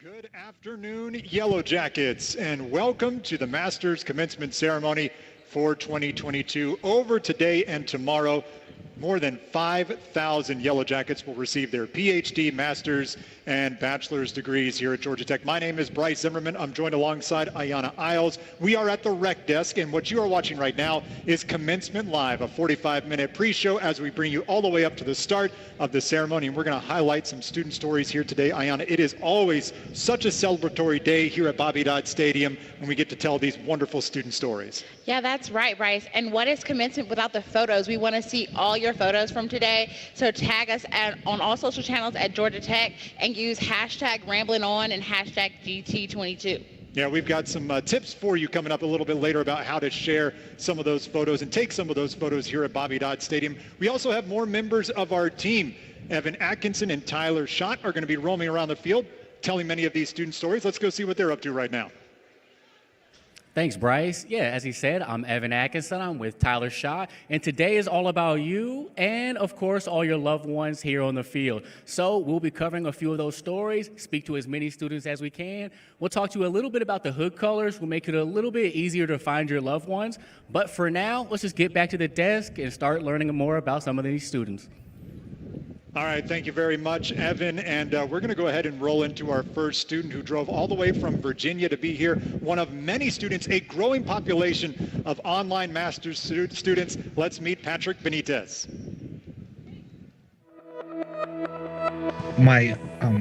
Good afternoon, Yellow Jackets, and welcome to the Masters Commencement Ceremony for 2022. Over today and tomorrow, more than 5,000 Yellow Jackets will receive their PhD, Master's, and Bachelor's degrees here at Georgia Tech. My name is Bryce Zimmerman. I'm joined alongside Ayanna Isles. We are at the rec desk, and what you are watching right now is Commencement Live, a 45-minute pre-show as we bring you all the way up to the start of the ceremony. And we're going to highlight some student stories here today. Ayanna, it is always such a celebratory day here at Bobby Dodd Stadium when we get to tell these wonderful student stories. Yeah, that's right, Bryce. And what is commencement without the photos? We want to see all your photos from today. So tag us on all social channels at Georgia Tech and use hashtag Rambling On and hashtag GT22. Yeah, we've got some tips for you coming up a little bit later about how to share some of those photos and take some of those photos here at Bobby Dodd Stadium. We also have more members of our team. Evan Atkinson and Tyler Schott are going to be roaming around the field telling many of these student stories. Let's go see what they're up to right now. Thanks, Bryce. Yeah, as he said, I'm Evan Atkinson. I'm with Tyler Schott, and today is all about you and, of course, all your loved ones here on the field. So we'll be covering a few of those stories, speak to as many students as we can. We'll talk to you a little bit about the hood colors. We'll make it a little bit easier to find your loved ones. But for now, let's just get back to the desk and start learning more about some of these students. All right, thank you very much, Evan. And we're going to go ahead and roll into our first student who drove all the way from Virginia to be here. One of many students, a growing population of online master's students. Let's meet Patrick Benitez. My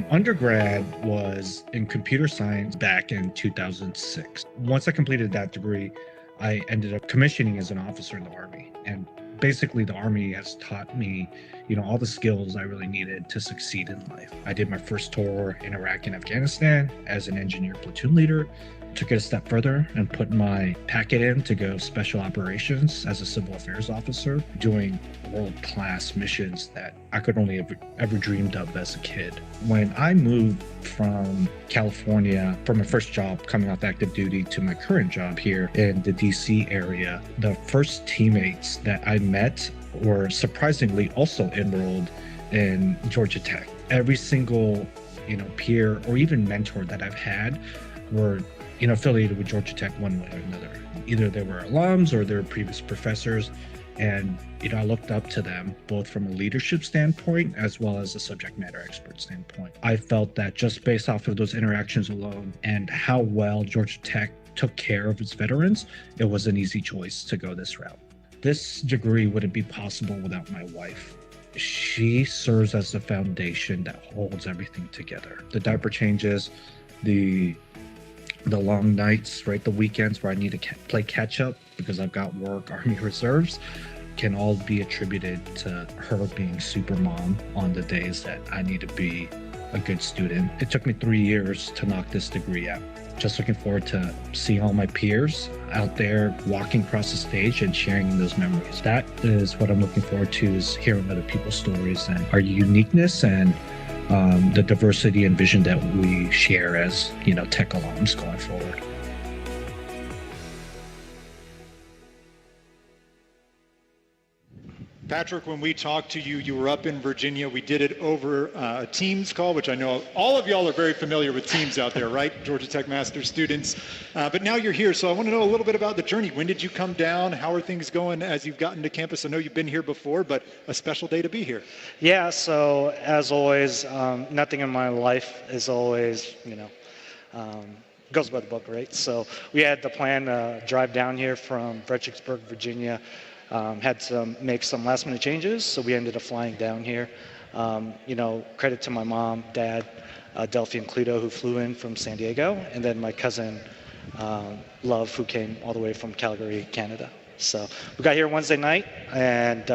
undergrad was in computer science back in 2006. Once I completed that degree, I ended up commissioning as an officer in the Army. And basically, the Army has taught me, all the skills I really needed to succeed in life. I did my first tour in Iraq and Afghanistan as an engineer platoon leader, took it a step further and put my packet in to go special operations as a civil affairs officer, doing world-class missions that I could only ever dreamed of as a kid. When I moved from California for my first job coming off active duty to my current job here in the DC area, the first teammates that I met were surprisingly also enrolled in Georgia Tech. Every single, peer or even mentor that I've had were, affiliated with Georgia Tech one way or another. Either they were alums or they were previous professors. And, I looked up to them both from a leadership standpoint as well as a subject matter expert standpoint. I felt that just based off of those interactions alone and how well Georgia Tech took care of its veterans, it was an easy choice to go this route. This degree wouldn't be possible without my wife. She serves as the foundation that holds everything together. The diaper changes, the long nights, right? The weekends where I need to play catch up because I've got work, Army Reserves, can all be attributed to her being super mom on the days that I need to be a good student. It took me 3 years to knock this degree out. Just looking forward to seeing all my peers out there walking across the stage and sharing those memories. That is what I'm looking forward to, is hearing other people's stories and our uniqueness and the diversity and vision that we share as, tech alums going forward. Patrick, when we talked to you, you were up in Virginia. We did it over a Teams call, which I know all of y'all are very familiar with Teams out there, right? Georgia Tech Master's students. But now you're here, so I want to know a little bit about the journey. When did you come down? How are things going as you've gotten to campus? I know you've been here before, but a special day to be here. Yeah, so as always, nothing in my life is always, goes by the book, right? So we had the plan to drive down here from Fredericksburg, Virginia. Had to make some last minute changes, so we ended up flying down here. Credit to my mom, dad, Delphi and Cluedo, who flew in from San Diego, and then my cousin, Love, who came all the way from Calgary, Canada. So we got here Wednesday night, and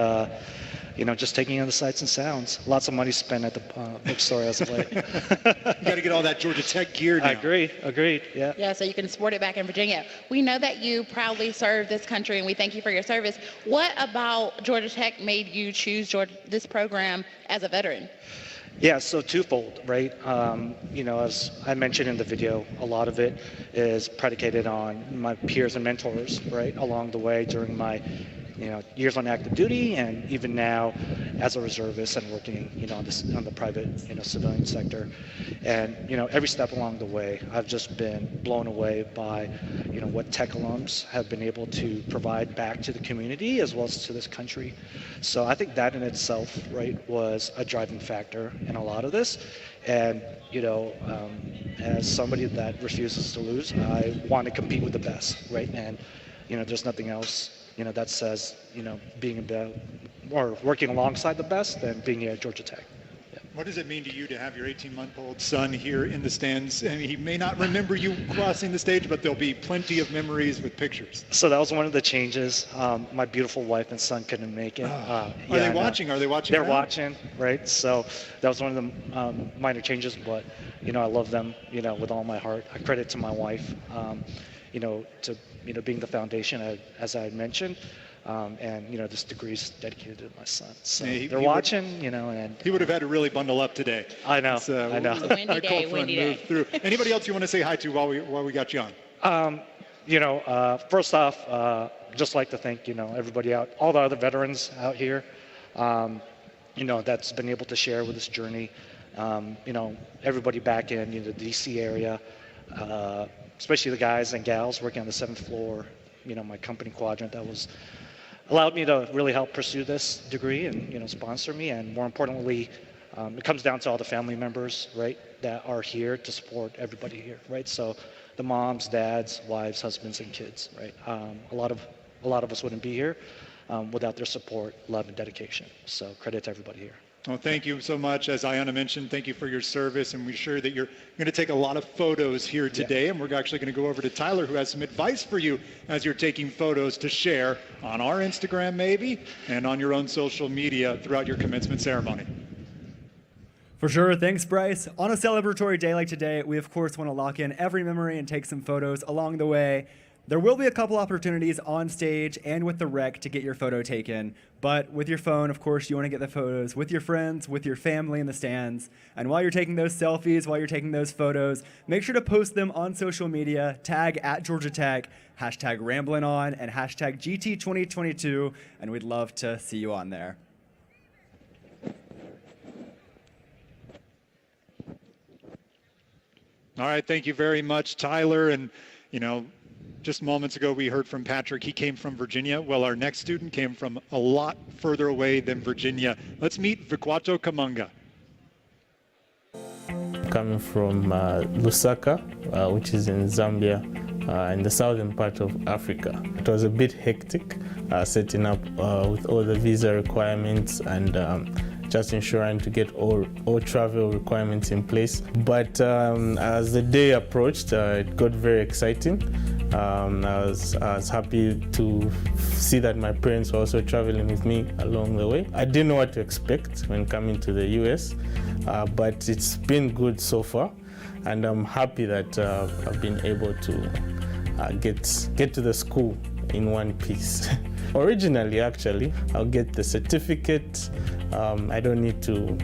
just taking in the sights and sounds. Lots of money spent at the bookstore as of late. You got to get all that Georgia Tech gear now. I agree. Agreed. Yeah. Yeah, so you can sport it back in Virginia. We know that you proudly serve this country, and we thank you for your service. What about Georgia Tech made you choose this program as a veteran? Yeah, so twofold, right? As I mentioned in the video, a lot of it is predicated on my peers and mentors, right, along the way during my years on active duty, and even now as a reservist and working, on the private, civilian sector. And, every step along the way, I've just been blown away by, what tech alums have been able to provide back to the community as well as to this country. So I think that in itself, right, was a driving factor in a lot of this. And, as somebody that refuses to lose, I want to compete with the best, right? And, there's nothing else, that says, being or working alongside the best than being here at Georgia Tech. Yeah. What does it mean to you to have your 18-month-old son here in the stands? I mean, he may not remember you crossing the stage, but there'll be plenty of memories with pictures. So that was one of the changes. My beautiful wife and son couldn't make it. Are they watching? Are they watching? They're now? watching, right? So that was one of the minor changes, but, I love them, with all my heart. I credit to my wife, to, being the foundation, as I had mentioned. And this degree is dedicated to my son. So they're watching, and he would have had to really bundle up today. I know. I know. It's a windy day. Windy day. Through. Anybody else you want to say hi to while we got you on? First off, just like to thank everybody all the other veterans out here, that's been able to share with this journey. Everybody back in the DC area, especially the guys and gals working on the 7th floor. My company quadrant that was allowed me to really help pursue this degree and sponsor me. And more importantly, it comes down to all the family members, right, that are here to support everybody here, right? So the moms, dads, wives, husbands, and kids, right? A lot of us wouldn't be here without their support, love, and dedication. So credit to everybody here. Well, thank you so much. As Ayanna mentioned, thank you for your service, and we're sure that you're going to take a lot of photos here today, and we're actually going to go over to Tyler, who has some advice for you as you're taking photos to share on our Instagram maybe, and on your own social media throughout your commencement ceremony. For sure. Thanks, Bryce. On a celebratory day like today, we of course want to lock in every memory and take some photos along the way. There will be a couple opportunities on stage and with the rec to get your photo taken. But with your phone, of course, you want to get the photos with your friends, with your family in the stands. And while you're taking those selfies, while you're taking those photos, make sure to post them on social media, tag at Georgia Tech, hashtag Ramblin' On, and hashtag GT2022, and we'd love to see you on there. All right, thank you very much, Tyler. And, just moments ago, we heard from Patrick. He came from Virginia. Well, our next student came from a lot further away than Virginia. Let's meet Vikwato Kamunga. Coming from Lusaka, which is in Zambia, in the southern part of Africa. It was a bit hectic setting up with all the visa requirements and just ensuring to get all travel requirements in place. But as the day approached, it got very exciting. I was happy to see that my parents were also traveling with me along the way. I didn't know what to expect when coming to the US, but it's been good so far, and I'm happy that I've been able to get to the school in one piece. Originally, actually, I'll get the certificate. I don't need to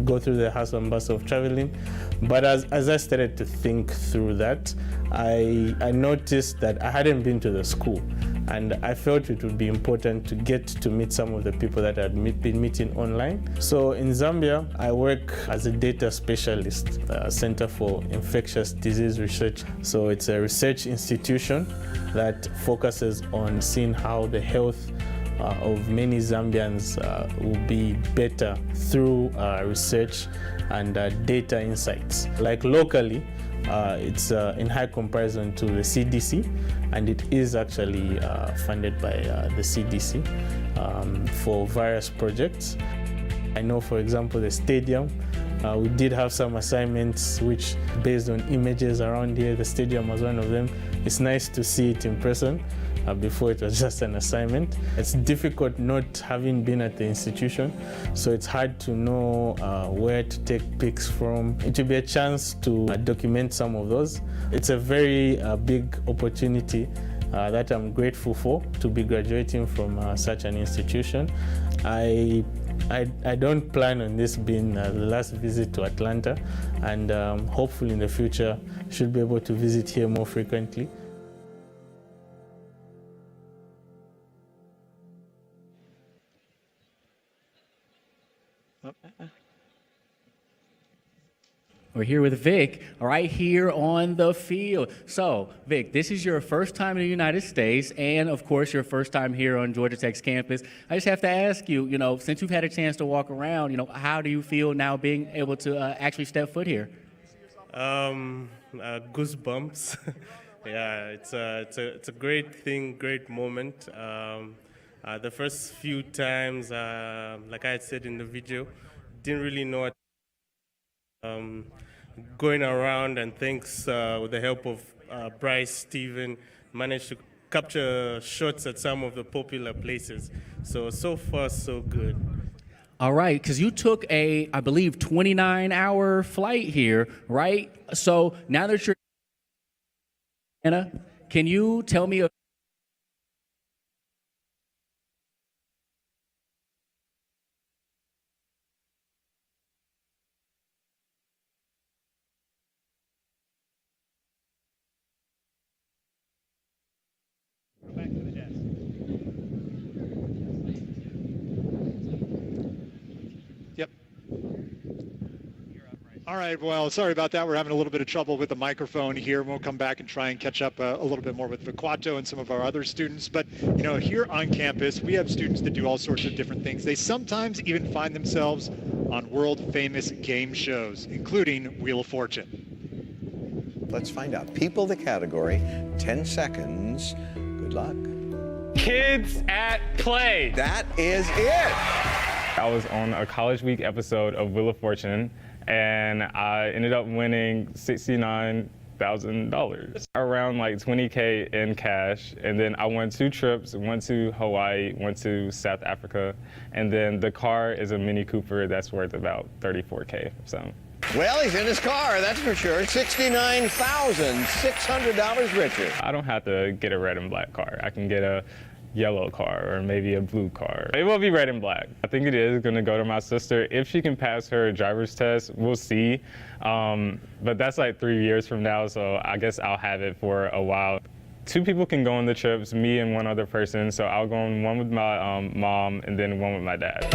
go through the hustle and bustle of traveling. But as I started to think through that, I noticed that I hadn't been to the school. And I felt it would be important to get to meet some of the people that I'd been meeting online. So in Zambia, I work as a data specialist, Center for Infectious Disease Research. So it's a research institution that focuses on seeing how the health of many Zambians will be better through research and data insights. Like locally, it's in high comparison to the CDC, and it is actually funded by the CDC for various projects. I know, for example, the stadium, we did have some assignments which, based on images around here, the stadium was one of them. It's nice to see it in person. Before it was just an assignment. It's difficult not having been at the institution, so it's hard to know where to take pics from. It will be a chance to document some of those. It's a very big opportunity that I'm grateful for, to be graduating from such an institution. I don't plan on this being the last visit to Atlanta, and hopefully in the future should be able to visit here more frequently. We're here with Vic, right here on the field. So, Vic, this is your first time in the United States, and of course, your first time here on Georgia Tech's campus. I just have to ask you, since you've had a chance to walk around, how do you feel now being able to actually step foot here? Goosebumps. Yeah, it's a great thing, great moment. The first few times, like I had said in the video, didn't really know what. Going around, and thanks with the help of Bryce, Steven, managed to capture shots at some of the popular places. So far, so good. All right, because you took a, I believe, 29-hour flight here, right? So now that you're Anna, can you tell me Back to the desk. Yep. All right, well, sorry about that. We're having a little bit of trouble with the microphone here. We'll come back and try and catch up a little bit more with Viquato and some of our other students. But, here on campus, we have students that do all sorts of different things. They sometimes even find themselves on world-famous game shows, including Wheel of Fortune. Let's find out. People the category, 10 seconds. Good luck. Kids at Play. That is it. I was on a College Week episode of Wheel of Fortune, and I ended up winning $69,000, around like $20K in cash. And then I won 2 trips, one to Hawaii, one to South Africa. And then the car is a Mini Cooper that's worth about $34K. So. Well, he's in his car, that's for sure. $69,600 richer. I don't have to get a red and black car. I can get a yellow car or maybe a blue car. It will be red and black. I think it is going to go to my sister. If she can pass her driver's test, we'll see. But that's like 3 years from now, so I guess I'll have it for a while. 2 people can go on the trips, me and one other person. So I'll go on one with my mom and then one with my dad.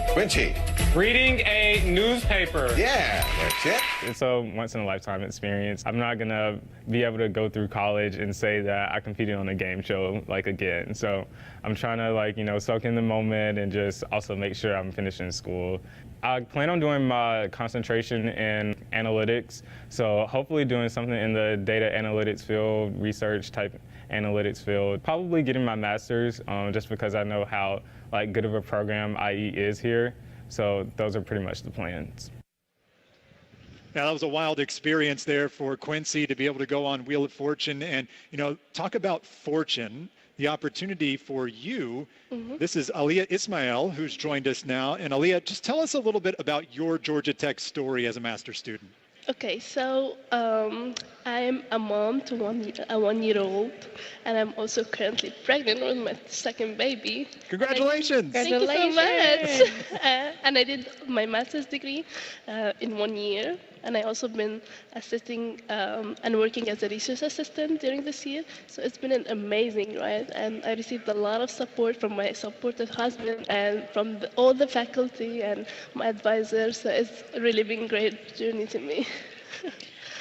Quincy. Reading a newspaper. Yeah, that's it. It's a once-in-a-lifetime experience. I'm not gonna be able to go through college and say that I competed on a game show again. So I'm trying to soak in the moment and just also make sure I'm finishing school. I plan on doing my concentration in analytics. So hopefully doing something in the data analytics field, research type analytics field. Probably getting my master's just because I know how good of a program IE is here. So those are pretty much the plans. Now, that was a wild experience there for Quincy to be able to go on Wheel of Fortune and, talk about fortune, the opportunity for you. Mm-hmm. This is Aliyah Ismail, who's joined us now. And Aliyah, just tell us a little bit about your Georgia Tech story as a master's student. Okay, so I'm a mom to a one-year-old, and I'm also currently pregnant with my second baby. Congratulations! Thank you so much. And I did my master's degree in 1 year, and I also been assisting and working as a research assistant during this year. So it's been an amazing ride, and I received a lot of support from my supportive husband and from all the faculty and my advisors. So it's really been a great journey to me.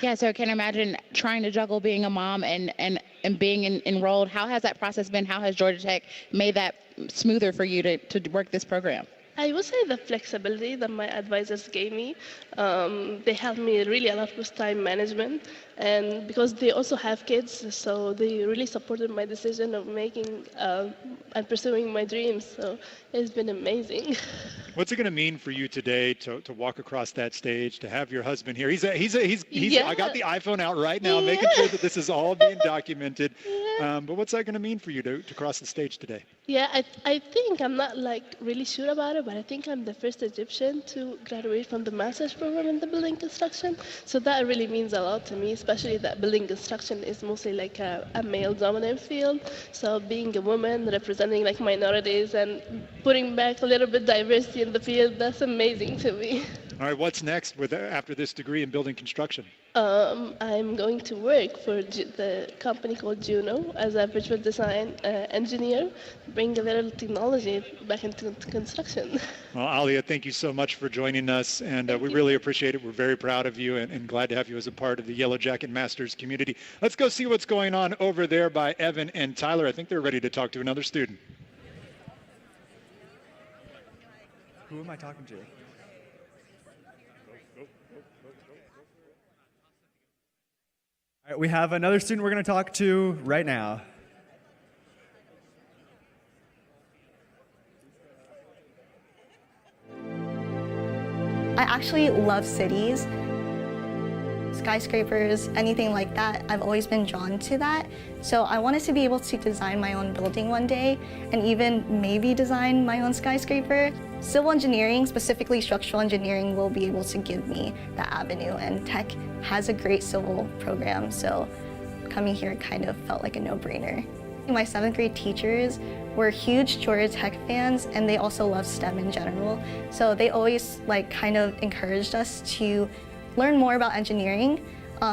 Yeah, so I can imagine trying to juggle being a mom and being enrolled. How has that process been? How has Georgia Tech made that smoother for you to work this program? I would say the flexibility that my advisors gave me, they helped me really a lot with time management, and because they also have kids, so they really supported my decision of making and pursuing my dreams. So it's been amazing. What's it going to mean for you today to walk across that stage, to have your husband here? He's Yeah. I got the iPhone out right now, making sure that this is all being documented. But what's that going to mean for you to cross the stage today? Yeah, I think I'm not really sure about it, but I think I'm the first Egyptian to graduate from the master's program in the building construction. So that really means a lot to me, especially that building construction is mostly a male-dominant field. So being a woman representing minorities and putting back a little bit diversity in the field, that's amazing to me. All right, what's next after this degree in building construction? I'm going to work for the company called Juno as a visual design engineer, bring a little technology back into construction. Well, Alia, thank you so much for joining us, and we really appreciate it. We're very proud of you and glad to have you as a part of the Yellow Jacket Masters community. Let's go see what's going on over there by Evan and Tyler. I think they're ready to talk to another student. Who am I talking to? All right, we have another student we're going to talk to right now. I actually love cities, skyscrapers, anything like that. I've always been drawn to that. So I wanted to be able to design my own building one day and even maybe design my own skyscraper. Civil engineering, specifically structural engineering, will be able to give me that avenue, and Tech has a great civil program, so coming here kind of felt like a no-brainer. My 7th grade teachers were huge Georgia Tech fans, and they also love STEM in general. So they always kind of encouraged us to learn more about engineering,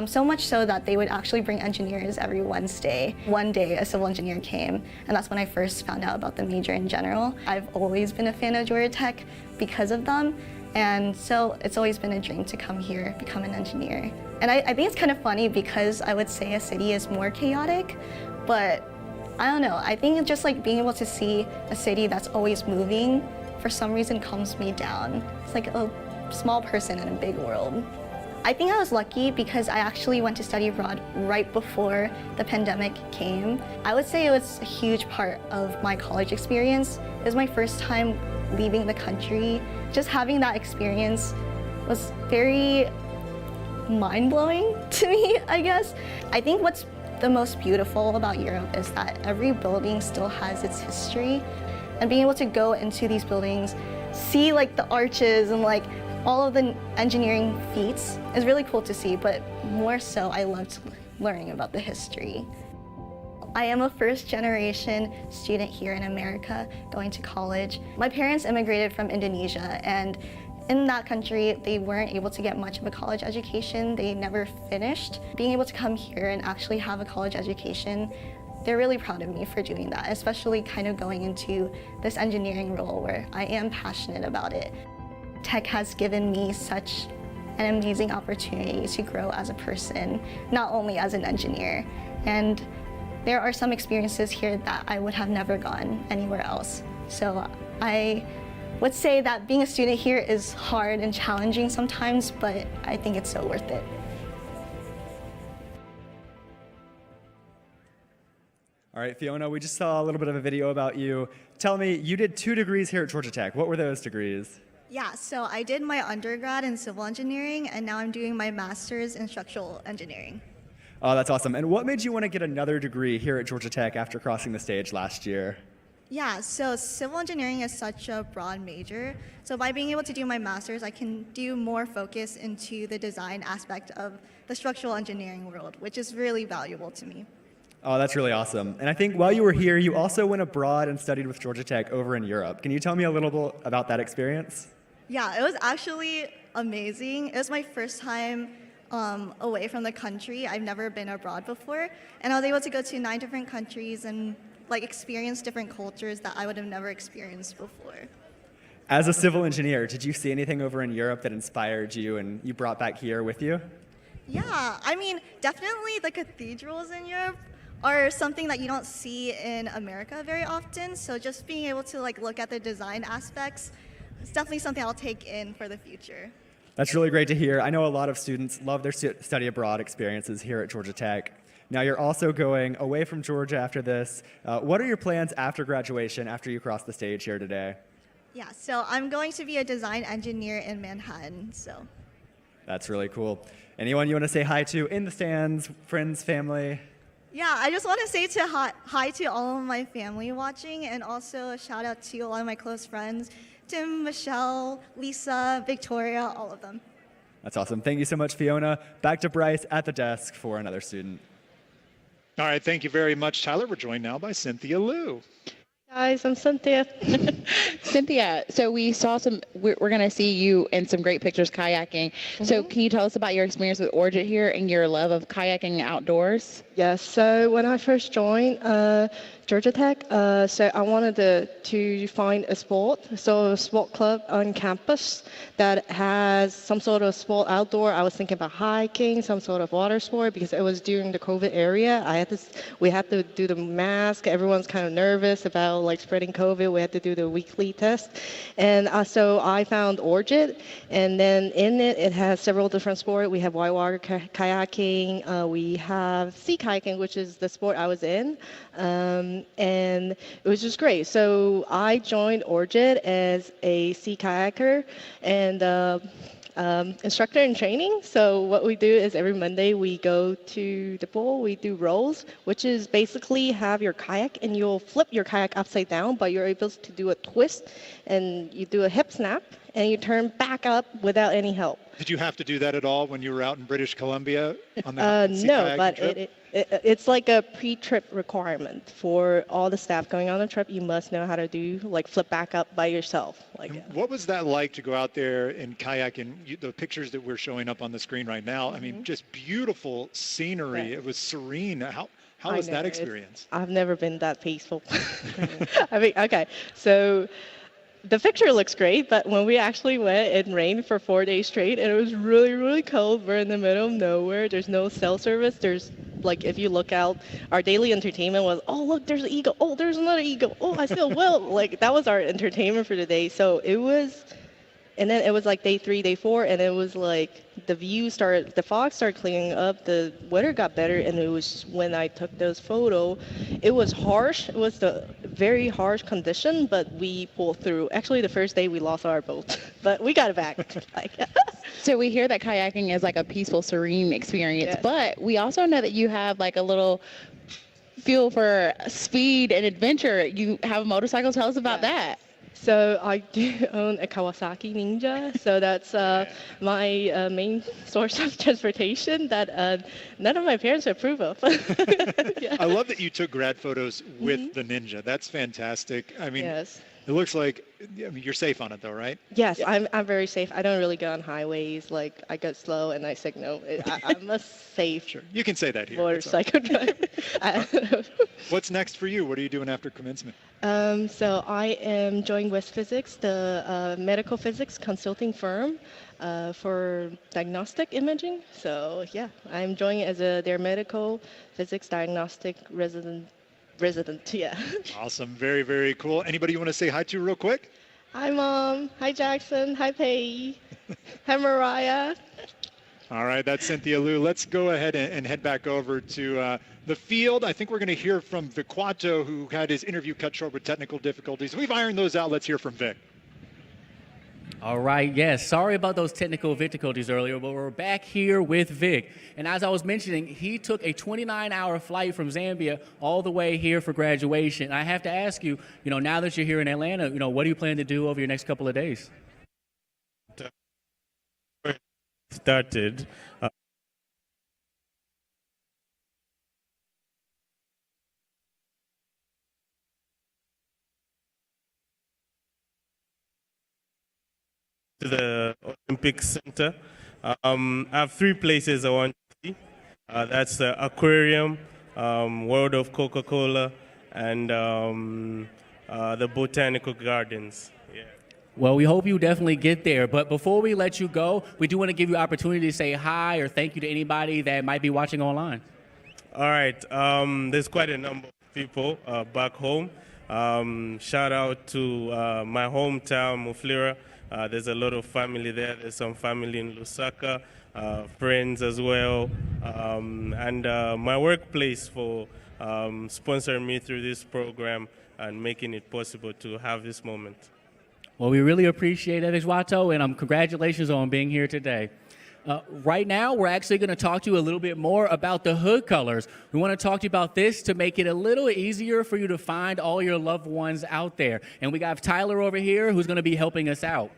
so much so that they would actually bring engineers every Wednesday. One day a civil engineer came, and that's when I first found out about the major in general. I've always been a fan of Georgia Tech because of them, and so it's always been a dream to come here, become an engineer. And I think it's kind of funny because I would say a city is more chaotic, but I don't know, I think just being able to see a city that's always moving for some reason calms me down. It's like a small person in a big world. I think I was lucky because I actually went to study abroad right before the pandemic came. I would say it was a huge part of my college experience. It was my first time leaving the country. Just having that experience was very mind-blowing to me, I guess. I think what's the most beautiful about Europe is that every building still has its history, and being able to go into these buildings, see the arches and all of the engineering feats is really cool to see, but more so I loved learning about the history. I am a first-generation student here in America going to college. My parents immigrated from Indonesia, and in that country, they weren't able to get much of a college education. They never finished. Being able to come here and actually have a college education, they're really proud of me for doing that, especially kind of going into this engineering role where I am passionate about it. Tech has given me such an amazing opportunity to grow as a person, not only as an engineer. And there are some experiences here that I would have never gotten anywhere else. So I would say that being a student here is hard and challenging sometimes, but I think it's so worth it. All right, Fiona, we just saw a little bit of a video about you. Tell me, you did 2 degrees here at Georgia Tech. What were those degrees? Yeah, so I did my undergrad in civil engineering, and now I'm doing my master's in structural engineering. Oh, that's awesome. And what made you want to get another degree here at Georgia Tech after crossing the stage last year? Yeah, so civil engineering is such a broad major. So by being able to do my master's, I can do more focus into the design aspect of the structural engineering world, which is really valuable to me. Oh, that's really awesome. And I think while you were here, you also went abroad and studied with Georgia Tech over in Europe. Can you tell me a little bit about that experience? Yeah, it was actually amazing. It was my first time away from the country. I've never been abroad before, and I was able to go to 9 different countries and experience different cultures that I would have never experienced before. As a civil engineer, did you see anything over in Europe that inspired you and you brought back here with you? Yeah, I mean, definitely the cathedrals in Europe are something that you don't see in America very often. So just being able to look at the design aspects, it's definitely something I'll take in for the future. That's really great to hear. I know a lot of students love their study abroad experiences here at Georgia Tech. Now you're also going away from Georgia after this. What are your plans after graduation, after you cross the stage here today? Yeah, so I'm going to be a design engineer in Manhattan, so. That's really cool. Anyone you want to say hi to in the stands, friends, family? Yeah, I just want to say hi to all of my family watching, and also a shout out to a lot of my close friends, Tim, Michelle, Lisa, Victoria, all of them. That's awesome. Thank you so much, Fiona. Back to Bryce at the desk for another student. All right, thank you very much, Tyler. We're joined now by Cynthia Liu. Guys, I'm Cynthia. Cynthia, so we saw we're going to see you in some great pictures kayaking. So can you tell us about your experience with Orchid here and your love of kayaking outdoors? Yes, so when I first joined Georgia Tech, so I wanted to find a sport club on campus that has some sort of sport outdoor. I was thinking about hiking, some sort of water sport, because it was during the COVID area. We had to do the mask. Everyone's kind of nervous about like spreading COVID. We had to do the weekly test, and so I found Orchid, and then in it has several different sports. We have whitewater kayaking. We have sea kayaking, which is the sport I was in. And it was just great. So I joined Orchid as a sea kayaker and instructor in training. So what we do is every Monday we go to the pool, we do rolls, which is basically have your kayak and you'll flip your kayak upside down, but you're able to do a twist and you do a hip snap and you turn back up without any help. Did you have to do that at all when you were out in British Columbia on the sea no, kayaking but trip? it's like a pre-trip requirement for all the staff going on the trip. You must know how to do like flip back up by yourself. What was that like to go out there and kayak? And the pictures that we're showing up on the screen right now, I mean, just beautiful scenery. Yeah. It was serene. How was that experience? I've never been that peaceful. I mean, okay, so the picture looks great, but when we actually went, it rained for 4 days straight, and it was really, really cold. We're in the middle of nowhere. There's no cell service. There's, like, if you look out, our daily entertainment was, oh, look, there's an eagle. Oh, there's another eagle. Oh, I see a whale. Like, that was our entertainment for the day. So it was, and then it was like day 3, day 4, and it was like the fog started clearing up, the weather got better, and it was when I took those photos, it was harsh. It was the very harsh condition, but we pulled through. Actually, the first day we lost our boat, but we got it back. So we hear that kayaking is like a peaceful, serene experience, Yes. but we also know that you have like a little feel for speed and adventure. You have a motorcycle. Tell us about that. So I do own a Kawasaki Ninja, so that's my main source of transportation that none of my parents approve of. Yeah. I love that you took grad photos with the Ninja. That's fantastic. I mean, Yes. it looks like you're safe on it though, right? Yes, I'm very safe. I don't really go on highways. Like, I go slow and I signal. I'm a safe Sure. You can say that here. motorcycle driver. What's next for you? What are you doing after commencement? So I am joining West Physics, the medical physics consulting firm for diagnostic imaging. So yeah, I'm joining as their medical physics diagnostic resident, yeah. Awesome. Very, very cool. Anybody you want to say hi to real quick? Hi, Mom. Hi, Jackson. Hi, Pei. Hi, Mariah. All right, that's Cynthia Liu. Let's go ahead and head back over to the field. I think we're going to hear from Viquato, who had his interview cut short with technical difficulties. We've ironed those out. Let's hear from Vic. All right, yes. Sorry about those technical difficulties earlier, but we're back here with Vic. And as I was mentioning, he took a 29-hour flight from Zambia all the way here for graduation. I have to ask you, now that you're here in Atlanta, what do you plan to do over your next couple of days? Started. To the Olympic Center. I have 3 places I want to see. That's the aquarium, World of Coca-Cola, and the botanical gardens. Yeah. Well, we hope you definitely get there. But before we let you go, we do want to give you an opportunity to say hi or thank you to anybody that might be watching online. All right. There's quite a number of people back home. Shout out to my hometown, Muflira. There's a lot of family there. There's some family in Lusaka, friends as well, and my workplace for sponsoring me through this program and making it possible to have this moment. Well, we really appreciate it, Viquato, and congratulations on being here today. Right now, we're actually going to talk to you a little bit more about the hood colors. We want to talk to you about this to make it a little easier for you to find all your loved ones out there. And we got Tyler over here who's going to be helping us out.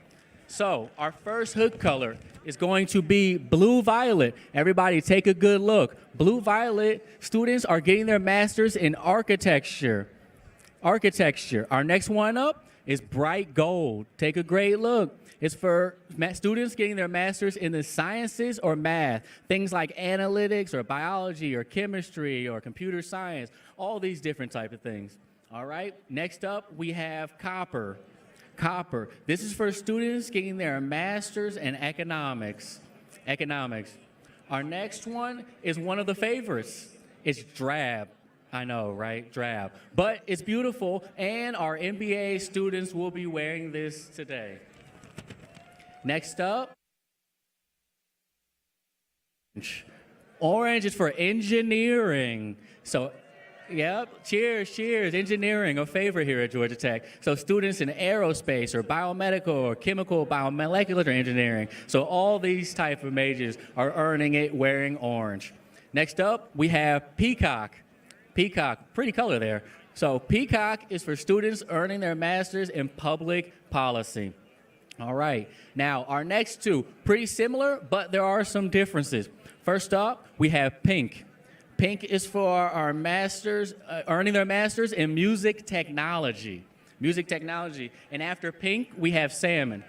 So our first hood color is going to be blue-violet. Everybody take a good look. Blue-violet students are getting their master's in architecture. Architecture. Our next one up is bright gold. Take a great look. It's for students getting their master's in the sciences or math, things like analytics or biology or chemistry or computer science, all these different type of things. All right, next up we have copper. Copper. This is for students getting their master's in economics. Our next one is one of the favorites. It's drab. I know, right? Drab. But it's beautiful, and our MBA students will be wearing this today. Next up, orange is for engineering. So, yep, cheers. Engineering, a favorite here at Georgia Tech. So students in aerospace or biomedical or chemical, biomolecular engineering. So all these type of majors are earning it wearing orange. Next up, we have peacock. Peacock, pretty color there. So peacock is for students earning their master's in public policy. All right, now our next two, pretty similar, but there are some differences. First up, we have pink. Pink is for our masters, earning their masters in music technology. And after pink, we have salmon.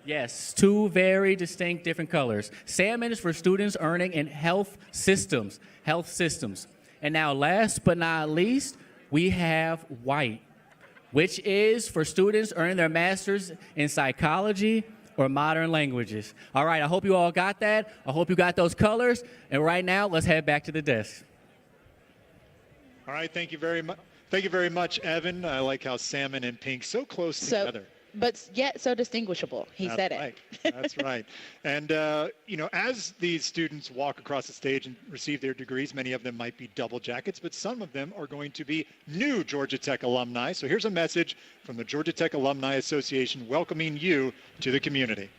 Yes, two very distinct different colors. Salmon is for students earning in health systems. And now last but not least, we have white, which is for students earning their master's in psychology or modern languages. All right, I hope you all got that. I hope you got those colors. And right now, let's head back to the desk. All right, thank you very much. Thank you very much, Evan. I like how salmon and pink so close together. But yet so distinguishable. That's said right. it. That's right. And, as these students walk across the stage and receive their degrees, many of them might be double jackets, but some of them are going to be new Georgia Tech alumni. So here's a message from the Georgia Tech Alumni Association welcoming you to the community.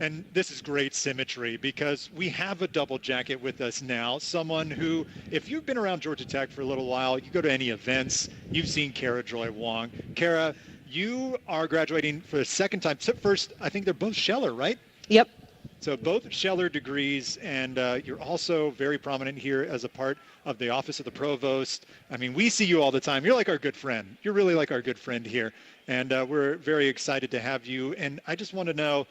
And this is great symmetry because we have a double jacket with us now, someone who, if you've been around Georgia Tech for a little while, you go to any events, you've seen Kara Joy Wong. Kara, you are graduating for the second time. First, I think they're both Scheller, right? Yep. So both Scheller degrees, and you're also very prominent here as a part of the Office of the Provost. I mean, we see you all the time. You're like our good friend. You're really like our good friend here. And we're very excited to have you. And I just want to know,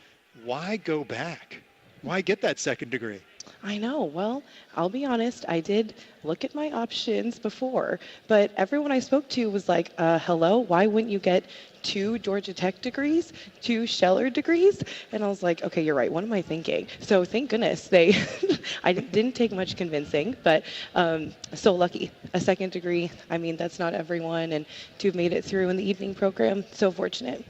why go back? Why get that second degree? I know. Well, I'll be honest, I did look at my options before, but everyone I spoke to was like, hello, why wouldn't you get 2 Georgia Tech degrees, 2 Scheller degrees? And I was like, okay, you're right. What am I thinking? So thank goodness I didn't take much convincing, but so lucky. A second degree, I mean, that's not everyone, and to have made it through in the evening program, so fortunate.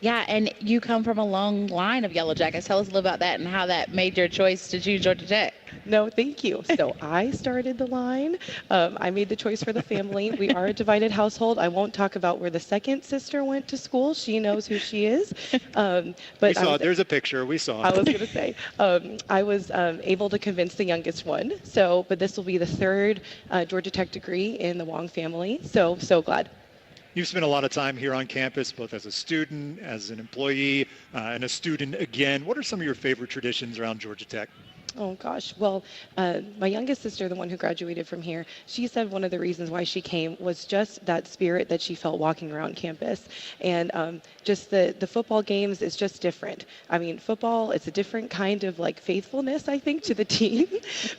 Yeah, and you come from a long line of Yellow Jackets. Tell us a little about that and how that made your choice to choose Georgia Tech. No, thank you. So I started the line. I made the choice for the family. We are a divided household. I won't talk about where the second sister went to school. She knows who she is. But we saw, there's a picture. We saw. I was going to say, I was able to convince the youngest one. But this will be the third Georgia Tech degree in the Wong family. So glad. You've spent a lot of time here on campus, both as a student, as an employee, and a student again. What are some of your favorite traditions around Georgia Tech? Oh gosh. Well, my youngest sister, the one who graduated from here, she said one of the reasons why she came was just that spirit that she felt walking around campus, and just the football games is just different. I mean, football, it's a different kind of like faithfulness, I think, to the team,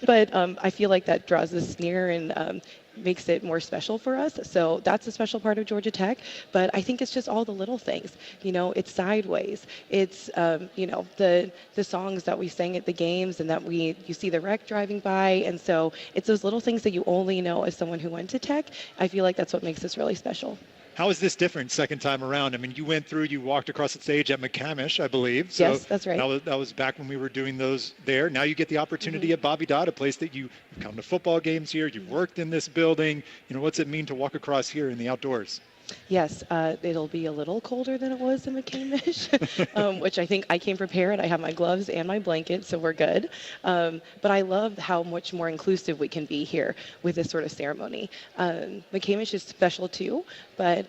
but I feel like that draws us near and makes it more special for us. So that's a special part of Georgia Tech. But I think it's just all the little things. You know, it's Sideways. It's you know, the songs that we sang at the games and that you see the rec driving by. And so it's those little things that you only know as someone who went to Tech. I feel like that's what makes us really special. How is this different second time around? I mean, you walked across the stage at McCamish, I believe. So yes, that's right. That was back when we were doing those there. Now you get the opportunity at Bobby Dodd, a place that you've come to football games here. You've worked in this building. You know, what's it mean to walk across here in the outdoors? Yes, it'll be a little colder than it was in McCamish, which I think I came prepared. I have my gloves and my blanket, so we're good. But I love how much more inclusive we can be here with this sort of ceremony. McCamish is special too, but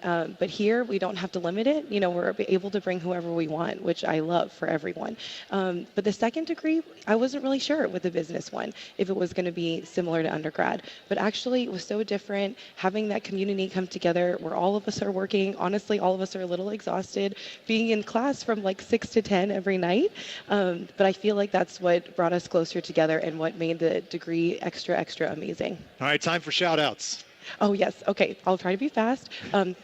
here we don't have to limit it. You know, we're able to bring whoever we want, which I love for everyone. But the second degree, I wasn't really sure with the business one if it was going to be similar to undergrad. But actually, it was so different having that community come together where all of us are working. Honestly, all of us are a little exhausted being in class from like 6 to 10 every night. But I feel like that's what brought us closer together and what made the degree extra amazing. All right, time for shout outs. Oh, yes. Okay. I'll try to be fast.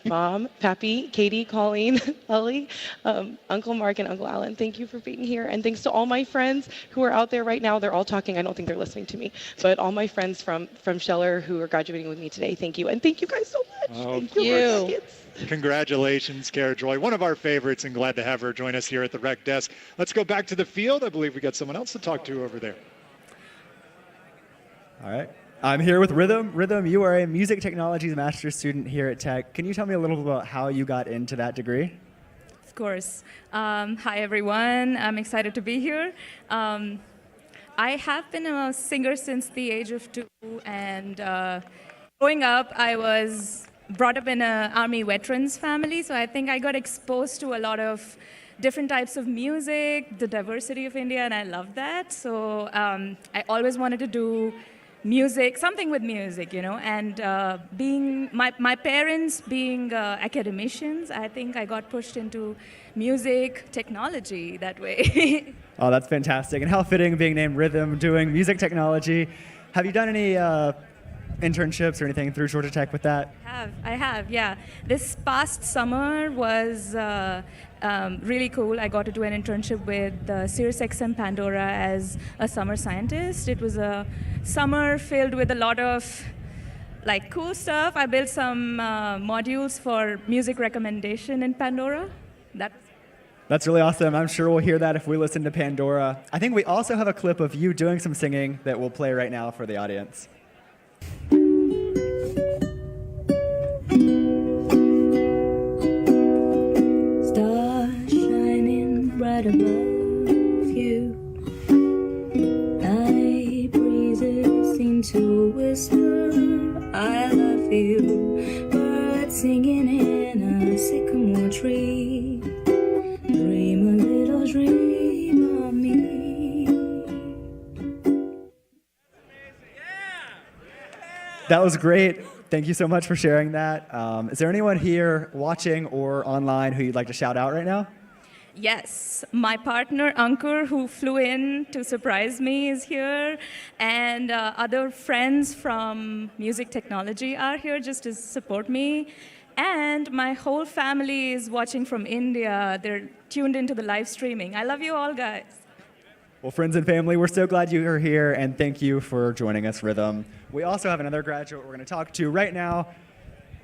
Mom, Pappy, Katie, Colleen, Ellie, Uncle Mark, and Uncle Alan, thank you for being here. And thanks to all my friends who are out there right now. They're all talking. I don't think they're listening to me. But all my friends from Scheller who are graduating with me today, thank you. And thank you guys so much. Oh, thank you. Congratulations, Kara Joy, one of our favorites, and glad to have her join us here at the rec desk. Let's go back to the field. I believe we got someone else to talk to over there. All right. I'm here with Rhythm. Rhythm, you are a music technologies master's student here at Tech. Can you tell me a little bit about how you got into that degree? Of course. Hi, everyone. I'm excited to be here. I have been a singer since the age of 2, and growing up, I was brought up in an Army veterans family, so I think I got exposed to a lot of different types of music, the diversity of India, and I love that. So I always wanted to do music, something with music, you know, and being my parents being academicians, I think I got pushed into music technology that way. Oh, that's fantastic. And how fitting being named Rhythm, doing music technology. Have you done any internships or anything through Georgia Tech with that? I have, yeah. This past summer was really cool. I got to do an internship with SiriusXM Pandora as a summer scientist. It was a summer filled with a lot of like cool stuff. I built some modules for music recommendation in Pandora. That's really awesome. I'm sure we'll hear that if we listen to Pandora. I think we also have a clip of you doing some singing that we'll play right now for the audience. Stars shining bright above you. Night breezes seem to whisper, I love you. Birds singing in a sycamore tree. Dream a little dream of me. That was great. Thank you so much for sharing that. Is there anyone here watching or online who you'd like to shout out right now? Yes, my partner Ankur, who flew in to surprise me, is here, and other friends from music technology are here just to support me. And my whole family is watching from India. They're tuned into the live streaming. I love you all, guys. Well, friends and family, we're so glad you are here, and thank you for joining us, Rhythm. We also have another graduate we're going to talk to right now,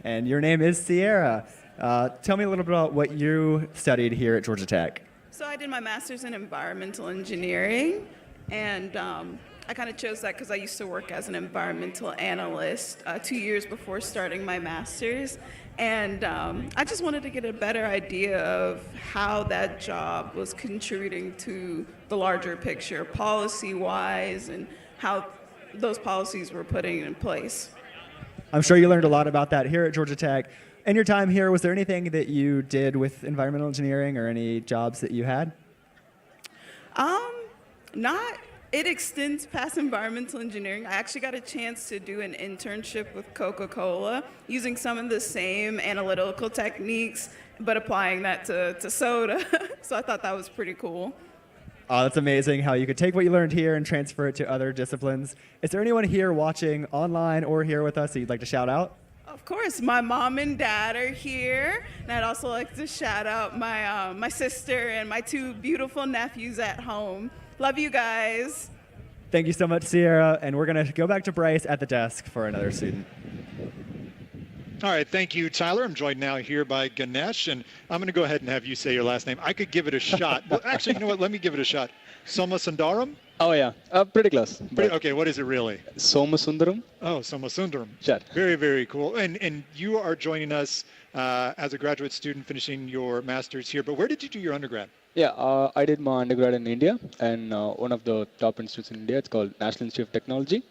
and your name is Sierra. Tell me a little bit about what you studied here at Georgia Tech. So I did my master's in environmental engineering, and I kind of chose that because I used to work as an environmental analyst 2 years before starting my master's. And I just wanted to get a better idea of how that job was contributing to the larger picture, policy-wise, and how those policies were putting in place. I'm sure you learned a lot about that here at Georgia Tech. In your time here, was there anything that you did with environmental engineering or any jobs that you had? Not it extends past environmental engineering. I actually got a chance to do an internship with Coca-Cola using some of the same analytical techniques, but applying that to soda. So I thought that was pretty cool. Oh, that's amazing how you could take what you learned here and transfer it to other disciplines. Is there anyone here watching online or here with us that you'd like to shout out? Of course, my mom and dad are here, and I'd also like to shout out my sister and my 2 beautiful nephews at home. Love you guys. Thank you so much, Sierra, and we're going to go back to Bryce at the desk for another student. All right, thank you, Tyler. I'm joined now here by Ganesh, and I'm going to go ahead and have you say your last name. I could give it a shot. Well, actually, you know what? Let me give it a shot. Somasundaram? Oh, yeah. Pretty close. Okay, what is it really? Somasundaram. Oh, Somasundaram. Sure. Very, very cool. And you are joining us as a graduate student finishing your master's here. But where did you do your undergrad? Yeah, I did my undergrad in India, and one of the top institutes in India. It's called National Institute of Technology.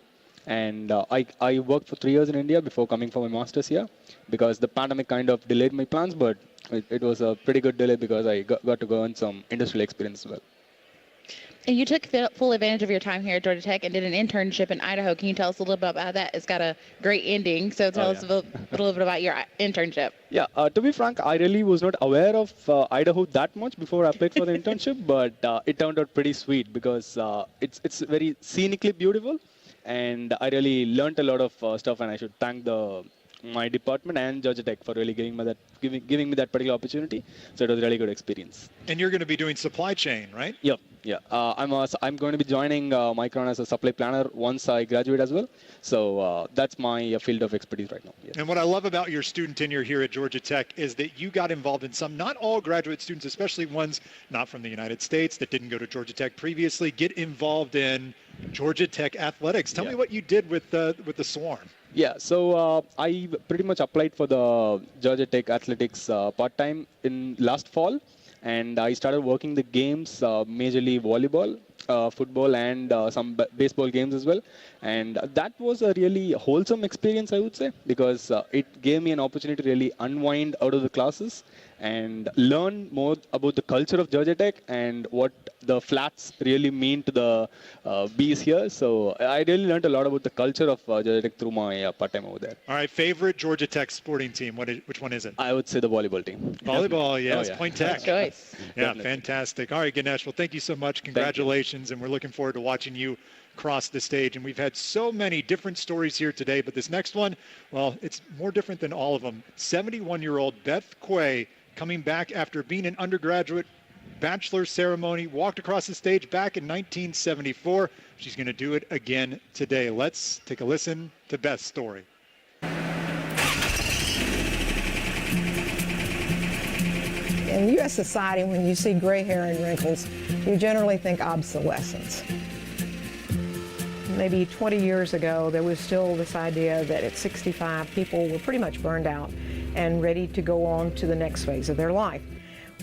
And I worked for 3 years in India before coming for my master's here, because the pandemic kind of delayed my plans, but it was a pretty good delay because I got to go on some industrial experience as well. And you took full advantage of your time here at Georgia Tech and did an internship in Idaho. Can you tell us a little bit about that? It's got a great ending, so tell us a little bit about your internship. Yeah, to be frank, I really was not aware of Idaho that much before I applied for the internship, but it turned out pretty sweet because it's very scenically beautiful, and I really learned a lot of stuff, and I should thank my department and Georgia Tech for really giving me that particular opportunity. So it was a really good experience. And you're going to be doing supply chain, right? Yep. Yeah. I'm going to be joining Micron as a supply planner once I graduate as well. So that's my field of expertise right now. Yes. And what I love about your student tenure here at Georgia Tech is that you got involved in some, not all graduate students, especially ones not from the United States that didn't go to Georgia Tech previously, get involved in Georgia Tech athletics. Tell me what you did with the Swarm. Yeah, so I pretty much applied for the Georgia Tech athletics part-time in last fall, and I started working the games, majorly volleyball, football, and some baseball games as well. And that was a really wholesome experience, I would say, because it gave me an opportunity to really unwind out of the classes and learn more about the culture of Georgia Tech and what the flats really mean to the bees here. So I really learned a lot about the culture of Georgia Tech through my part-time over there. All right, favorite Georgia Tech sporting team, which one is it? I would say the volleyball team. Volleyball, yes, Oh, yeah. Point Tech. Good choice. Yeah, fantastic. All right, Ganesh, well, thank you so much. Congratulations, and we're looking forward to watching you cross the stage. And we've had so many different stories here today, but this next one, well, it's more different than all of them. 71-year-old Beth Quay coming back after being an undergraduate bachelor ceremony, walked across the stage back in 1974. She's going to do it again today. Let's take a listen to Beth's story. In U.S. society, when you see gray hair and wrinkles, you generally think obsolescence. Maybe 20 years ago, there was still this idea that at 65, people were pretty much burned out and ready to go on to the next phase of their life.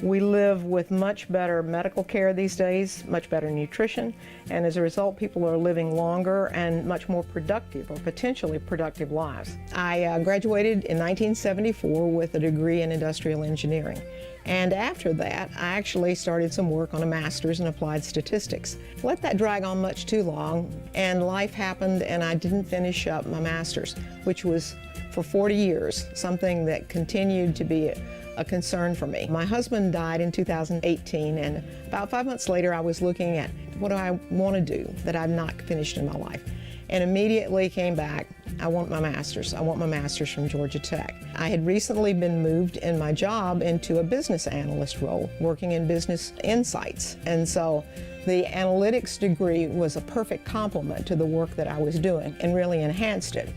We live with much better medical care these days, much better nutrition, and as a result, people are living longer and much more productive or potentially productive lives. I graduated in 1974 with a degree in industrial engineering. And after that, I actually started some work on a master's in applied statistics. Let that drag on much too long, and life happened, and I didn't finish up my master's, which was for 40 years, something that continued to be a concern for me. My husband died in 2018, and about 5 months later, I was looking at what do I want to do that I've not finished in my life, and immediately came back. I want my master's. I want my master's from Georgia Tech. I had recently been moved in my job into a business analyst role, working in business insights, and so the analytics degree was a perfect complement to the work that I was doing and really enhanced it.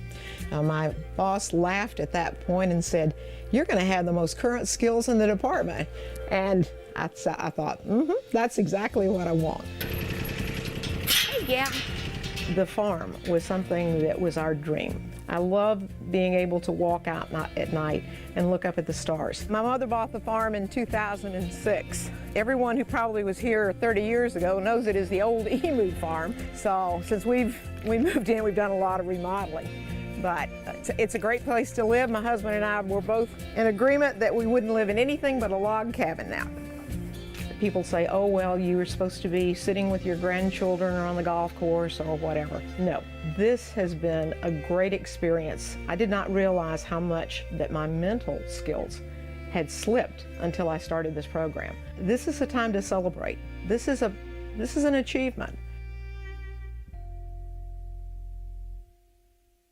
My boss laughed at that point and said, "You're going to have the most current skills in the department." And I thought, that's exactly what I want. Yeah. The farm was something that was our dream. I love being able to walk out at night and look up at the stars. My mother bought the farm in 2006. Everyone who probably was here 30 years ago knows it is the old Emu farm. So since we moved in, we've done a lot of remodeling. But it's a great place to live. My husband and I were both in agreement that we wouldn't live in anything but a log cabin now. People say, oh, well, you were supposed to be sitting with your grandchildren or on the golf course or whatever. No, this has been a great experience. I did not realize how much that my mental skills had slipped until I started this program. This is a time to celebrate. This is an achievement.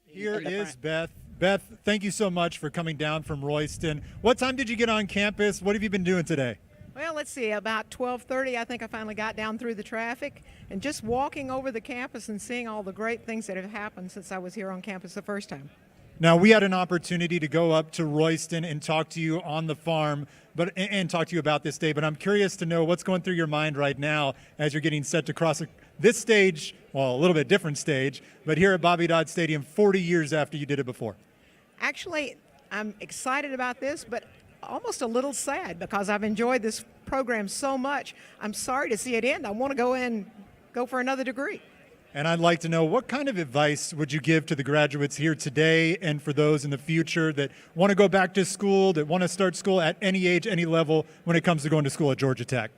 Here is Beth. Beth, thank you so much for coming down from Royston. What time did you get on campus? What have you been doing today? Well, let's see, about 12:30, I think I finally got down through the traffic, and just walking over the campus and seeing all the great things that have happened since I was here on campus the first time. Now, we had an opportunity to go up to Royston and talk to you on the farm and talk to you about this day, but I'm curious to know what's going through your mind right now as you're getting set to cross this stage, well, a little bit different stage, but here at Bobby Dodd Stadium 40 years after you did it before. Actually, I'm excited about this, but almost a little sad because I've enjoyed this program so much. I'm sorry to see it end. I want to go for another degree. And I'd like to know, what kind of advice would you give to the graduates here today and for those in the future that want to go back to school, that want to start school at any age, any level when it comes to going to school at Georgia Tech?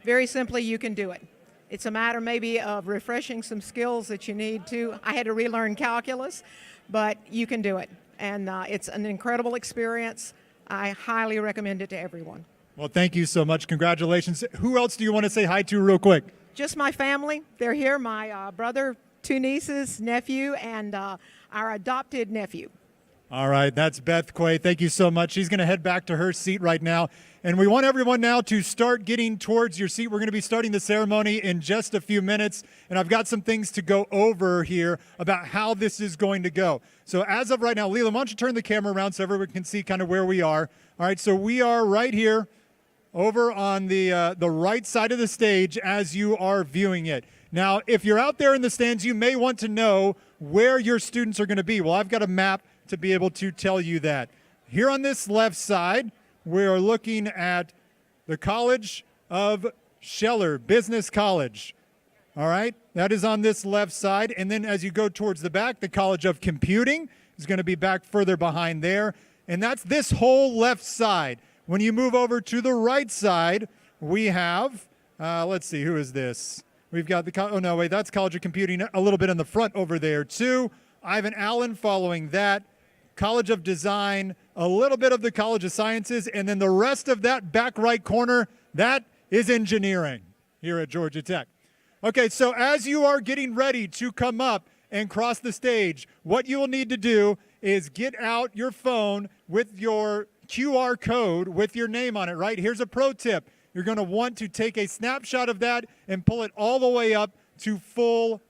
Very simply, you can do it. It's a matter maybe of refreshing some skills that you need to. I had to relearn calculus, but you can do it. And it's an incredible experience. I highly recommend it to everyone. Well, thank you so much. Congratulations. Who else do you want to say hi to real quick? Just my family. They're here, my brother, 2 nieces, nephew, and our adopted nephew. All right, that's Beth Quay. Thank you so much. She's going to head back to her seat right now. And we want everyone now to start getting towards your seat. We're going to be starting the ceremony in just a few minutes. And I've got some things to go over here about how this is going to go. So as of right now, Leland, why don't you turn the camera around so everyone can see kind of where we are. All right, so we are right here over on the right side of the stage as you are viewing it. Now, if you're out there in the stands, you may want to know where your students are going to be. Well, I've got a map to be able to tell you that. Here on this left side, we are looking at the College of Scheller, Business College. All right, that is on this left side. And then as you go towards the back, the College of Computing is going to be back further behind there. And that's this whole left side. When you move over to the right side, we have, let's see, who is this? We've got that's College of Computing a little bit in the front over there too. Ivan Allen following that. College of Design, a little bit of the College of Sciences, and then the rest of that back right corner, that is engineering here at Georgia Tech. Okay, so as you are getting ready to come up and cross the stage, what you will need to do is get out your phone with your QR code with your name on it, right? Here's a pro tip. You're going to want to take a snapshot of that and pull it all the way up to full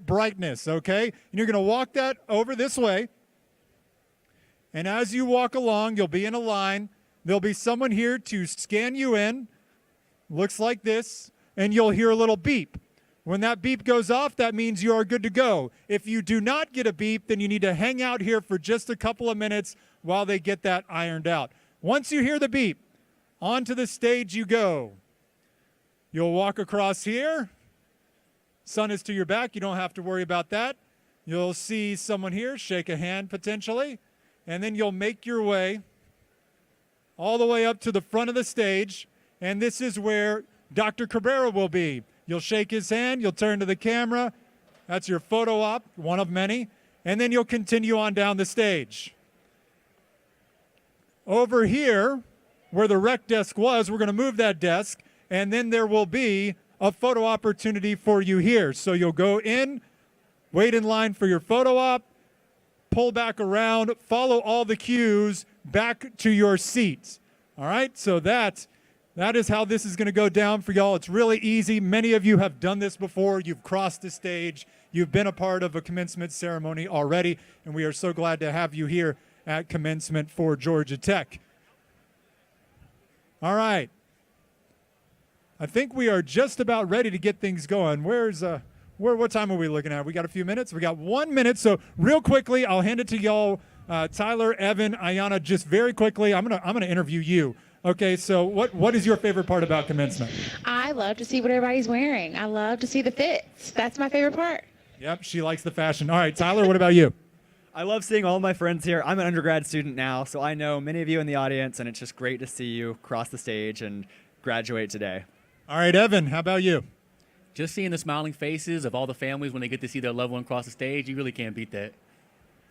brightness, okay? And you're going to walk that over this way. And as you walk along, you'll be in a line. There'll be someone here to scan you in. Looks like this. And you'll hear a little beep. When that beep goes off, that means you are good to go. If you do not get a beep, then you need to hang out here for just a couple of minutes while they get that ironed out. Once you hear the beep, onto the stage you go. You'll walk across here. Sun is to your back. You don't have to worry about that. You'll see someone here, shake a hand potentially. And then you'll make your way all the way up to the front of the stage, and this is where Dr. Cabrera will be. You'll shake his hand, you'll turn to the camera. That's your photo op, one of many, and then you'll continue on down the stage. Over here, where the rec desk was, we're going to move that desk, and then there will be a photo opportunity for you here. So you'll go in, wait in line for your photo op, pull back around, follow all the cues back to your seats. All right, so that is how this is going to go down for y'all. It's really easy. Many of you have done this before. You've crossed the stage. You've been a part of a commencement ceremony already, and we are so glad to have you here at commencement for Georgia Tech. All right. I think we are just about ready to get things going. What time are we looking at? We got a few minutes? We got 1 minute. So real quickly, I'll hand it to y'all. Tyler, Evan, Ayana, just very quickly. I'm gonna interview you. Okay, so what is your favorite part about commencement? I love to see what everybody's wearing. I love to see the fits. That's my favorite part. Yep, she likes the fashion. All right, Tyler, what about you? I love seeing all my friends here. I'm an undergrad student now, so I know many of you in the audience, and it's just great to see you cross the stage and graduate today. All right, Evan, how about you? Just seeing the smiling faces of all the families when they get to see their loved one cross the stage, you really can't beat that.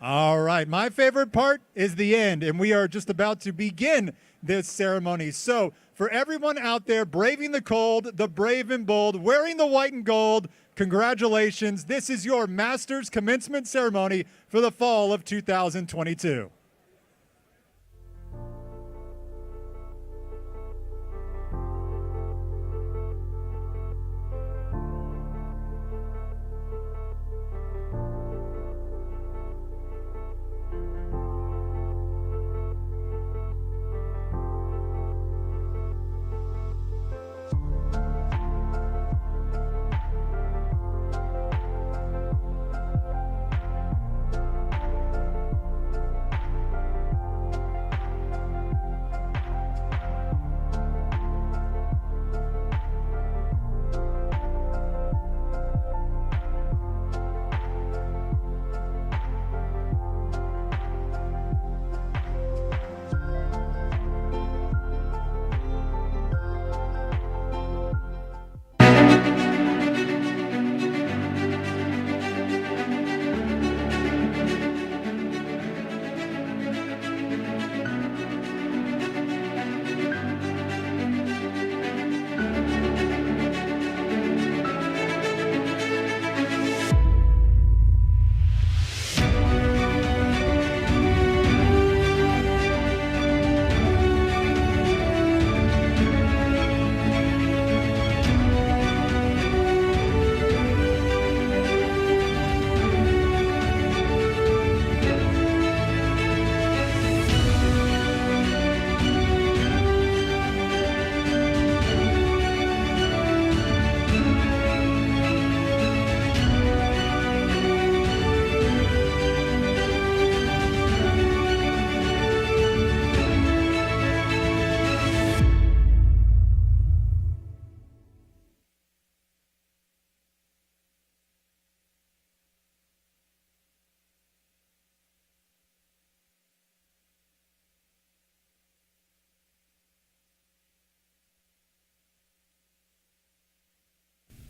All right, my favorite part is the end, and we are just about to begin this ceremony. So for everyone out there braving the cold, the brave and bold, wearing the white and gold, congratulations. This is your Masters commencement ceremony for the fall of 2022.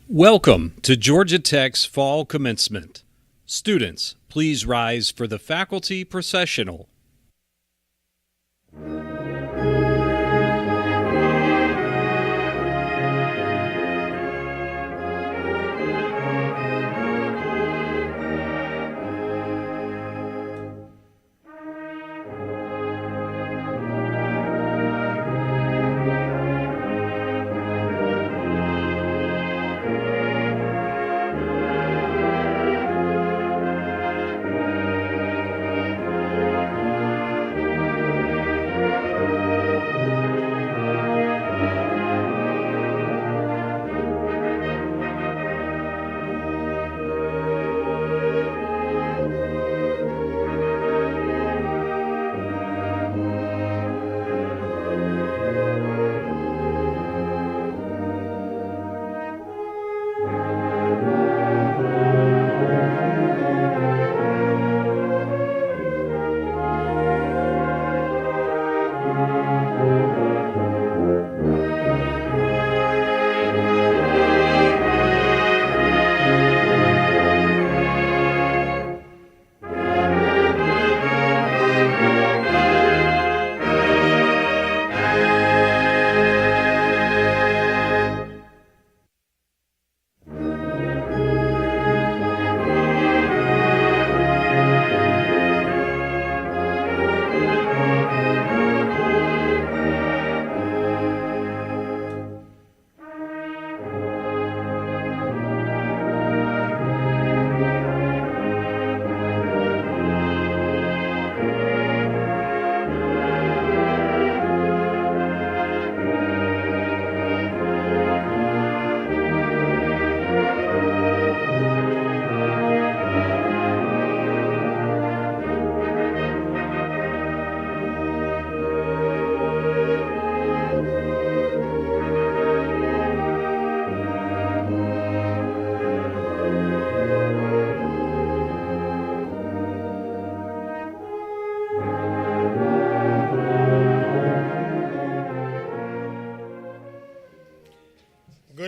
Welcome to Georgia Tech's Fall Commencement. Students, please rise for the faculty processional.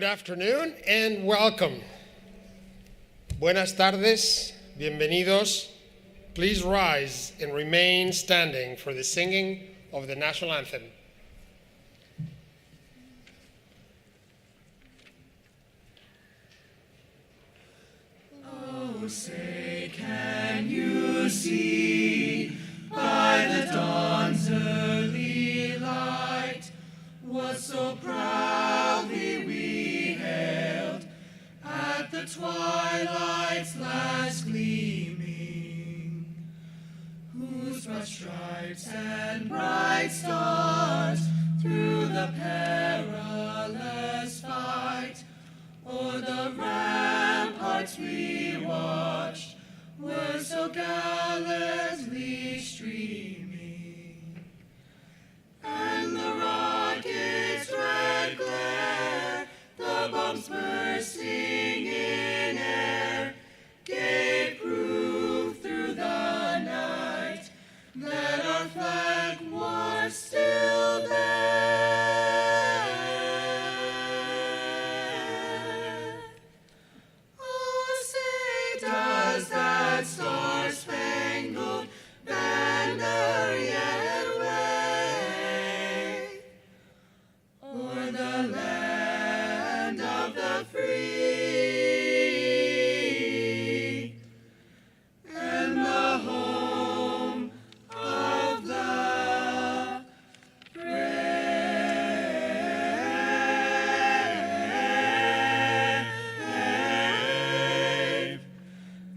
afternoon and welcome. Buenas tardes, bienvenidos. Please rise and remain standing for the singing of the national anthem. Oh, say, can you see by the dawn's early light what so proudly we hailed at the twilight's last gleaming, whose broad stripes and bright stars through the perilous fight o'er the ramparts we watched were so gallantly streaming, and the rocket's red glare, the bombs bursting in air, gave proof through the night that our flag was still there. Oh, say, does that star-spangled banner yet wave o'er the land of the free and the home of the brave?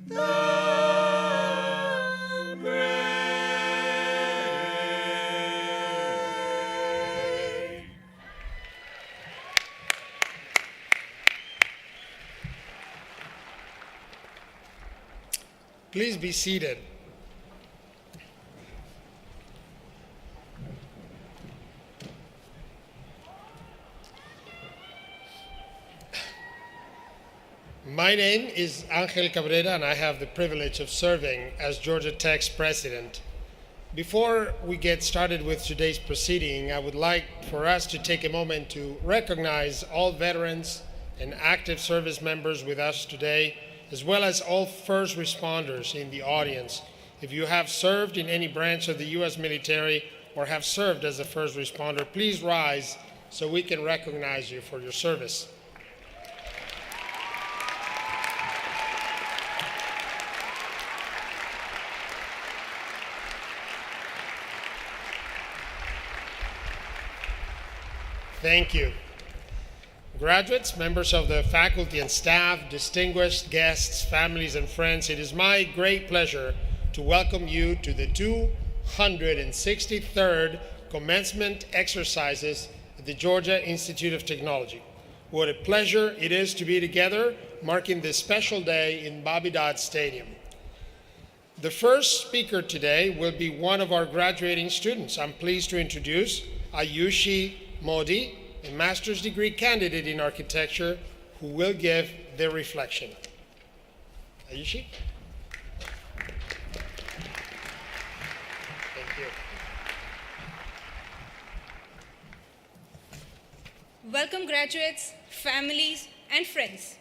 The brave. Please be seated. My name is Angel Cabrera, and I have the privilege of serving as Georgia Tech's president. Before we get started with today's proceeding, I would like for us to take a moment to recognize all veterans and active service members with us today, as well as all first responders in the audience. If you have served in any branch of the U.S. military or have served as a first responder, please rise so we can recognize you for your service. Thank you. Graduates, members of the faculty and staff, distinguished guests, families, and friends, it is my great pleasure to welcome you to the 263rd commencement exercises at the Georgia Institute of Technology. What a pleasure it is to be together, marking this special day in Bobby Dodd Stadium. The first speaker today will be one of our graduating students. I'm pleased to introduce Ayushi Modi, a master's degree candidate in architecture, who will give their reflection. Ayushi? Thank you. Welcome graduates, families, and friends.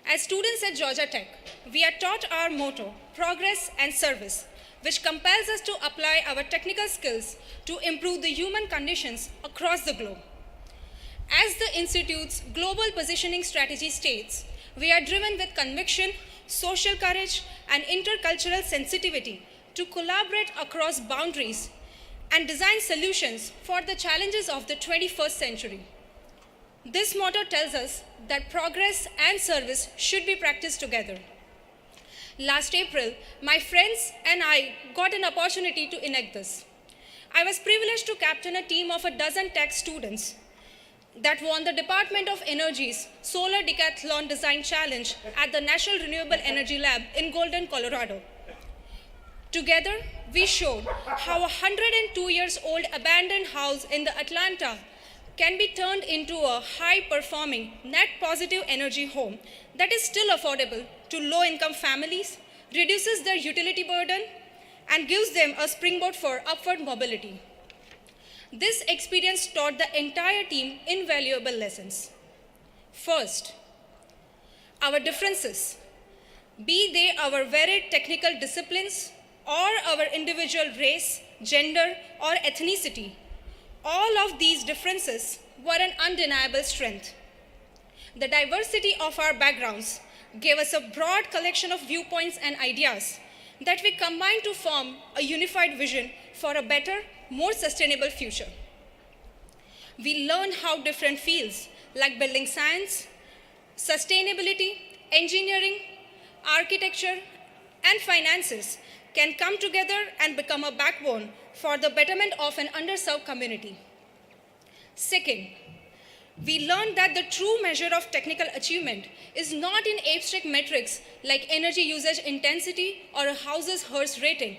As students at Georgia Tech, we are taught our motto, progress and service, which compels us to apply our technical skills to improve the human conditions across the globe. As the Institute's global positioning strategy states, we are driven with conviction, social courage, and intercultural sensitivity to collaborate across boundaries and design solutions for the challenges of the 21st century. This motto tells us that progress and service should be practiced together. Last April, my friends and I got an opportunity to enact this. I was privileged to captain a team of a dozen tech students that won the Department of Energy's Solar Decathlon Design Challenge at the National Renewable Energy Lab in Golden, Colorado. Together, we showed how a 102-year-old abandoned house in the Atlanta can be turned into a high-performing, net-positive energy home that is still affordable to low-income families, reduces their utility burden, and gives them a springboard for upward mobility. This experience taught the entire team invaluable lessons. First, our differences, be they our varied technical disciplines or our individual race, gender, or ethnicity, all of these differences were an undeniable strength. The diversity of our backgrounds gave us a broad collection of viewpoints and ideas that we combined to form a unified vision for a better, more sustainable future. We learned how different fields like building science, sustainability, engineering, architecture, and finances can come together and become a backbone for the betterment of an underserved community. Second, we learned that the true measure of technical achievement is not in abstract metrics like energy usage intensity or a house's Hertz rating,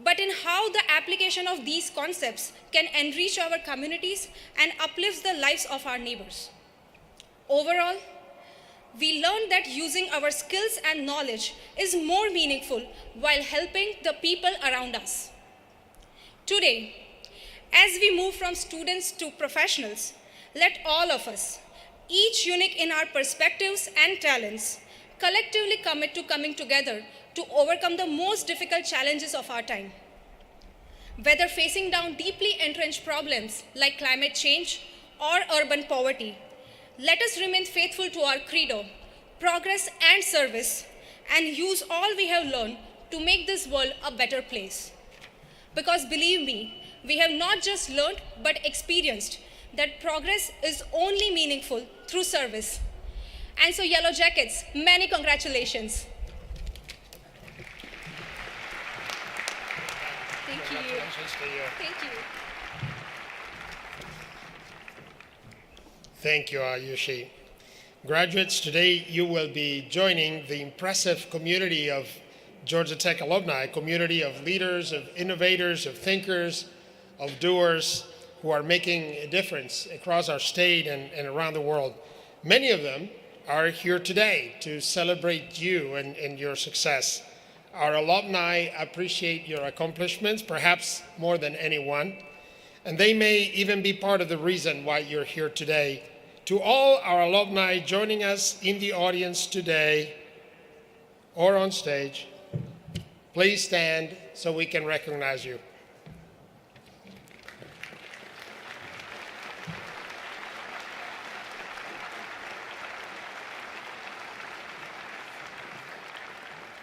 but in how the application of these concepts can enrich our communities and uplift the lives of our neighbors. Overall, we learned that using our skills and knowledge is more meaningful while helping the people around us. Today, as we move from students to professionals, let all of us, each unique in our perspectives and talents, collectively commit to coming together to overcome the most difficult challenges of our time. Whether facing down deeply entrenched problems like climate change or urban poverty, let us remain faithful to our credo, progress and service, and use all we have learned to make this world a better place. Because believe me, we have not just learned but experienced that progress is only meaningful through service. And so Yellow Jackets, many congratulations. Thank you. Congratulations to you. Thank you. Thank you, Ayushi. Graduates, today you will be joining the impressive community of Georgia Tech alumni, community of leaders, of innovators, of thinkers, of doers who are making a difference across our state and around the world. Many of them are here today to celebrate you and your success. Our alumni appreciate your accomplishments, perhaps more than anyone, and they may even be part of the reason why you're here today. To all our alumni joining us in the audience today or on stage, please stand so we can recognize you.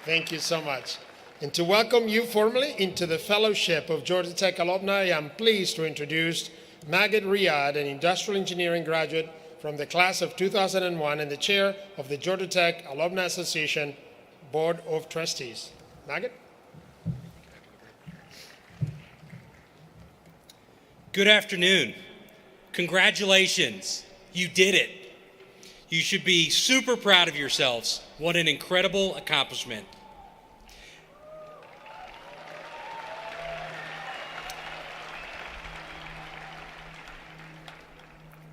Thank you so much. And to welcome you formally into the Fellowship of Georgia Tech Alumni, I'm pleased to introduce Maged Riyad, an industrial engineering graduate from the class of 2001 and the chair of the Georgia Tech Alumni Association Board of Trustees. Maged? Good afternoon. Congratulations. You did it. You should be super proud of yourselves. What an incredible accomplishment.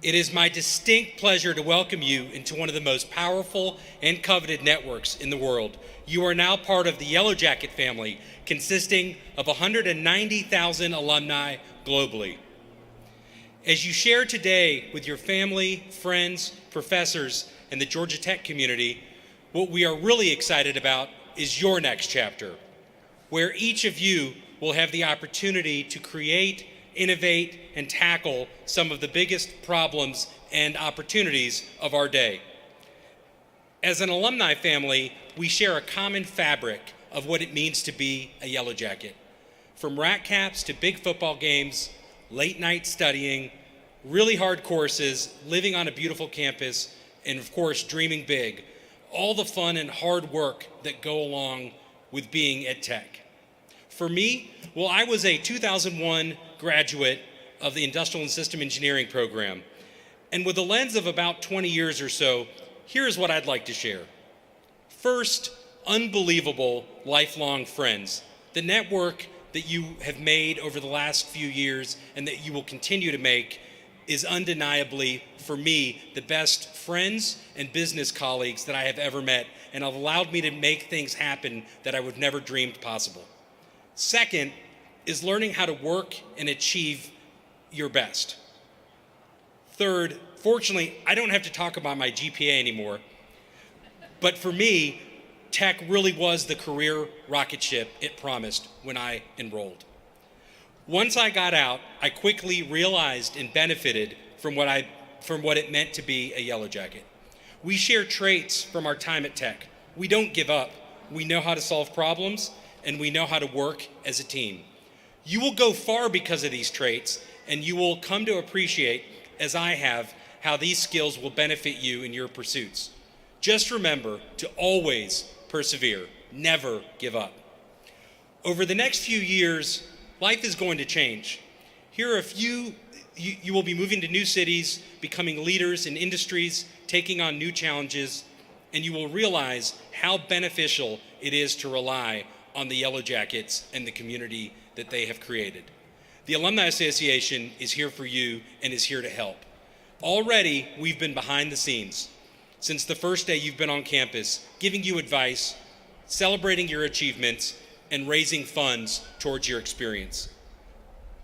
It is my distinct pleasure to welcome you into one of the most powerful and coveted networks in the world. You are now part of the Yellow Jacket family, consisting of 190,000 alumni globally. As you share today with your family, friends, professors, and the Georgia Tech community, what we are really excited about is your next chapter, where each of you will have the opportunity to create, innovate, and tackle some of the biggest problems and opportunities of our day. As an alumni family, we share a common fabric of what it means to be a Yellow Jacket. From rat caps to big football games, late night studying, really hard courses, living on a beautiful campus, and of course, dreaming big. All the fun and hard work that go along with being at Tech. For me, well, I was a 2001 graduate of the Industrial and System Engineering program. And with a lens of about 20 years or so, here's what I'd like to share. First, unbelievable lifelong friends. The network that you have made over the last few years and that you will continue to make is undeniably, for me, the best friends and business colleagues that I have ever met, and have allowed me to make things happen that I would have never dreamed possible. Second is learning how to work and achieve your best. Third, Fortunately, I don't have to talk about my GPA anymore. But for me, Tech really was the career rocket ship it promised when I enrolled. Once I got out, I quickly realized and benefited from what it meant to be a Yellow Jacket. We share traits from our time at Tech. We don't give up. We know how to solve problems, and we know how to work as a team. You will go far because of these traits, and you will come to appreciate, as I have, how these skills will benefit you in your pursuits. Just remember to always persevere, never give up. Over the next few years, life is going to change. Here are a few, you will be moving to new cities, becoming leaders in industries, taking on new challenges, and you will realize how beneficial it is to rely on the Yellow Jackets and the community that they have created. The Alumni Association is here for you and is here to help. Already, we've been behind the scenes since the first day you've been on campus, giving you advice, celebrating your achievements, and raising funds towards your experience.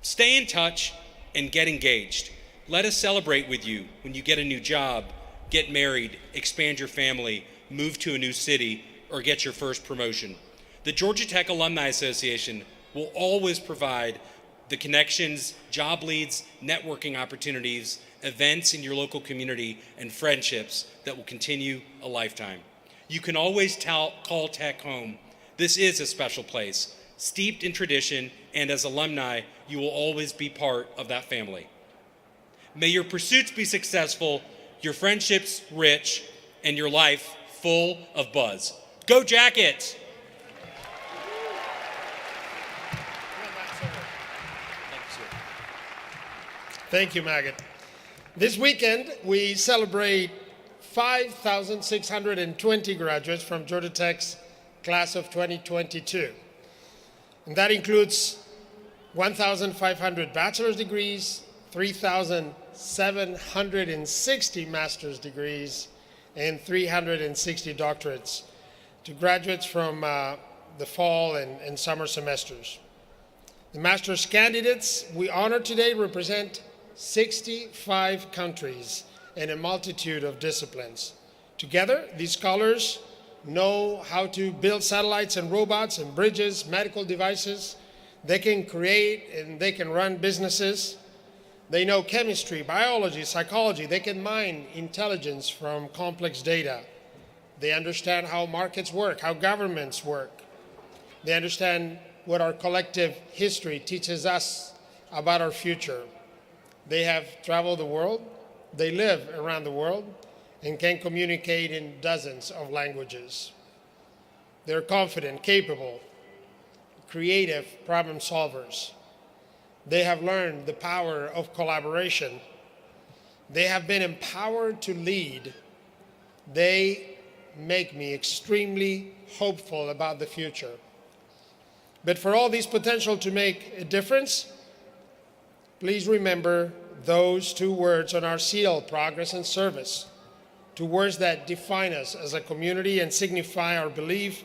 Stay in touch and get engaged. Let us celebrate with you when you get a new job, get married, expand your family, move to a new city, or get your first promotion. The Georgia Tech Alumni Association will always provide the connections, job leads, networking opportunities, events in your local community, and friendships that will continue a lifetime. You can always call Tech home. This is a special place, steeped in tradition, and as alumni, you will always be part of that family. May your pursuits be successful, your friendships rich, and your life full of buzz. Go Jackets! Thank you, Maggot. This weekend, we celebrate 5,620 graduates from Georgia Tech's class of 2022. And that includes 1,500 bachelor's degrees, 3,760 master's degrees, and 360 doctorates to graduates from the fall and summer semesters. The master's candidates we honor today represent 65 countries and a multitude of disciplines. Together, these scholars know how to build satellites and robots and bridges, medical devices. They can create and they can run businesses. They know chemistry, biology, psychology. They can mine intelligence from complex data. They understand how markets work, how governments work. They understand what our collective history teaches us about our future. They have traveled the world, they live around the world, and can communicate in dozens of languages. They're confident, capable, creative problem solvers. They have learned the power of collaboration. They have been empowered to lead. They make me extremely hopeful about the future. But for all these potential to make a difference, please remember those two words on our seal, progress and service, two words that define us as a community and signify our belief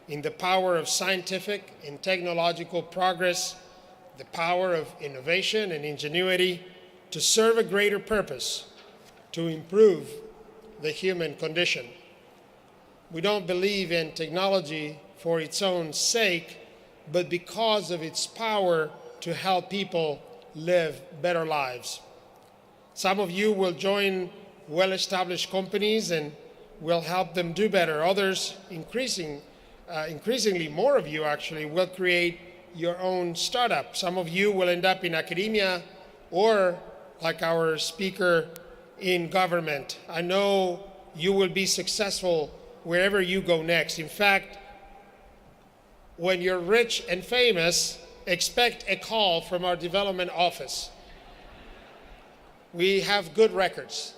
in the power of scientific and technological progress, the power of innovation and ingenuity to serve a greater purpose, to improve the human condition. We don't believe in technology for its own sake, but because of its power to help people live better lives. Some of you will join well-established companies and will help them do better. Others, increasingly more of you actually, will create your own startup. Some of you will end up in academia or, like our speaker, in government. I know you will be successful wherever you go next. In fact, when you're rich and famous, expect a call from our development office. We have good records.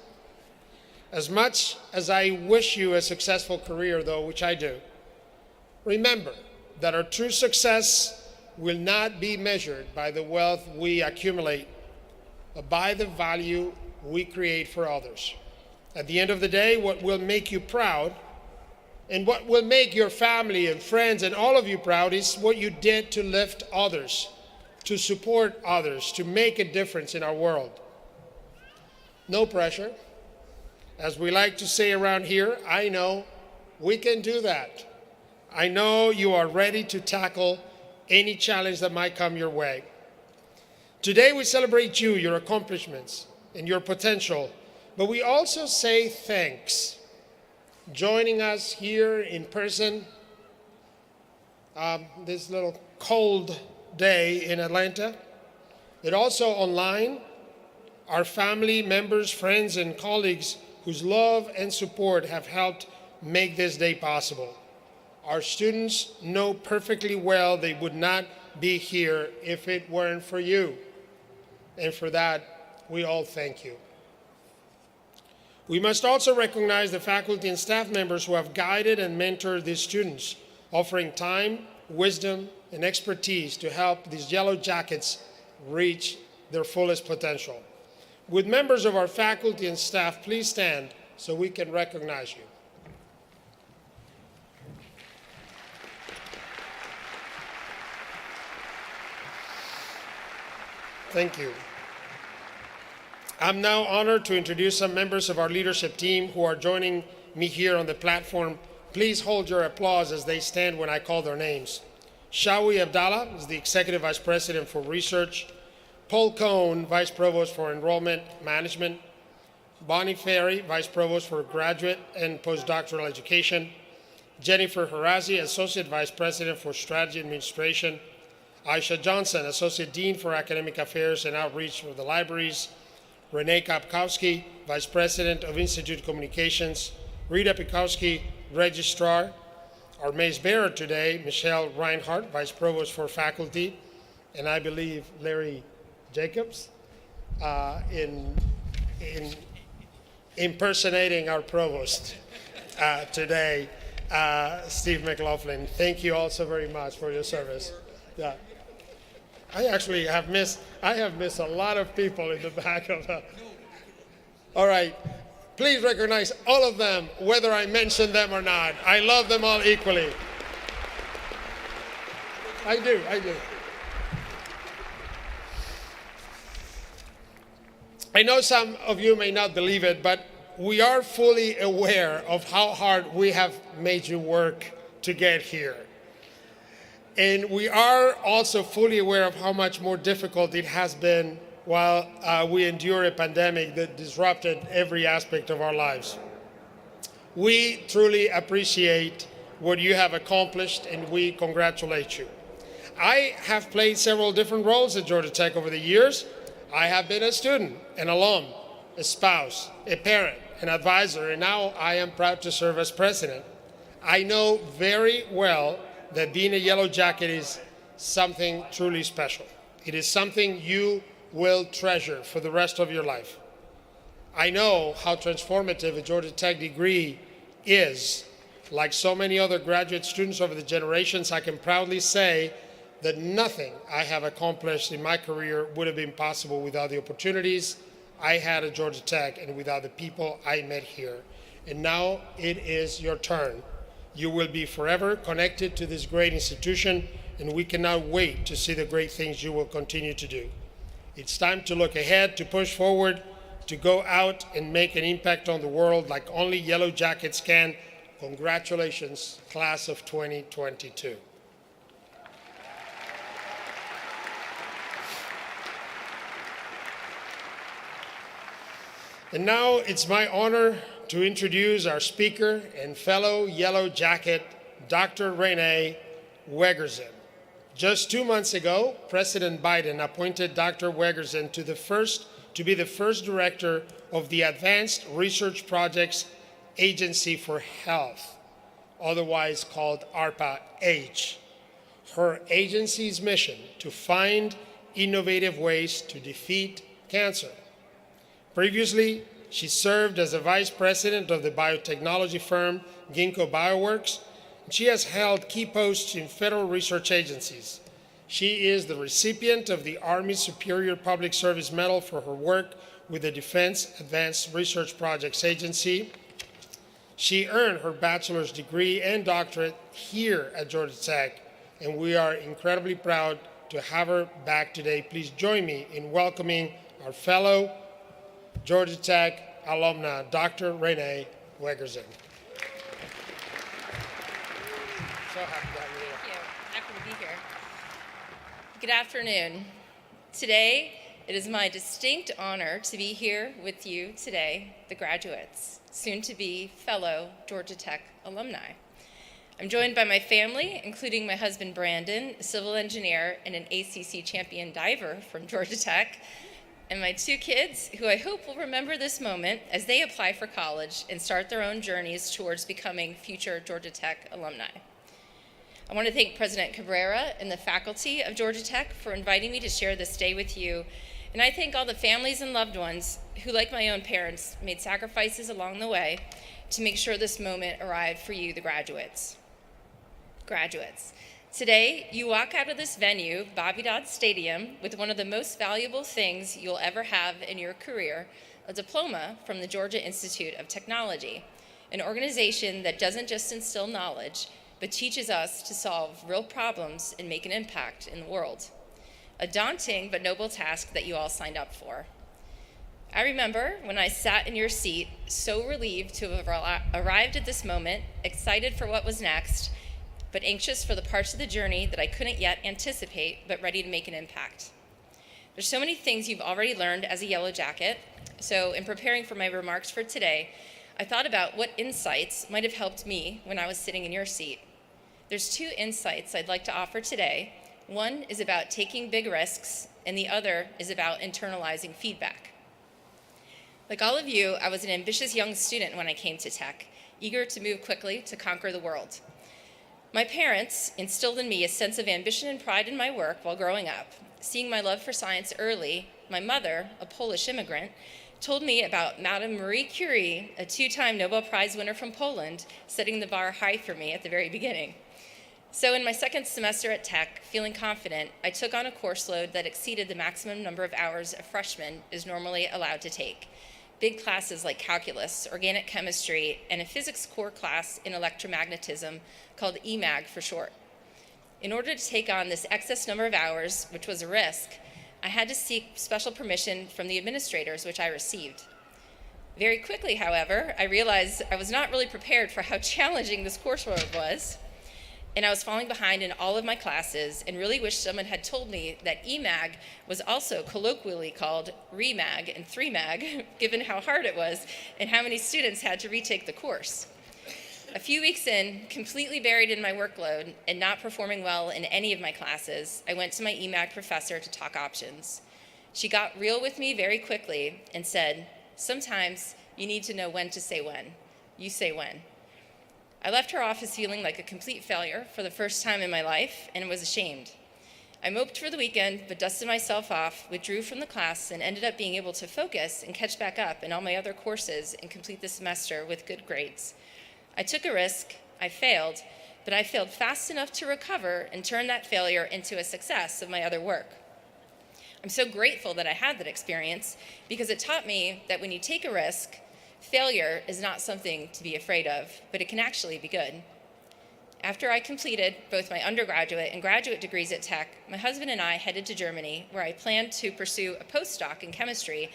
As much as I wish you a successful career, though, which I do, remember that our true success will not be measured by the wealth we accumulate, but by the value we create for others. At the end of the day, what will make you proud and what will make your family and friends and all of you proud is what you did to lift others, to support others, to make a difference in our world. No pressure. As we like to say around here, I know we can do that. I know you are ready to tackle any challenge that might come your way. Today we celebrate you, your accomplishments, and your potential, but we also say thanks. Joining us here in person, this little cold day in Atlanta, but also online, our family, members, friends, and colleagues whose love and support have helped make this day possible. Our students know perfectly well they would not be here if it weren't for you. And for that, we all thank you. We must also recognize the faculty and staff members who have guided and mentored these students, offering time, wisdom, and expertise to help these Yellow Jackets reach their fullest potential. Would members of our faculty and staff please stand so we can recognize you? Thank you. I'm now honored to introduce some members of our leadership team who are joining me here on the platform. Please hold your applause as they stand when I call their names. Shawi Abdallah is the Executive Vice President for Research. Paul Cohn, Vice Provost for Enrollment Management. Bonnie Ferry, Vice Provost for Graduate and Postdoctoral Education. Jennifer Harazi, Associate Vice President for Strategy Administration. Aisha Johnson, Associate Dean for Academic Affairs and Outreach for the Libraries. Renee Kapkowski, Vice President of Institute Communications. Rita Pikowski, Registrar. Our Mace Bearer today, Michelle Reinhardt, Vice Provost for Faculty, and I believe Larry Jacobs in impersonating our Provost today, Steve McLaughlin. Thank you all so very much for your service. Yeah. I actually have missed a lot of people in the back of All right. Please recognize all of them, whether I mention them or not. I love them all equally. I do. I know some of you may not believe it, but we are fully aware of how hard we have made you work to get here. And we are also fully aware of how much more difficult it has been while we endure a pandemic that disrupted every aspect of our lives. We truly appreciate what you have accomplished, and we congratulate you. I have played several different roles at Georgia Tech over the years. I have been a student, an alum, a spouse, a parent, an advisor, and now I am proud to serve as president. I know very well that being a Yellow Jacket is something truly special. It is something you will treasure for the rest of your life. I know how transformative a Georgia Tech degree is. Like so many other graduate students over the generations, I can proudly say that nothing I have accomplished in my career would have been possible without the opportunities I had at Georgia Tech and without the people I met here. And now it is your turn. You will be forever connected to this great institution, and we cannot wait to see the great things you will continue to do. It's time to look ahead, to push forward, to go out and make an impact on the world like only Yellow Jackets can. Congratulations, class of 2022. And now it's my honor to introduce our speaker and fellow Yellow Jacket, Dr. Renee Wegersen. Just 2 months ago, President Biden appointed Dr. Wegersen to be the first director of the Advanced Research Projects Agency for Health, otherwise called ARPA-H. Her agency's mission to find innovative ways to defeat cancer. Previously, she served as a vice president of the biotechnology firm Ginkgo Bioworks. She has held key posts in federal research agencies. She is the recipient of the Army Superior Public Service Medal for her work with the Defense Advanced Research Projects Agency. She earned her bachelor's degree and doctorate here at Georgia Tech, and we are incredibly proud to have her back today. Please join me in welcoming our fellow Georgia Tech alumna, Dr. Renee Wegerson. So happy to have you here. Thank you. Happy to be here. Good afternoon. Today, it is my distinct honor to be here with you today, the graduates, soon to be fellow Georgia Tech alumni. I'm joined by my family, including my husband Brandon, a civil engineer and an ACC champion diver from Georgia Tech, and my two kids, who I hope will remember this moment as they apply for college and start their own journeys towards becoming future Georgia Tech alumni. I want to thank President Cabrera and the faculty of Georgia Tech for inviting me to share this day with you. And I thank all the families and loved ones who, like my own parents, made sacrifices along the way to make sure this moment arrived for you, the graduates. Graduates, today you walk out of this venue, Bobby Dodd Stadium, with one of the most valuable things you'll ever have in your career, a diploma from the Georgia Institute of Technology, an organization that doesn't just instill knowledge, but teaches us to solve real problems and make an impact in the world. A daunting but noble task that you all signed up for. I remember when I sat in your seat, so relieved to have arrived at this moment, excited for what was next, but anxious for the parts of the journey that I couldn't yet anticipate, but ready to make an impact. There's so many things you've already learned as a Yellow Jacket, so in preparing for my remarks for today, I thought about what insights might have helped me when I was sitting in your seat. There's two insights I'd like to offer today. One is about taking big risks, and the other is about internalizing feedback. Like all of you, I was an ambitious young student when I came to Tech, eager to move quickly to conquer the world. My parents instilled in me a sense of ambition and pride in my work while growing up. Seeing my love for science early, my mother, a Polish immigrant, told me about Madame Marie Curie, a two-time Nobel Prize winner from Poland, setting the bar high for me at the very beginning. So in my second semester at Tech, feeling confident, I took on a course load that exceeded the maximum number of hours a freshman is normally allowed to take. Big classes like calculus, organic chemistry, and a physics core class in electromagnetism called EMAG for short. In order to take on this excess number of hours, which was a risk, I had to seek special permission from the administrators, which I received. Very quickly, however, I realized I was not really prepared for how challenging this coursework was, and I was falling behind in all of my classes and really wished someone had told me that EMAG was also colloquially called REMAG and 3MAG, given how hard it was and how many students had to retake the course. A few weeks in, completely buried in my workload and not performing well in any of my classes, I went to my EMAG professor to talk options. She got real with me very quickly and said, "Sometimes you need to know when to say when. You say when." I left her office feeling like a complete failure for the first time in my life and was ashamed. I moped for the weekend, but dusted myself off, withdrew from the class, and ended up being able to focus and catch back up in all my other courses and complete the semester with good grades. I took a risk, I failed, but I failed fast enough to recover and turn that failure into a success of my other work. I'm so grateful that I had that experience because it taught me that when you take a risk, failure is not something to be afraid of, but it can actually be good. After I completed both my undergraduate and graduate degrees at Tech, my husband and I headed to Germany, where I planned to pursue a postdoc in chemistry.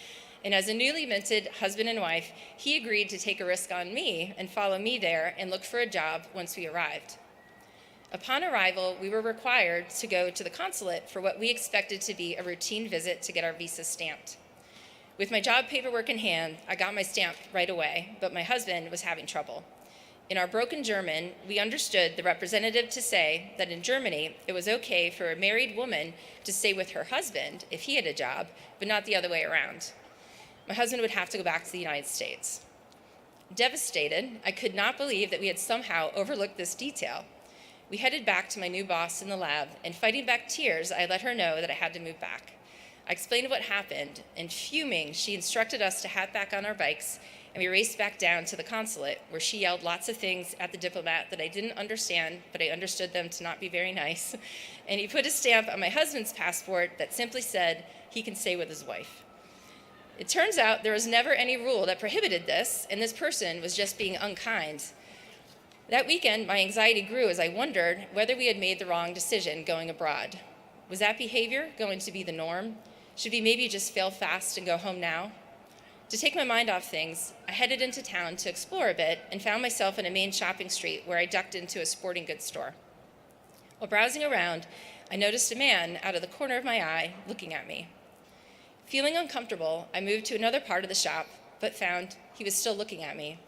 And as a newly minted husband and wife, he agreed to take a risk on me and follow me there and look for a job once we arrived. Upon arrival, we were required to go to the consulate for what we expected to be a routine visit to get our visa stamped. With my job paperwork in hand, I got my stamp right away, but my husband was having trouble. In our broken German, we understood the representative to say that in Germany, it was okay for a married woman to stay with her husband if he had a job, but not the other way around. My husband would have to go back to the United States. Devastated, I could not believe that we had somehow overlooked this detail. We headed back to my new boss in the lab, and fighting back tears, I let her know that I had to move back. I explained what happened, and fuming, she instructed us to hop back on our bikes, and we raced back down to the consulate, where she yelled lots of things at the diplomat that I didn't understand, but I understood them to not be very nice. And he put a stamp on my husband's passport that simply said he can stay with his wife. It turns out there was never any rule that prohibited this, and this person was just being unkind. That weekend, my anxiety grew as I wondered whether we had made the wrong decision going abroad. Was that behavior going to be the norm? Should we maybe just fail fast and go home now? To take my mind off things, I headed into town to explore a bit and found myself in a main shopping street where I ducked into a sporting goods store. While browsing around, I noticed a man out of the corner of my eye looking at me. Feeling uncomfortable, I moved to another part of the shop, but found he was still looking at me.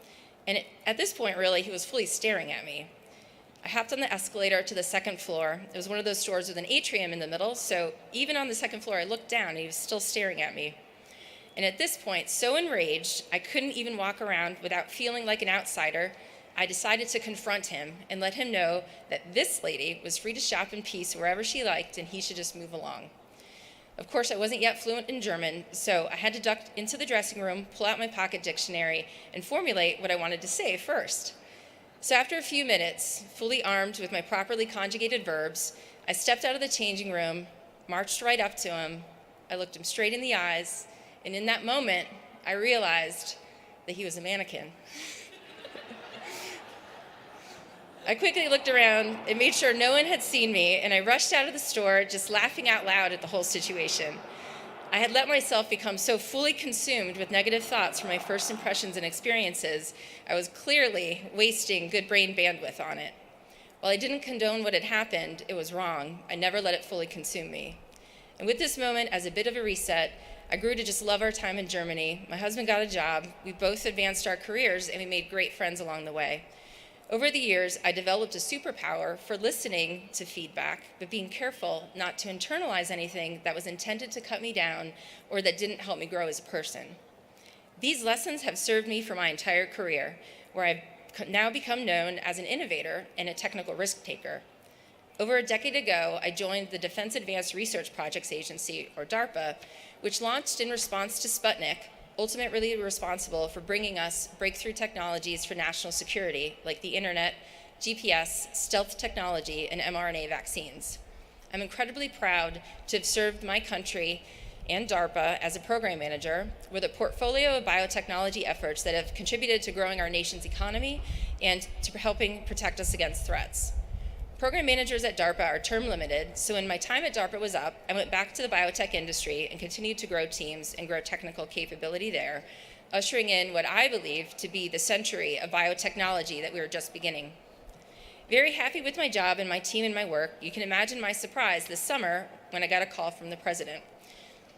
And at this point, really, he was fully staring at me. I hopped on the escalator to the second floor. It was one of those stores with an atrium in the middle, so even on the second floor, I looked down and he was still staring at me. And at this point, so enraged, I couldn't even walk around without feeling like an outsider. I decided to confront him and let him know that this lady was free to shop in peace wherever she liked and he should just move along. Of course, I wasn't yet fluent in German, so I had to duck into the dressing room, pull out my pocket dictionary, and formulate what I wanted to say first. So after a few minutes, fully armed with my properly conjugated verbs, I stepped out of the changing room, marched right up to him. I looked him straight in the eyes, and in that moment, I realized that he was a mannequin. I quickly looked around and made sure no one had seen me, and I rushed out of the store, just laughing out loud at the whole situation. I had let myself become so fully consumed with negative thoughts from my first impressions and experiences, I was clearly wasting good brain bandwidth on it. While I didn't condone what had happened, it was wrong. I never let it fully consume me. And with this moment as a bit of a reset, I grew to just love our time in Germany. My husband got a job, we both advanced our careers, and we made great friends along the way. Over the years, I developed a superpower for listening to feedback, but being careful not to internalize anything that was intended to cut me down or that didn't help me grow as a person. These lessons have served me for my entire career, where I've now become known as an innovator and a technical risk taker. Over a decade ago, I joined the Defense Advanced Research Projects Agency, or DARPA, which launched in response to Sputnik, ultimately responsible for bringing us breakthrough technologies for national security, like the internet, GPS, stealth technology, and mRNA vaccines. I'm incredibly proud to have served my country and DARPA as a program manager with a portfolio of biotechnology efforts that have contributed to growing our nation's economy and to helping protect us against threats. Program managers at DARPA are term limited, so when my time at DARPA was up, I went back to the biotech industry and continued to grow teams and grow technical capability there, ushering in what I believe to be the century of biotechnology that we were just beginning. Very happy with my job and my team and my work, you can imagine my surprise this summer when I got a call from the president.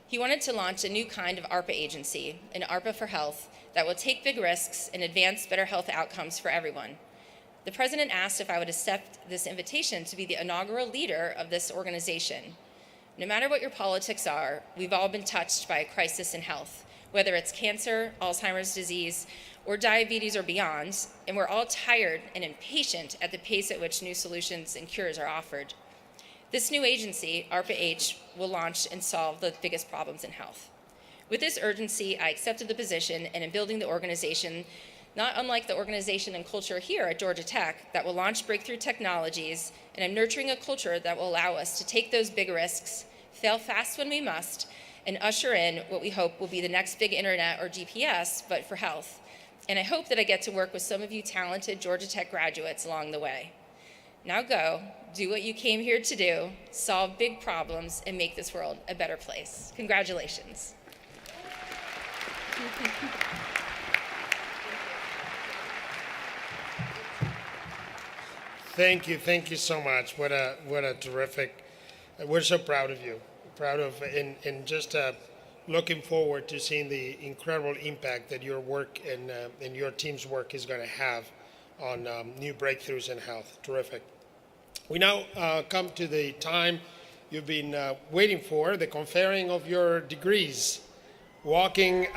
He wanted to launch a new kind of ARPA agency, an ARPA for Health, that will take big risks and advance better health outcomes for everyone. The president asked if I would accept this invitation to be the inaugural leader of this organization. No matter what your politics are, we've all been touched by a crisis in health, whether it's cancer, Alzheimer's disease, or diabetes or beyond, and we're all tired and impatient at the pace at which new solutions and cures are offered. This new agency, ARPA-H, will launch and solve the biggest problems in health. With this urgency, I accepted the position and am building the organization not unlike the organization and culture here at Georgia Tech that will launch breakthrough technologies, and I'm nurturing a culture that will allow us to take those big risks, fail fast when we must, and usher in what we hope will be the next big internet or GPS, but for health. And I hope that I get to work with some of you talented Georgia Tech graduates along the way. Now go, do what you came here to do, solve big problems, and make this world a better place. Congratulations. Thank you so much. What a terrific. We're so proud of you. And just looking forward to seeing the incredible impact that your work and your team's work is going to have on new breakthroughs in health. Terrific. We now come to the time you've been waiting for, the conferring of your degrees. Walking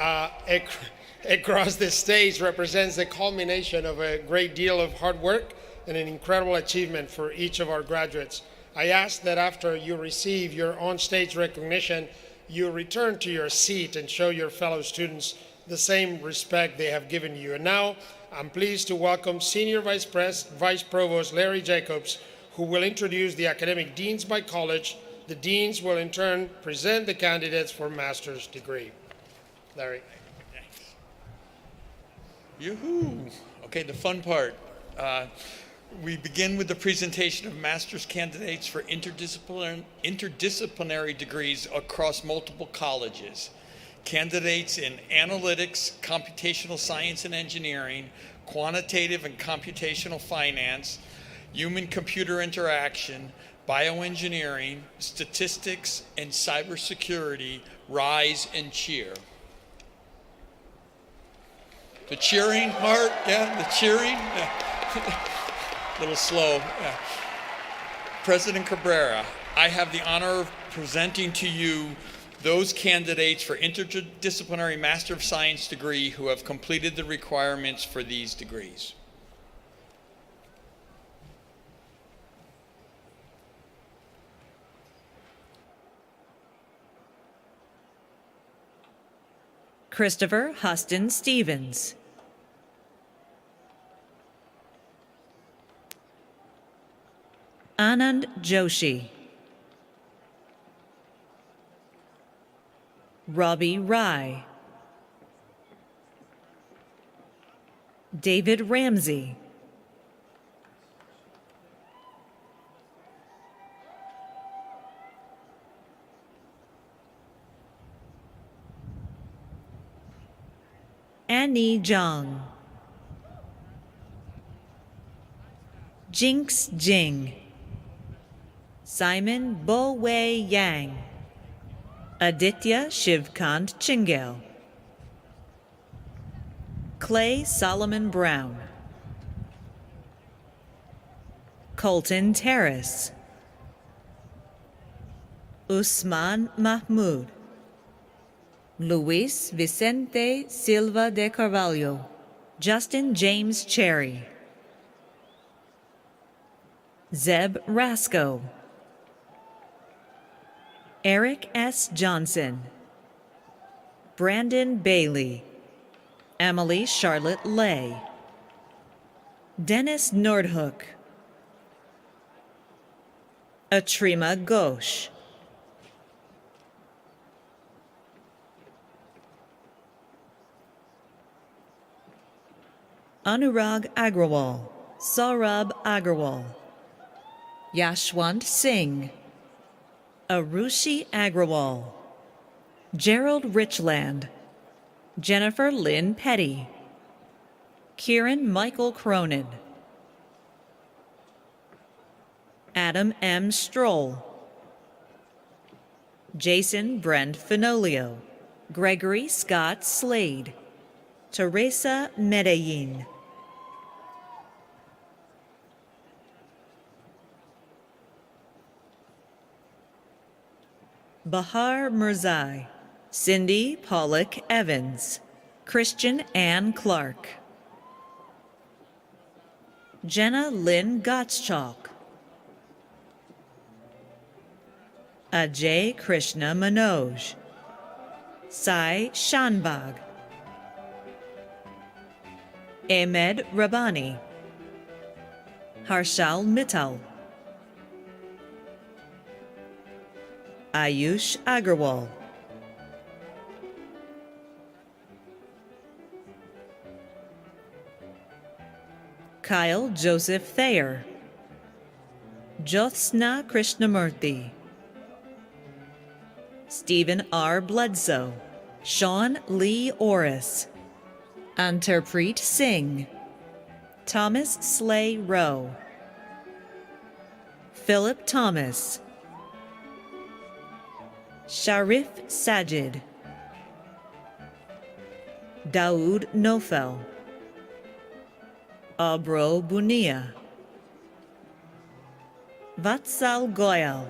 across the stage represents the culmination of a great deal of hard work and an incredible achievement for each of our graduates. I ask that after you receive your on-stage recognition, you return to your seat and show your fellow students the same respect they have given you. And now, I'm pleased to welcome Senior Vice Provost Larry Jacobs, who will introduce the academic deans by college. The deans will in turn present the candidates for master's degree. Larry. Yoo-hoo. Okay, the fun part. We begin with the presentation of master's candidates for interdisciplinary degrees across multiple colleges. candidates in analytics, computational science and engineering, quantitative and computational finance, human-computer interaction, bioengineering, statistics, and cybersecurity rise and cheer. The cheering part, yeah, the cheering. Yeah. A little slow. Yeah. President Cabrera, I have the honor of presenting to you those candidates for interdisciplinary Master of Science degree who have completed the requirements for these degrees. Christopher Huston Stevens. Anand Joshi. Robbie Rai. David Ramsey. Annie Zhang. Jinx Jing. Simon Bo Wei Yang. Aditya Shivkant Chingel. Clay Solomon Brown. Colton Terrace. Usman Mahmoud. Luis Vicente Silva de Carvalho. Justin James Cherry. Zeb Rasco. Eric S. Johnson. Brandon Bailey. Emily Charlotte Lay. Dennis Nordhook. Atrima Ghosh. Anurag Agrawal. Saurabh Agrawal. Yashwant Singh. Arushi Agrawal. Gerald Richland. Jennifer Lynn Petty. Kieran Michael Cronin. Adam M. Stroll. Jason Brent Fenolio. Gregory Scott Slade. Teresa Medellin. Bahar Mirzai. Cindy Pollock Evans. Christian Ann Clark. Jenna Lynn Gottschalk. Ajay Krishna Manoj. Sai Shanbag. Ahmed Rabbani. Harshal Mittal. Ayush Agarwal. Kyle Joseph Thayer. Jyotsna Krishnamurthy. Stephen R. Bledsoe. Sean Lee Orris. Antarpreet Singh. Thomas Slay Rowe. Philip Thomas. Sharif Sajid. Daoud Nofel. Abro Bunia. Vatsal Goyal.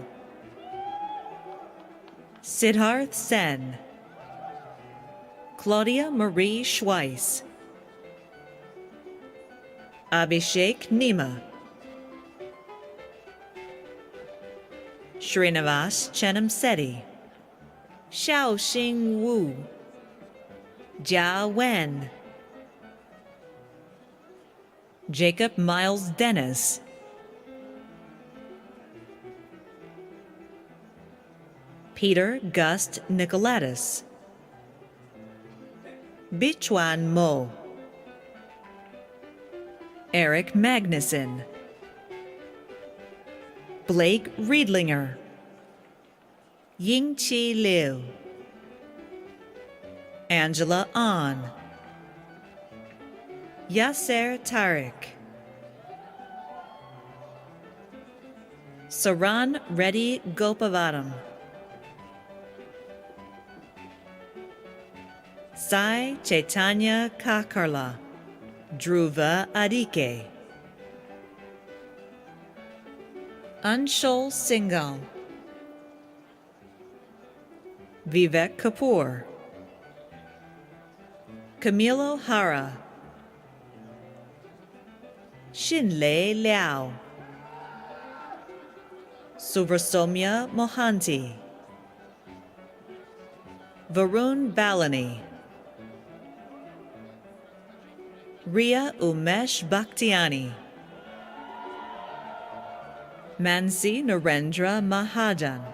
Siddharth Sen. Claudia Marie Schweiss. Abhishek Nima. Srinivas Chenamsetti. Xiaoxing Wu. Jia Wen. Jacob Miles Dennis. Peter Gust Nicolatus. Bichuan Mo. Eric Magnuson. Blake Riedlinger. Yingqi Liu. Angela An, Yasser Tariq, Saran Reddy Gopavaram, Sai Chaitanya Kakarla, Dhruva Adike, Anshul Singhal, Vivek Kapoor, Camilo Hara, Shinlei Liao, Subrasomya Mohanty, Varun Balani, Ria Umesh Bhaktiani, Mansi Narendra Mahajan,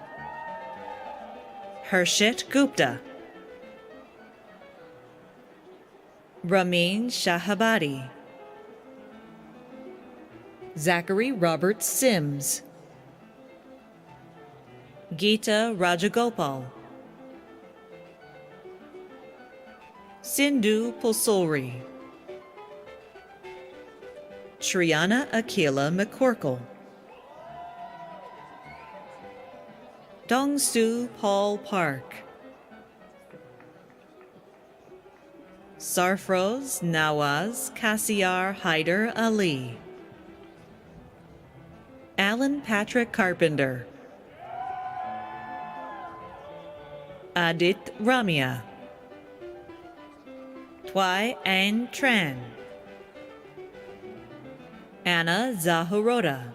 Harshit Gupta, Ramin Shahabadi, Zachary Robert Sims, Geeta Rajagopal, Sindhu Pulsuri, Triana Akila McCorkle, Dongsu Paul Park, Sarfroz Nawaz Kassiar Haider Ali, Alan Patrick Carpenter, Adit Ramia, Twai Anh Tran, Anna Zaharoda,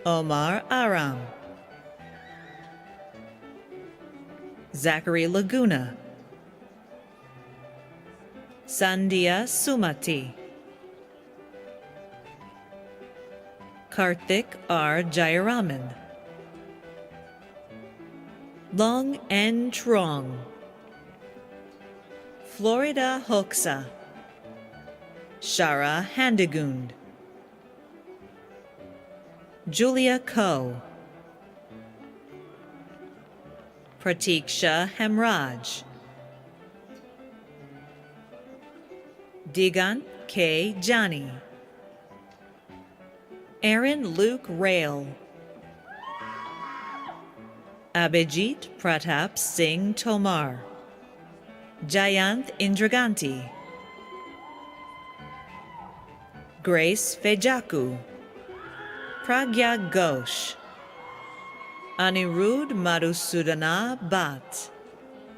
Omar Aram, Zachary Laguna, Sandhya Sumati, Karthik R. Jayaraman, Long N. Trong, Florida Hoxha, Shara Handegund, Julia Ko, Pratiksha Hemraj, Digant K. Jani, Aaron Luke Rail, Abhijit Pratap Singh Tomar, Jayanth Indraganti, Grace Fejaku, Pragya Ghosh, Anirudh Madhusudana Bhatt,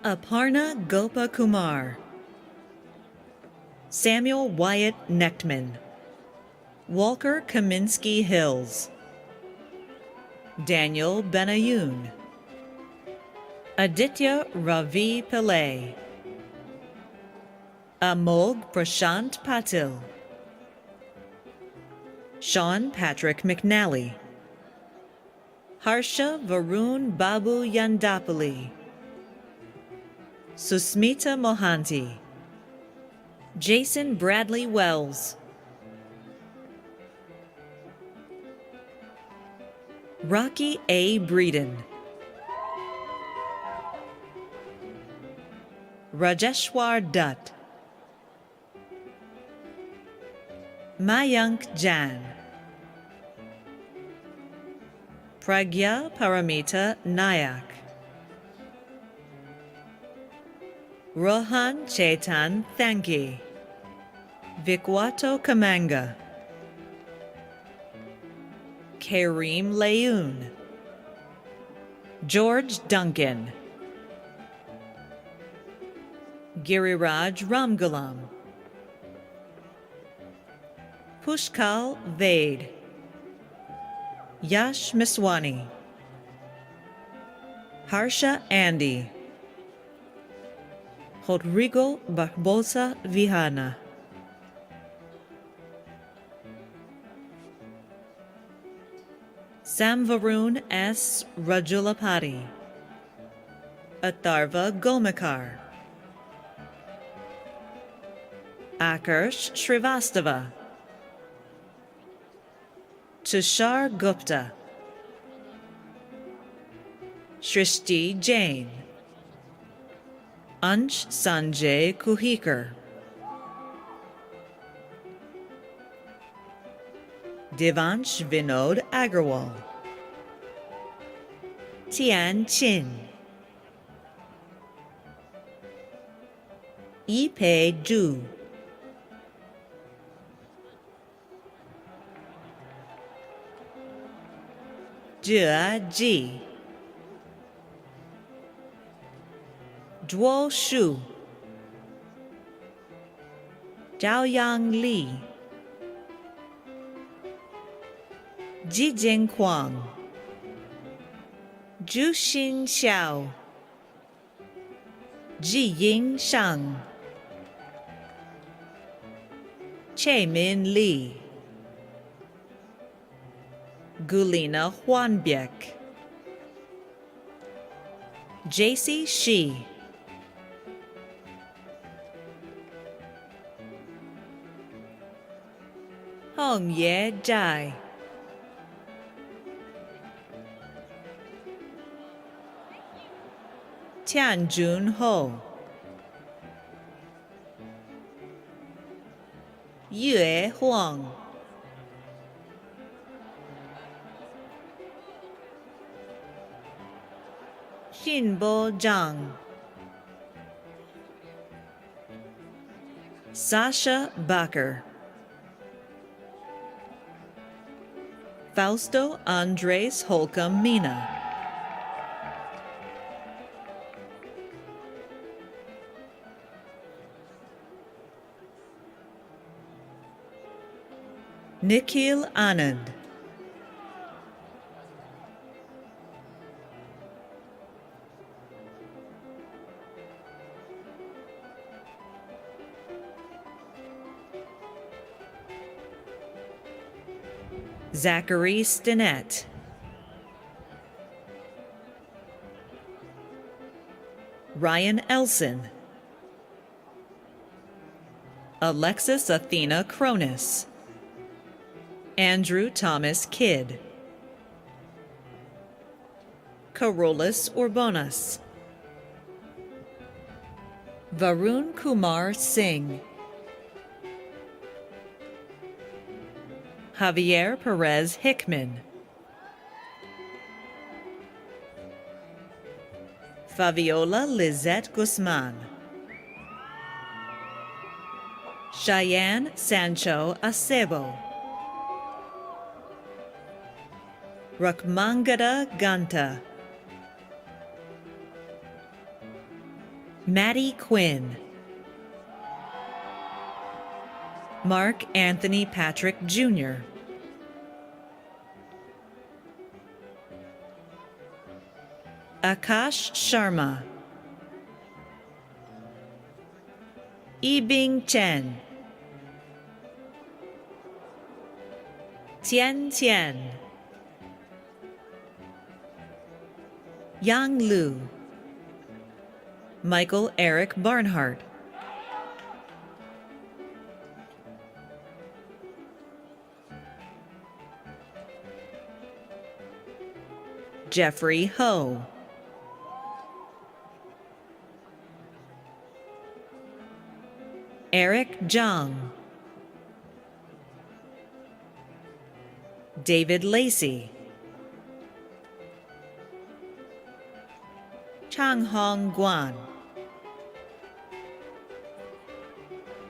Aparna Gopakumar, Samuel Wyatt Nechtman, Walker Kaminsky Hills, Daniel Benayoun, Aditya Ravi Pillai, Amog Prashant Patil, Sean Patrick McNally, Harsha Varun Babu Yandapali, Susmita Mohanty, Jason Bradley Wells, Rocky A. Breeden, Rajeshwar Dutt, Mayank Jan, Pragya Paramita Nayak, Rohan Chetan Thanki, Vikwato Kamanga, Kareem Layoun, George Duncan, Giriraj Ramgalam, Pushkal Vaid, Yash Miswani, Harsha Andy, Rodrigo Barbosa Vihana, Samvarun S. Rajulapati, Atharva Gomekar, Akarsh Srivastava, Tushar Gupta, Shrishti Jain, Ansh Sanjay Kuhikar, Devansh Vinod Agarwal, Tian Chin, Yipei Zhu, Jia Ji, Zhuo Shu, Zhaoyang Li, Jijing Huang, Zhuxin Xiao, Jiying Shang, Chemin Li, Gulina Huanbiek, JC Shi, Hong Ye Zhai, Tianjun Ho, Yue Huang, Xinbo Zhang, Sasha Bakker, Fausto Andres Holcomb Mina, Nikhil Anand, Zachary Stinnett, Ryan Elson, Alexis Athena Cronus, Andrew Thomas Kidd, Carolus Urbonas, Varun Kumar Singh, Javier Perez Hickman, Fabiola Lizette Guzman, Cheyenne Sancho Acebo, Rakmangada Ganta, Maddie Quinn, Mark Anthony Patrick Jr., Akash Sharma, Yibing Chen, Tian Tian, Yang Lu, Michael Eric Barnhart, Jeffrey Ho, Eric Zhang, David Lacey, Changhong Guan,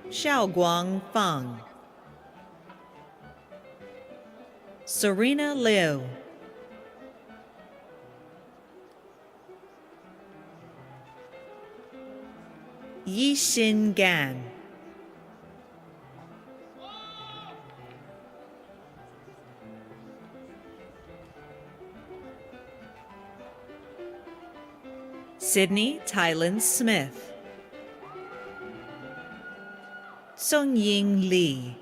Xiaoguang Fang, Serena Liu, Yixin Gan, Sydney Tylen Smith, Songying Li,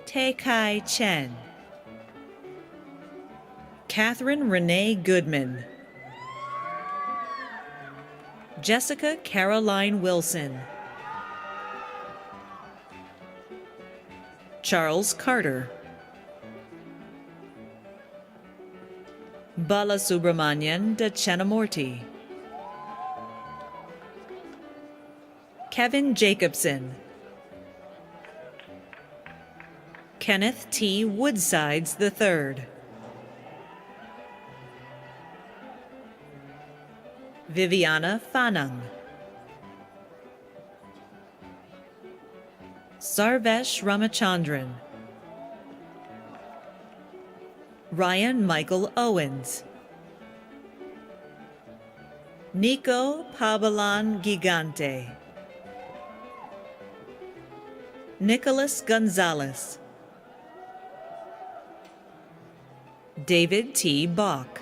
Kai Chen, Catherine Renee Goodman, Jessica Caroline Wilson, Charles Carter, Balasubramanian Dachanamurthy, Kevin Jacobson, Kenneth T. Woodsides III, Viviana Fanang, Sarvesh Ramachandran, Ryan Michael Owens, Nico Pabalan Gigante, Nicholas Gonzalez, David T. Bach,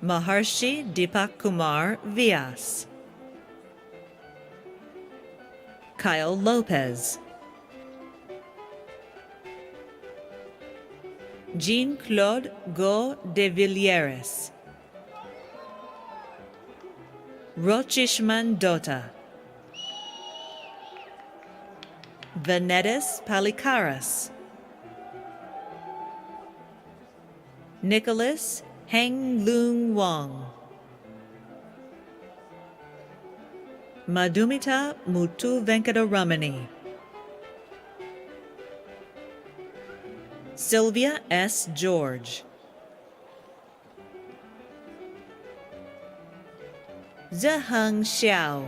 Maharshi Deepak Kumar Vyas, Kyle Lopez, Jean-Claude Go de Villieres, Rochishman Dota, Venetis Palikaras, Nicholas Heng Lung Wong, Madhumita Muthu Venkataramani, Sylvia S. George, Zheheng Xiao,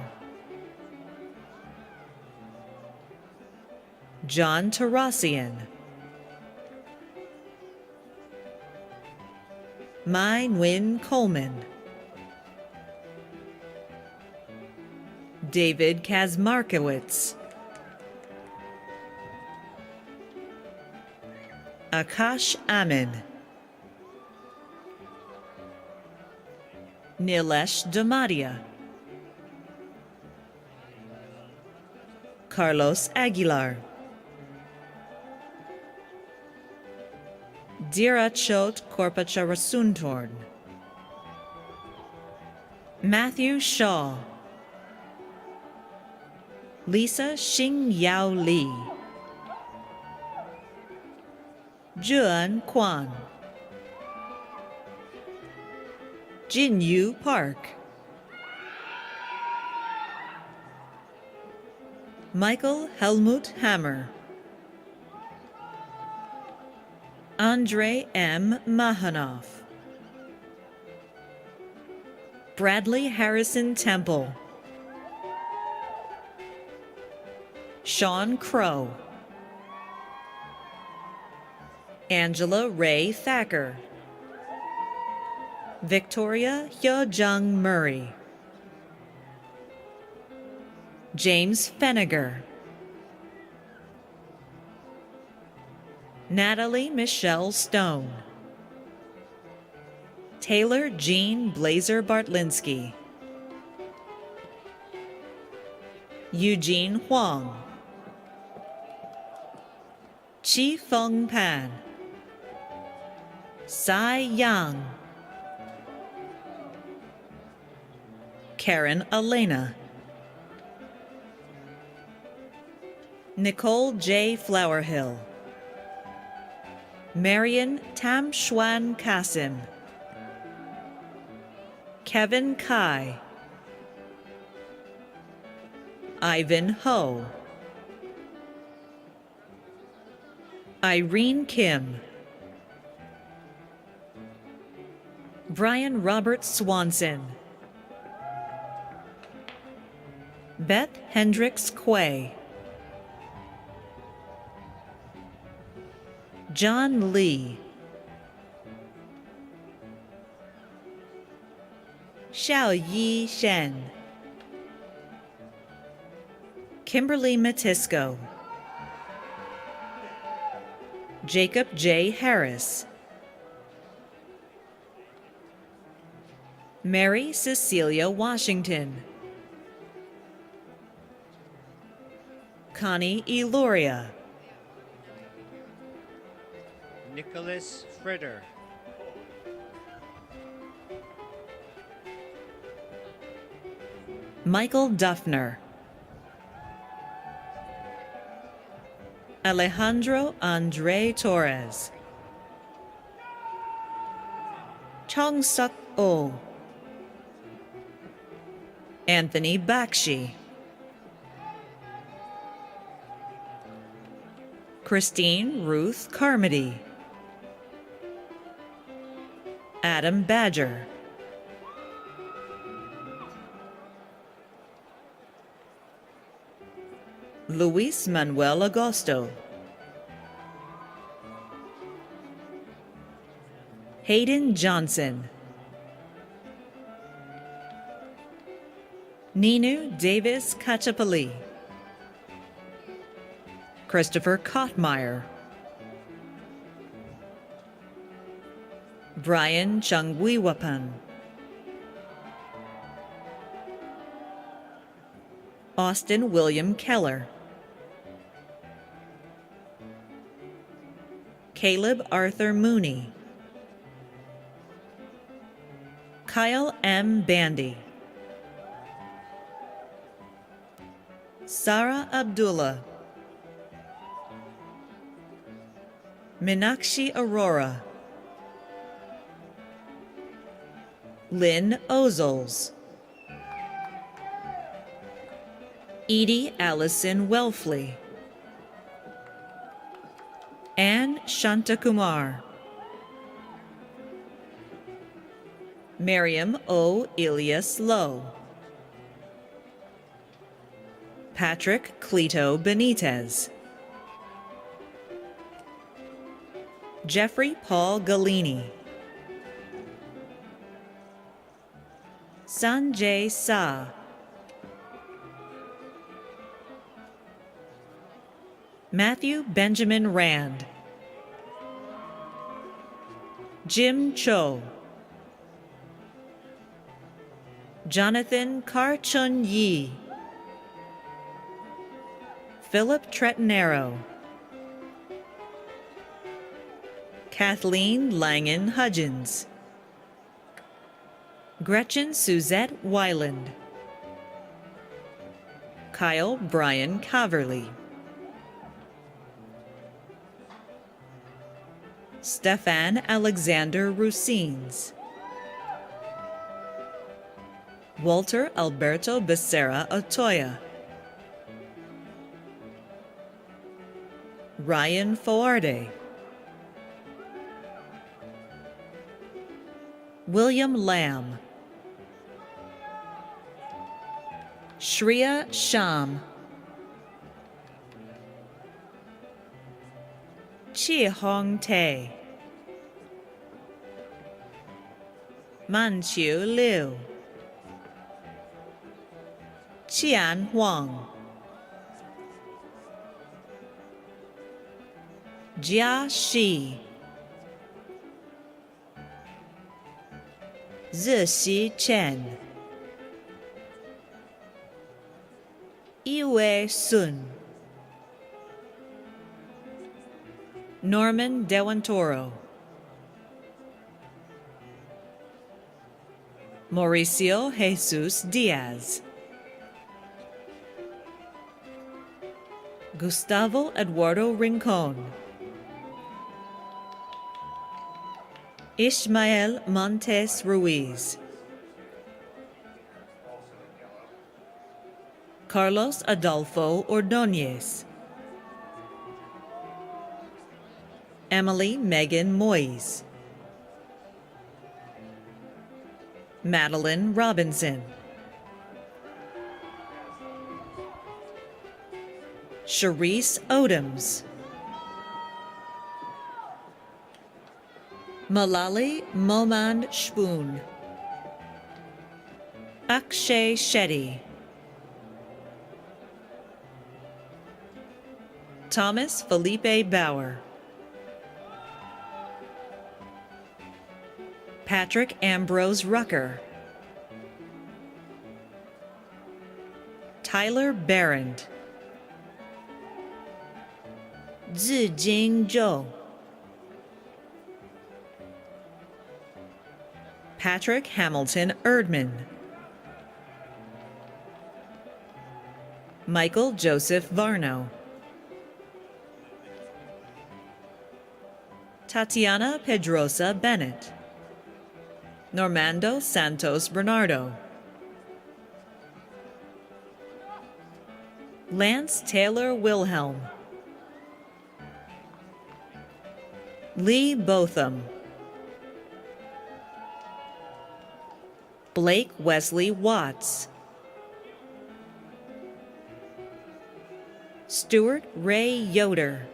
John Tarassian, Mai Nguyen Coleman, David Kazmarkowitz, Akash Amin, Nilesh Damadia, Carlos Aguilar, Dirachot Korpacharasuntorn, Matthew Shaw, Lisa Xing Yao Li, Juan Kwan, Jinyu Park, Michael Helmut Hammer, Andre M. Mahanoff, Bradley Harrison Temple, Sean Crow, Angela Ray Thacker, Victoria Hyojung Murray, James Feniger, Natalie Michelle Stone, Taylor Jean Blazer Bartlinsky, Eugene Huang, Chi Feng Pan, Sai Yang, Karen Elena, Nicole J. Flowerhill, Marion Tam Xuan Kasim, Kevin Kai, Ivan Ho, Irene Kim, Brian Robert Swanson, Beth Hendricks Quay, John Lee, Xiao Yi Shen, Kimberly Matisco, Jacob J. Harris, Mary Cecilia Washington, Connie Eloria, Nicholas Fritter, Michael Duffner, Alejandro Andre Torres, Chong Suk Oh, Anthony Bakshi, Christine Ruth Carmody, Adam Badger, Luis Manuel Agosto, Hayden Johnson, Ninu Davis Kachapali, Christopher Kottmeyer, Brian Chungwiwapan, Austin William Keller, Caleb Arthur Mooney, Kyle M. Bandy, Sarah Abdullah, Minakshi Arora, Lynn Ozols, Edie Allison Welfley, Anne Shantakumar, Miriam O. Ilias Lowe, Patrick Cleto Benitez, Jeffrey Paul Galini, Sanjay Sa, Matthew Benjamin Rand, Jim Cho, Jonathan Kar-chun Yi, Philip Tretanero, Kathleen Langen Hudgens, Gretchen Suzette Weiland, Kyle Brian Caverly, Stefan Alexander Rusines, Walter Alberto Becerra Otoya, Ryan Foarde, William Lamb, Shreya Sham, Chi Hong Tae, Manchu Liu, Qian Huang, Jia Shi, Zixi Chen, Iwei Sun, Norman Dewantoro, Mauricio Jesus Diaz, Gustavo Eduardo Rincon, Ishmael Montes Ruiz, Carlos Adolfo Ordóñez, Emily Megan Moyes, Madeline Robinson, Sharice Odoms, Malali Momand Shpoon, Akshay Shetty, Thomas Felipe Bauer, Patrick Ambrose Rucker, Tyler Barrand, Zijing Zhou, Patrick Hamilton Erdman, Michael Joseph Varno, Tatiana Pedrosa Bennett, Normando Santos Bernardo, Lance Taylor Wilhelm, Lee Botham, Blake Wesley Watts, Stuart Ray Yoder,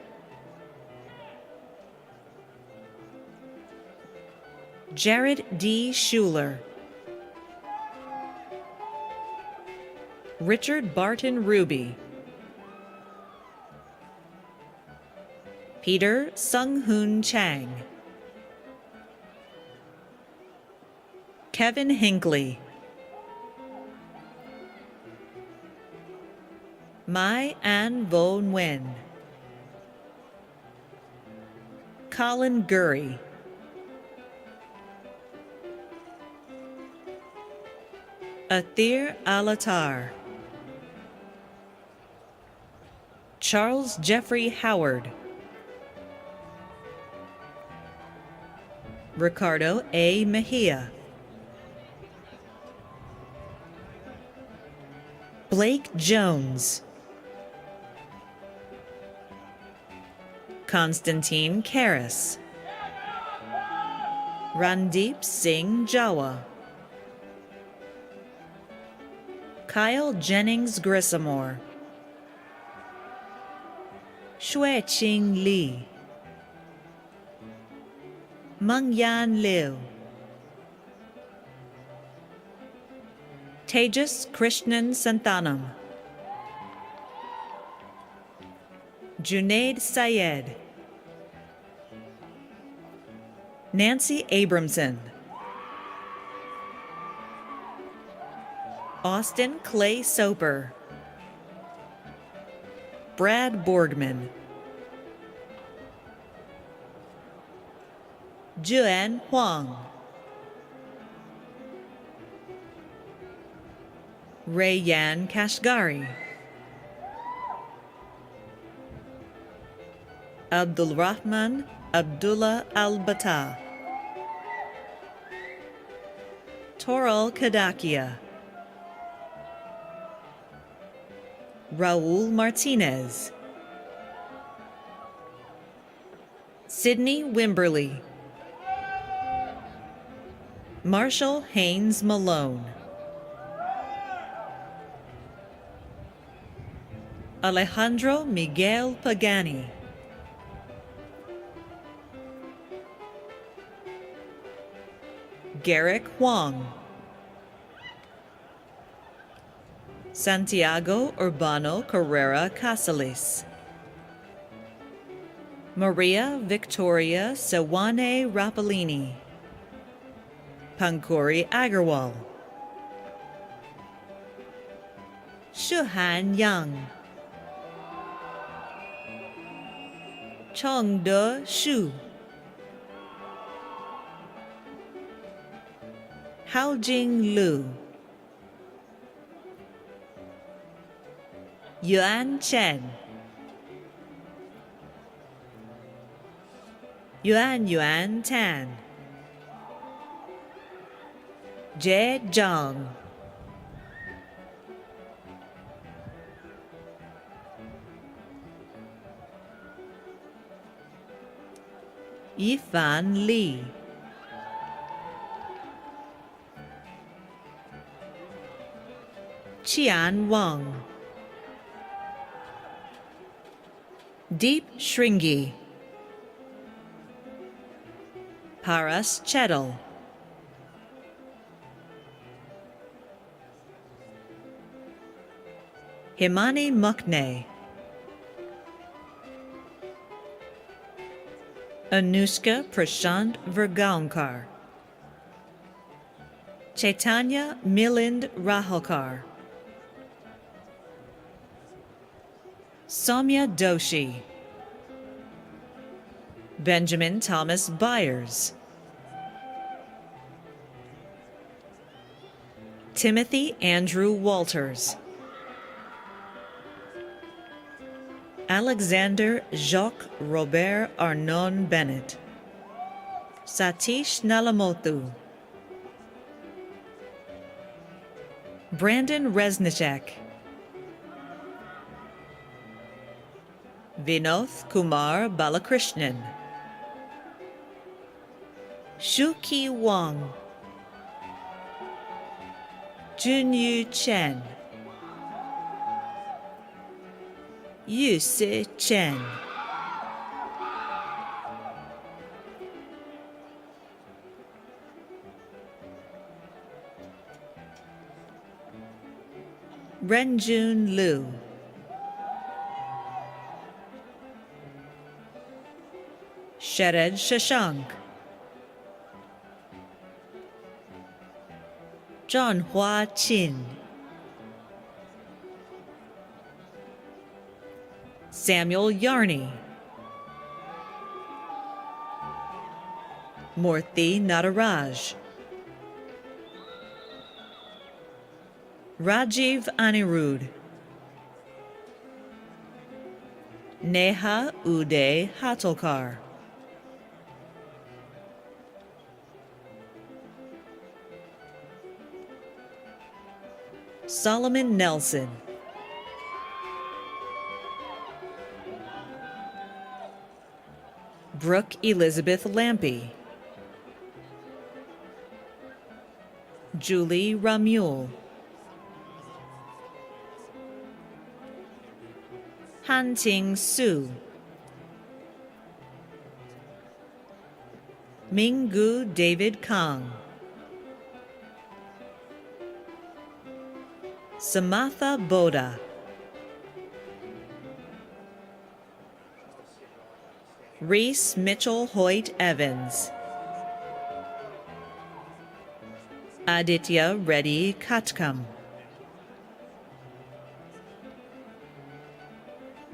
Jared D. Schuler, Richard Barton Ruby, Peter Sung-Hoon Chang, Kevin Hinckley, Mai An Vo Nguyen, Colin Gurry, Athir Alatar, Charles Jeffrey Howard, Ricardo A. Mejia, Blake Jones, Constantine Karras, Randeep Singh Jawa, Kyle Jennings Grissamore, Shui Ching Lee, Mengyan Liu, Tejas Krishnan Santhanam, Junaid Syed, Nancy Abramson, Austin Clay Soper, Brad Borgman, Juan Huang, Rayyan Kashgari, Abdul Rahman Abdullah Al-Bata, Toral Kadakia, Raul Martinez, Sydney Wimberly, Marshall Haynes Malone, Alejandro Miguel Pagani, Garrick Huang, Santiago Urbano Carrera Casalis, Maria Victoria Sewane Rapalini, Pankuri Agarwal, Shuhan Yang, Chongde Shu, Haojing Lu, Yuan Chen, Yuan Tan, Jie Zhang, Yifan Li, Qian Wang, Deep Shringi, Paras Chetal, Himani Mukne, Anushka Prashant Vergaonkar, Chaitanya Milind Rahalkar, Soumya Doshi, Benjamin Thomas Byers, Timothy Andrew Walters, Alexander Jacques Robert Arnon Bennett, Satish Nalamothu, Brandon Resnicek, Vinoth Kumar Balakrishnan, Shuki Wang, Junyu Chen, Yusi Chen, Renjun Liu, Shared Shashank, John Hua Qin, Samuel Yarney, Murthy Nataraj, Rajiv Anirudh, Neha Uday Hatolkar, Solomon Nelson, Brooke Elizabeth Lampy, Julie Ramule, Hanting Su, Minggu David Kang, Samatha Boda, Reese Mitchell Hoyt Evans, Aditya Reddy Katkam,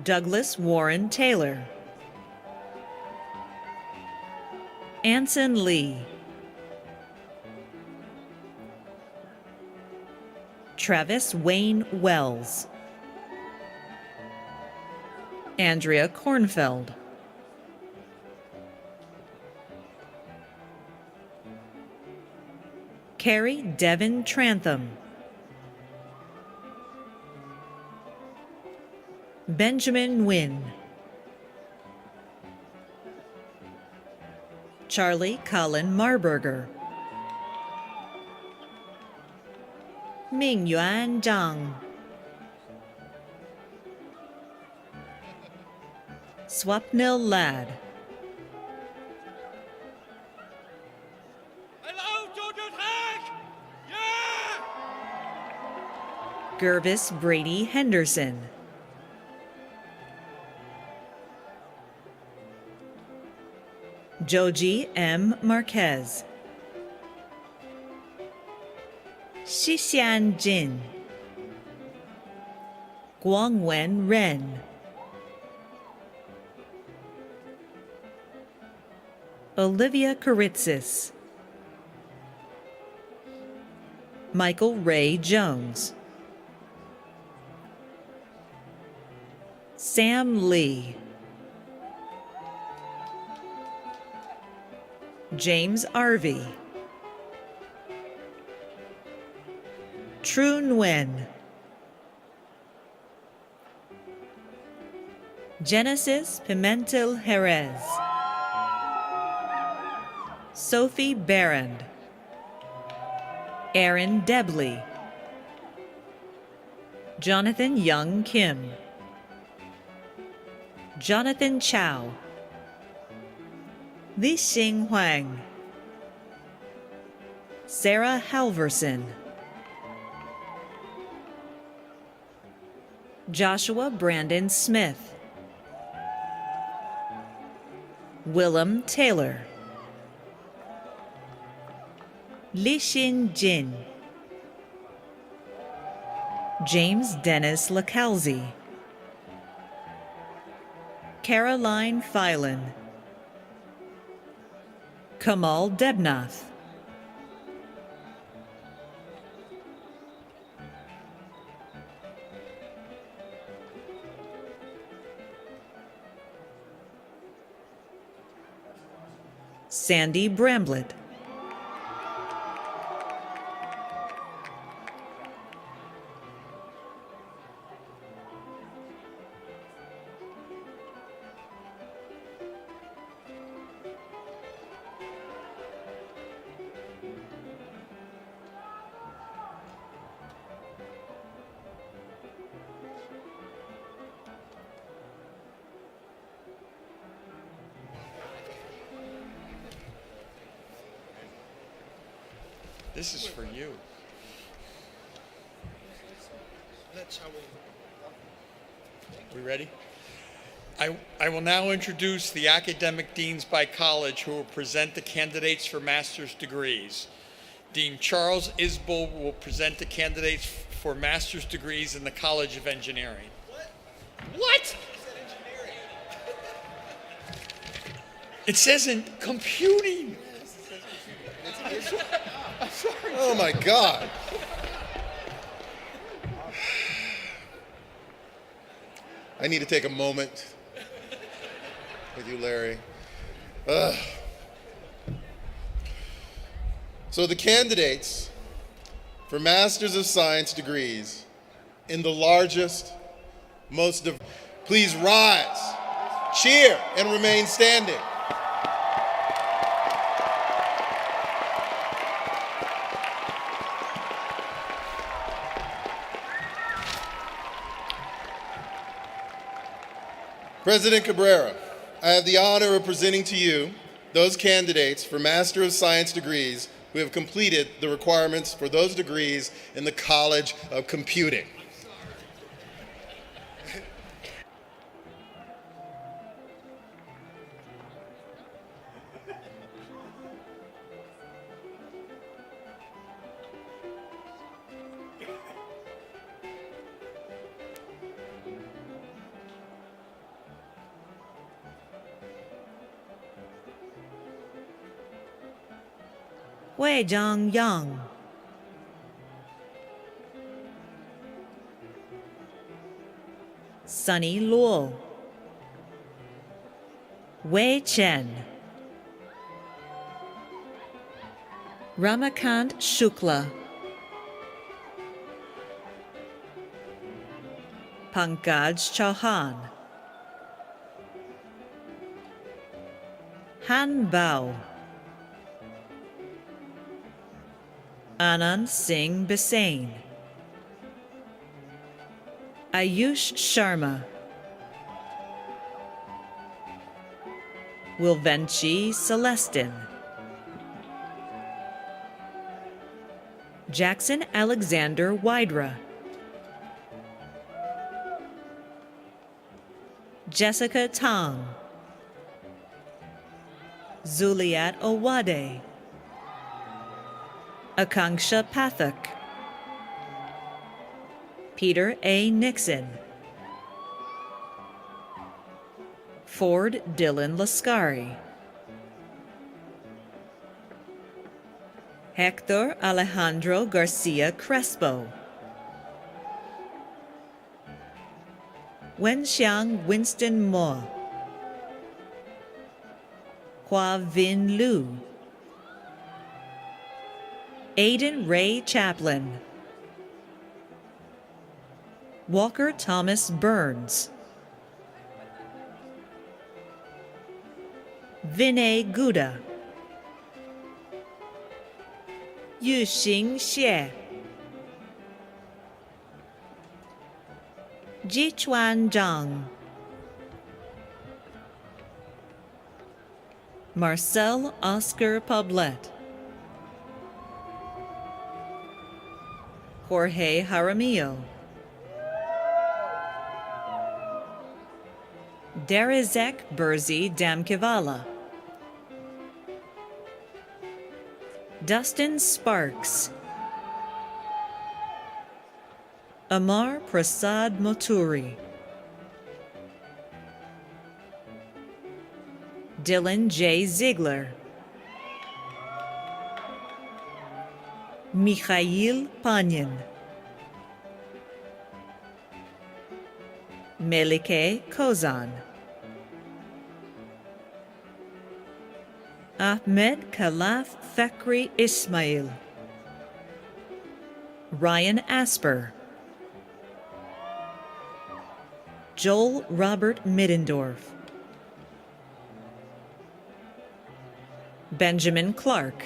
Douglas Warren Taylor, Anson Lee, Travis Wayne Wells, Andrea Kornfeld, Carrie Devon Trantham, Benjamin Nguyen, Charlie Colin Marburger, Ming Yuan Zhang, Swapnil Ladd, Gervis Brady Henderson, Joji M. Marquez, Xixian Jin, Guangwen Ren, Olivia Karitzis, Michael Ray Jones, Sam Lee, James Arvey, Tru Nguyen, Genesis Pimentel Jerez, Sophie Barrand, Aaron Debley, Jonathan Young Kim, Jonathan Chow, Li Xing Huang, Sarah Halverson, Joshua Brandon Smith, Willem Taylor, Li Xin Jin, James Dennis Lacalzi, Caroline Phylan, Kamal Debnath, Sandy Bramblett, This is for you. We ready? I will now introduce the academic deans by college who will present the candidates for master's degrees. Dean Charles Isbell will present the candidates for master's degrees in the College of Engineering. What? It says in computing. I'm sorry. Oh my God. I need to take a moment with you, Larry. So the candidates for Masters of Science degrees in the largest, please rise, cheer, and remain standing. President Cabrera, I have the honor of presenting to you those candidates for Master of Science degrees who have completed the requirements for those degrees in the College of Computing. Wei Zhang Yang, Sunny Luo, Wei Chen, Ramakant Shukla, Pankaj Chauhan, Han Bao, Anand Singh Bisain, Ayush Sharma, Wilvenchi Celestin, Jackson Alexander Wydra, Jessica Tong, Zuliat Owade, Akanksha Pathak, Peter A. Nixon, Ford Dylan Lascari, Hector Alejandro Garcia Crespo, Wenxiang Winston Mo, Hua Vin Liu, Aidan Ray Chaplin, Walker Thomas Burns, Vinay Gouda, Yuxing Xie, Jichuan Zhang, Marcel Oscar Poblet, Jorge Jaramillo, Derizek Berzi Damkivala, Dustin Sparks, Amar Prasad Moturi, Dylan J. Ziegler, Mikhail Panyin, Melike Kozan, Ahmed Khalaf Fakhri Ismail, Ryan Asper, Joel Robert Middendorf, Benjamin Clark,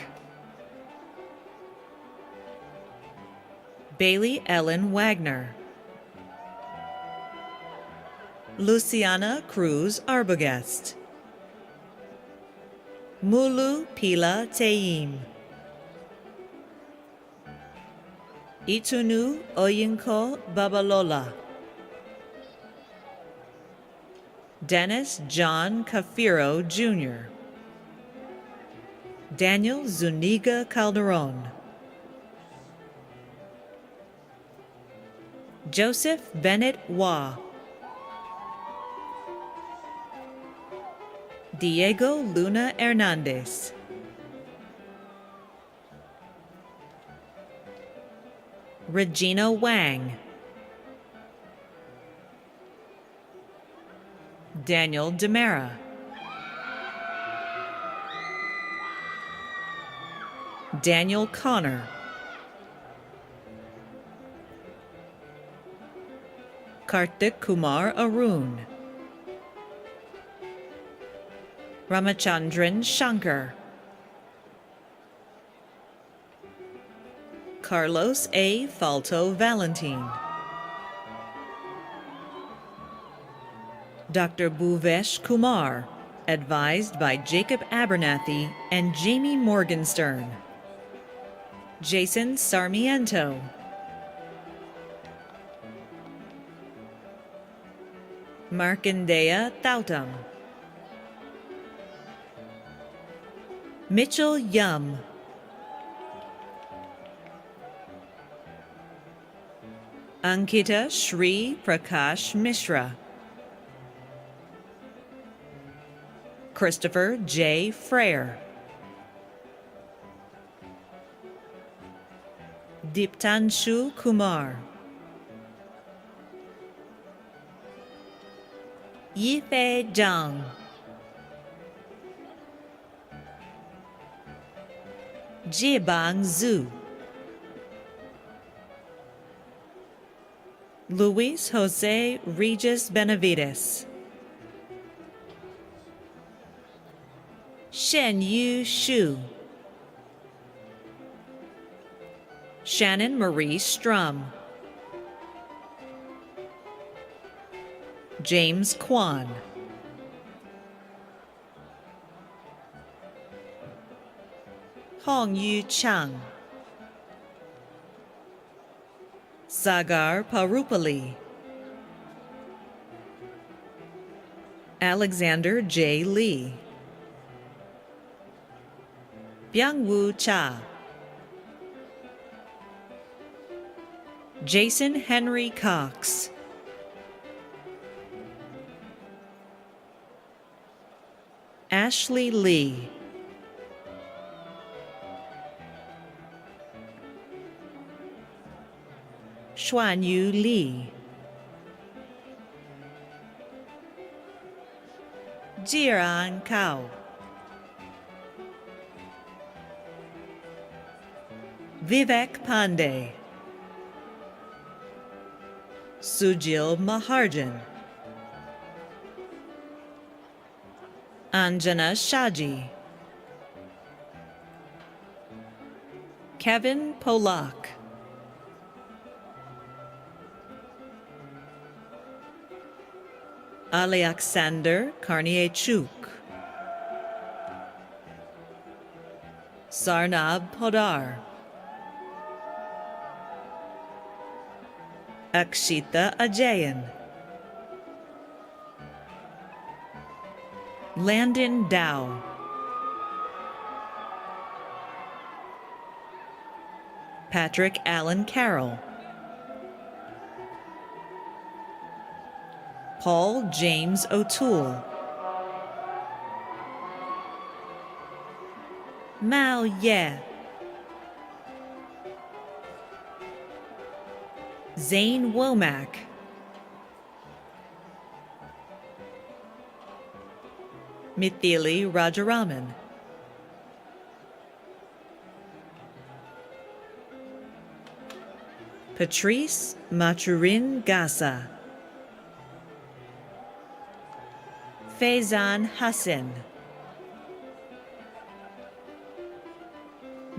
Bailey Ellen Wagner, Luciana Cruz Arbogast, Mulu Pila Taim, Itunu Oyinko Babalola. Dennis John Cafiro Jr. Daniel Zuniga Calderon. Joseph Bennett Waugh. Diego Luna Hernandez. Regina Wang. Daniel Demera. Daniel Connor. Kartik Kumar Arun. Ramachandran Shankar. Carlos A. Falto Valentin. Dr. Bhuvesh Kumar, advised by Jacob Abernathy and Jamie Morgenstern. Jason Sarmiento. Markandeya Thautam. Mitchell Yum. Ankita Shri Prakash Mishra. Christopher J. Frere. Diptanshu Kumar. Yifei Zhang. Jibang Zhu. Luis Jose Regis Benavides. Shen Yu Shu. Shannon Marie Strum. James Kwan. Hong Yu Chang. Sagar Parupali. Alexander J. Lee. Byung-woo Cha. Jason Henry Cox. Ashley Lee. Xuanyu Li. Jiran Kao. Vivek Pandey. Sujil Maharjan. Anjana Shaji. Kevin Polak. Alexander Karniechuk. Sarnab Podar. Akshita Ajayan. Landon Dow. Patrick Allen Carroll. Paul James O'Toole. Mao Ye. Zane Womack. Mithili Rajaraman. Patrice Maturin Gasa. Faizan Hassan.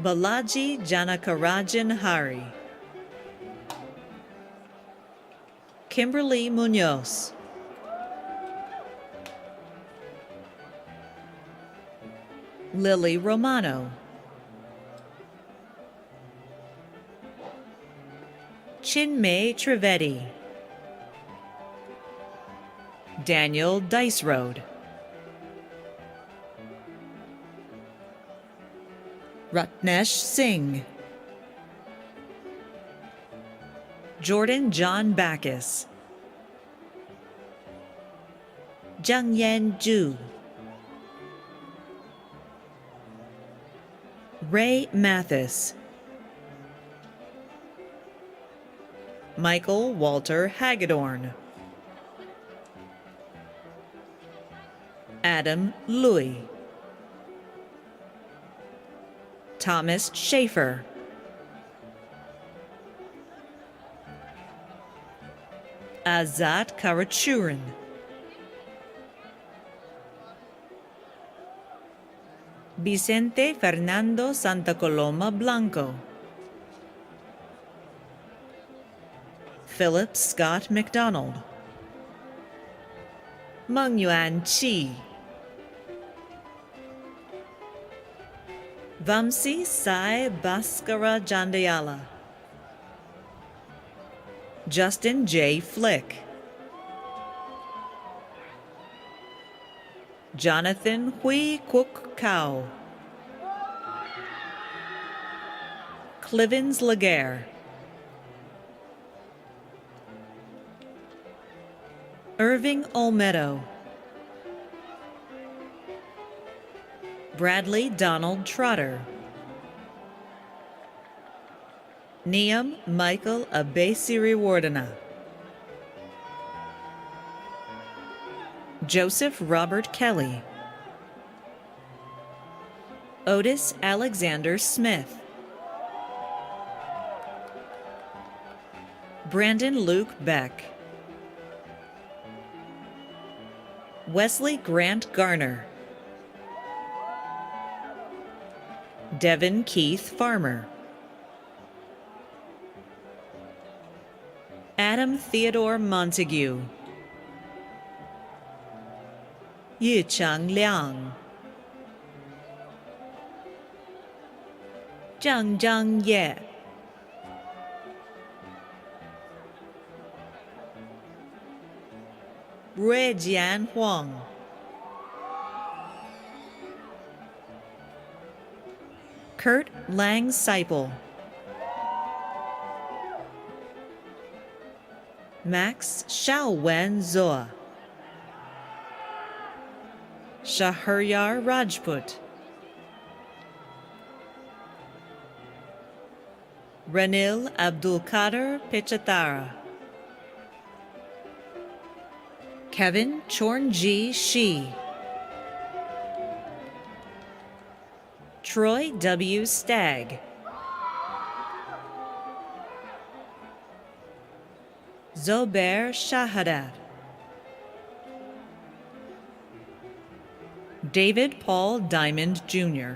Balaji Janakarajan Hari. Kimberly Munoz. Lily Romano. Chinmay Trivedi, Daniel Dicerode, Ratnesh Singh, Jordan John Backus, Zhang Yan Zhu, Ray Mathis, Michael Walter Hagedorn, Adam Louis, Thomas Schaefer, Azat Karachuran, Vicente Fernando Santa Coloma Blanco, Philip Scott McDonald, Meng Yuan Chi, Vamsi Sai Bhaskara Jandayala, Justin J. Flick, Jonathan Hui Kuk Kao, Clivens Laguerre, Irving Olmedo, Bradley Donald Trotter, Niam Michael Abesiri-Wardena, Joseph Robert Kelly, Otis Alexander Smith, Brandon Luke Beck, Wesley Grant Garner, Devin Keith Farmer, Adam Theodore Montague, Yichang Liang, Zhang Ye, Ruijian Huang, Kurt Lang Seipel, Max Xiaowen Zoa, Shaharyar Rajput, Ranil Abdulkader Pichatara, Kevin Chornji Shi, Troy W. Stagg, Zobair Shahadat, David Paul Diamond Jr.,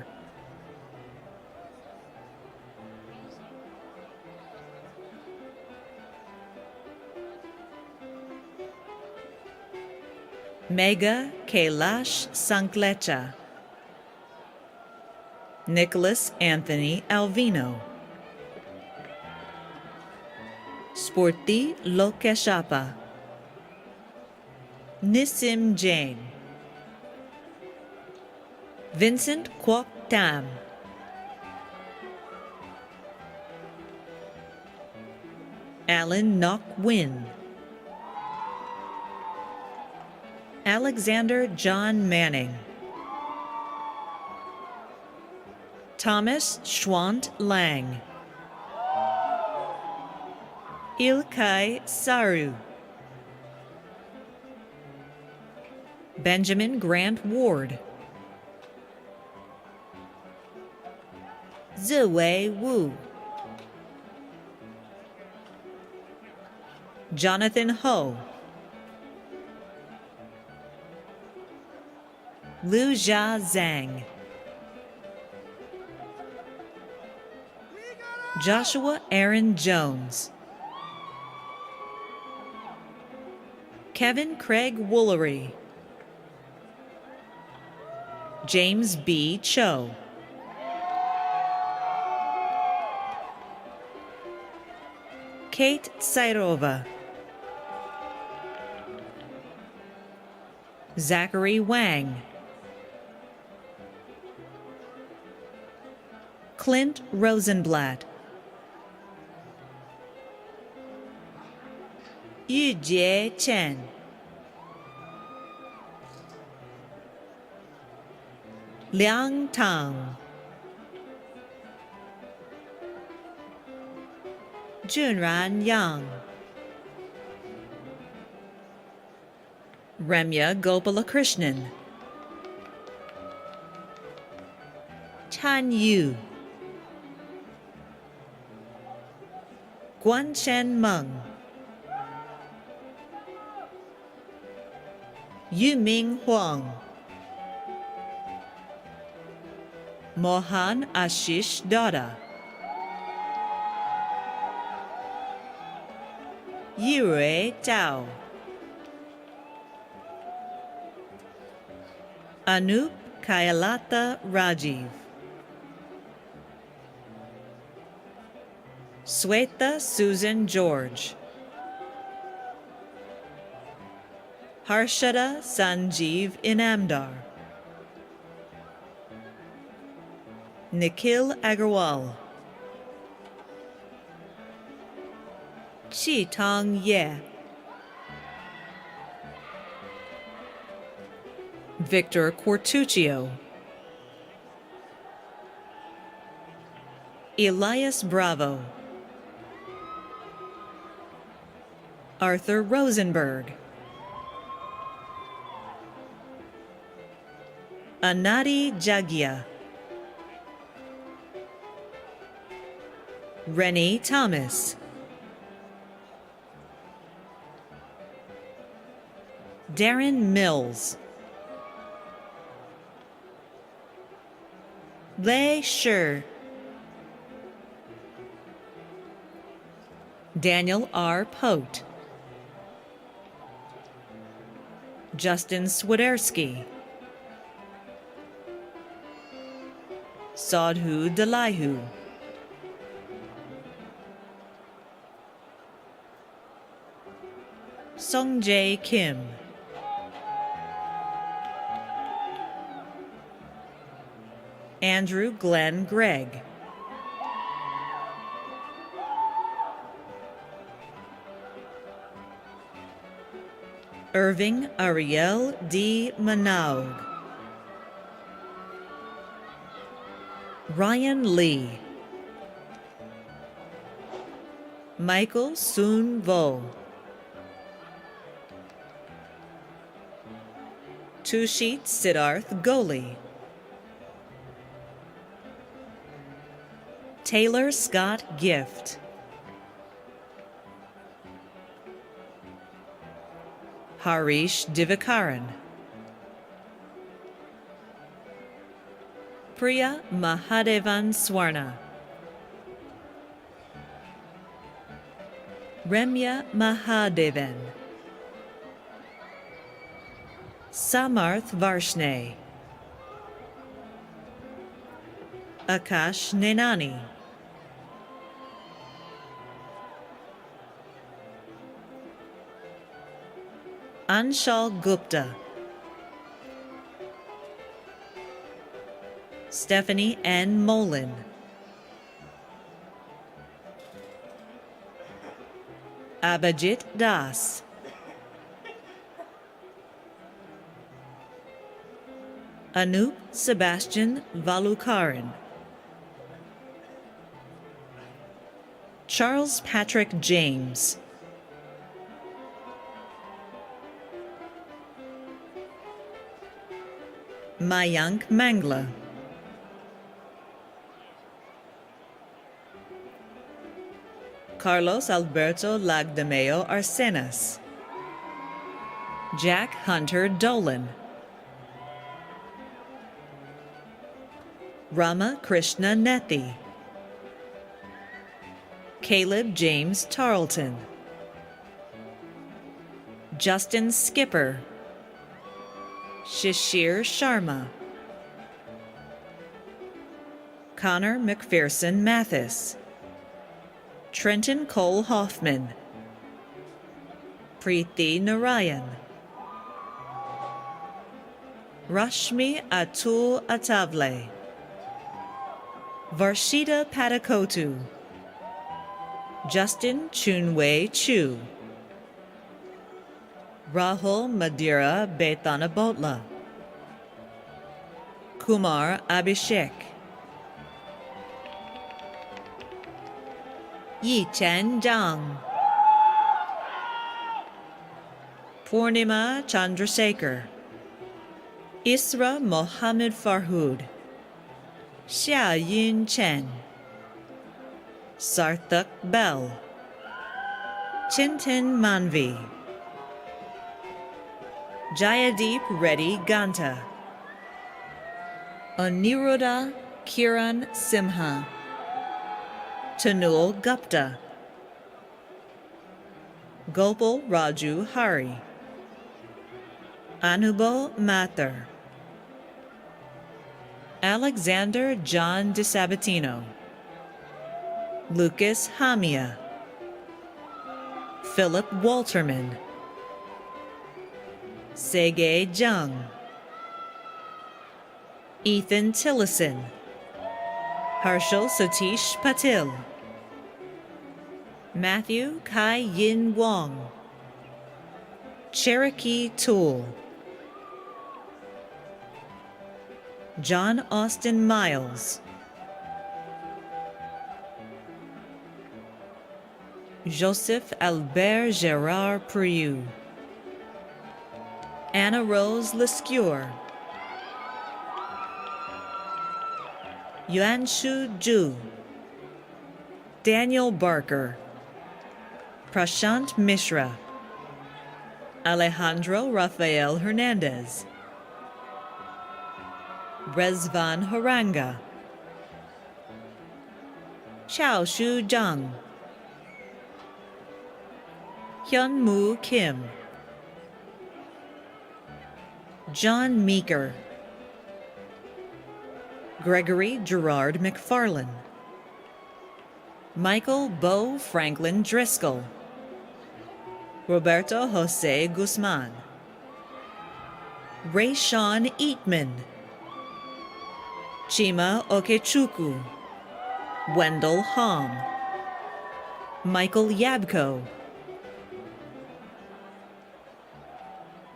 Mega Kailash Sanklecha, Nicholas Anthony Alvino, Sporti Lokeshapa, Nissim Jain, Vincent Kwok Tam, Alan Nok Win, Alexander John Manning, Thomas Schwant Lang, Ilkay Saru, Benjamin Grant Ward, Ziwei Wu, Jonathan Ho, Lu Jia Zhang, Joshua Aaron Jones, Kevin Craig Woolery, James B. Cho, Kate Sairova, Zachary Wang, Clint Rosenblatt, Yujie Chen, Liang Tang, Junran Yang, Remya Gopalakrishnan, Chan Yu, Guan Chen Meng, Yuming Huang, Mohan Ashish Dada, Yue Zhao, Anup Kayalata Rajiv, Sweta Susan George, Harshada Sanjeev Inamdar, Nikhil Agarwal, Chi Tong Ye, Victor Quartuccio, Elias Bravo, Arthur Rosenberg, Anadi Jagia, Rennie Thomas, Darren Mills, Lei Shi, Daniel R. Pote, Justin Swiderski, Sadhu Delihu, Sungjae Kim, Andrew Glenn Gregg, Irving Ariel D. Manaug, Ryan Lee, Michael Soon Vo, Tushit Siddharth Goli, Taylor Scott Gift, Harish Divakaran, Priya Mahadevan Swarna, Remya Mahadevan, Samarth Varshney, Akash Nenani, Anshal Gupta, Stephanie N. Molin, Abhijit Das, Anup Sebastian Valukaran, Charles Patrick James, Mayank Mangla, Carlos Alberto Lagdameo Arcenas, Jack Hunter Dolan, Rama Krishna Nethi, Caleb James Tarleton, Justin Skipper, Shishir Sharma, Connor McPherson Mathis, Trenton Cole Hoffman, Preeti Narayan, Rashmi Atul Atavle, Varshita Patakotu, Justin Chunwei Chu, Rahul Madira Betana Botla, Kumar Abhishek, Yi Chen Zhang, Purnima Chandrasekhar, Isra Mohammed Farhood, Xia Yun Chen, Sarthak Bell, Chintan Manvi, Jayadeep Reddy Ganta, Aniruddha Kiran Simha, Tanul Gupta, Gopal Raju Hari, Anubal Mathur, Alexander John DeSabatino, Lucas Hamia, Philip Walterman, Sege Jung, Ethan Tillison, Harshal Satish Patil, Matthew Kai Yin Wong, Cherokee Toole, John Austin Miles, Joseph Albert Gerard Priou, Anna Rose Lescure, Yuanshu Zhu, Daniel Barker, Prashant Mishra, Alejandro Rafael Hernandez, Rezvan Haranga, Chao Shu Zhang, Hyun Moo Kim, John Meeker, Gregory Gerard McFarlane, Michael Bo Franklin Driscoll, Roberto Jose Guzman, Rayshawn Eatman, Chima Okechukwu, Wendell Hom, Michael Yabko,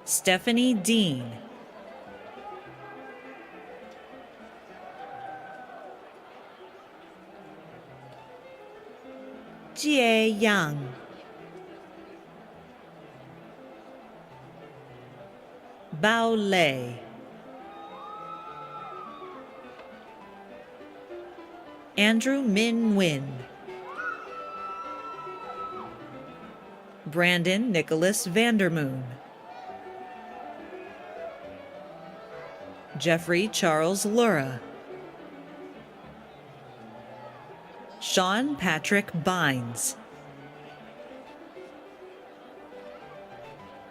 Stephanie Dean, Jie Yang, Bao Lei, Andrew Min Win, Brandon Nicholas Vandermoon, Jeffrey Charles Lura, Sean Patrick Bynes,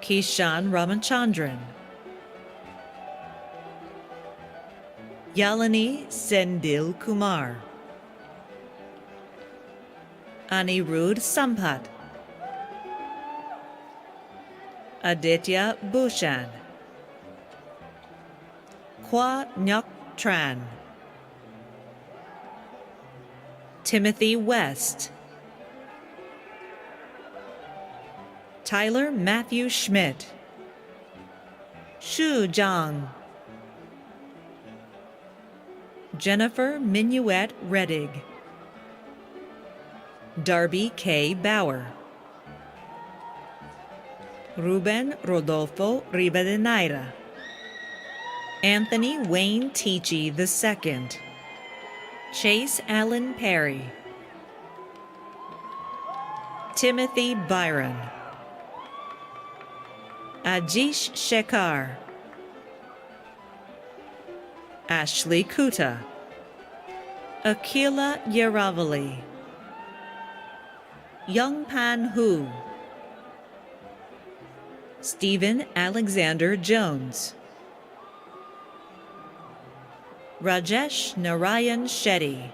Kishan Ramachandran, Yalini Sendil Kumar, Anirudh Sampat, Aditya Bhushan, Kwa Nyok Tran, Timothy West, Tyler Matthew Schmidt, Shu Zhang, Jennifer Minuet Reddig, Darby K. Bauer, Ruben Rodolfo Rivadeneira, Anthony Wayne Tichy II, Chase Allen Perry, Timothy Byron, Ajish Shekhar, Ashley Kuta, Akila Yaravali, Young Pan Hu, Stephen Alexander Jones, Rajesh Narayan Shetty,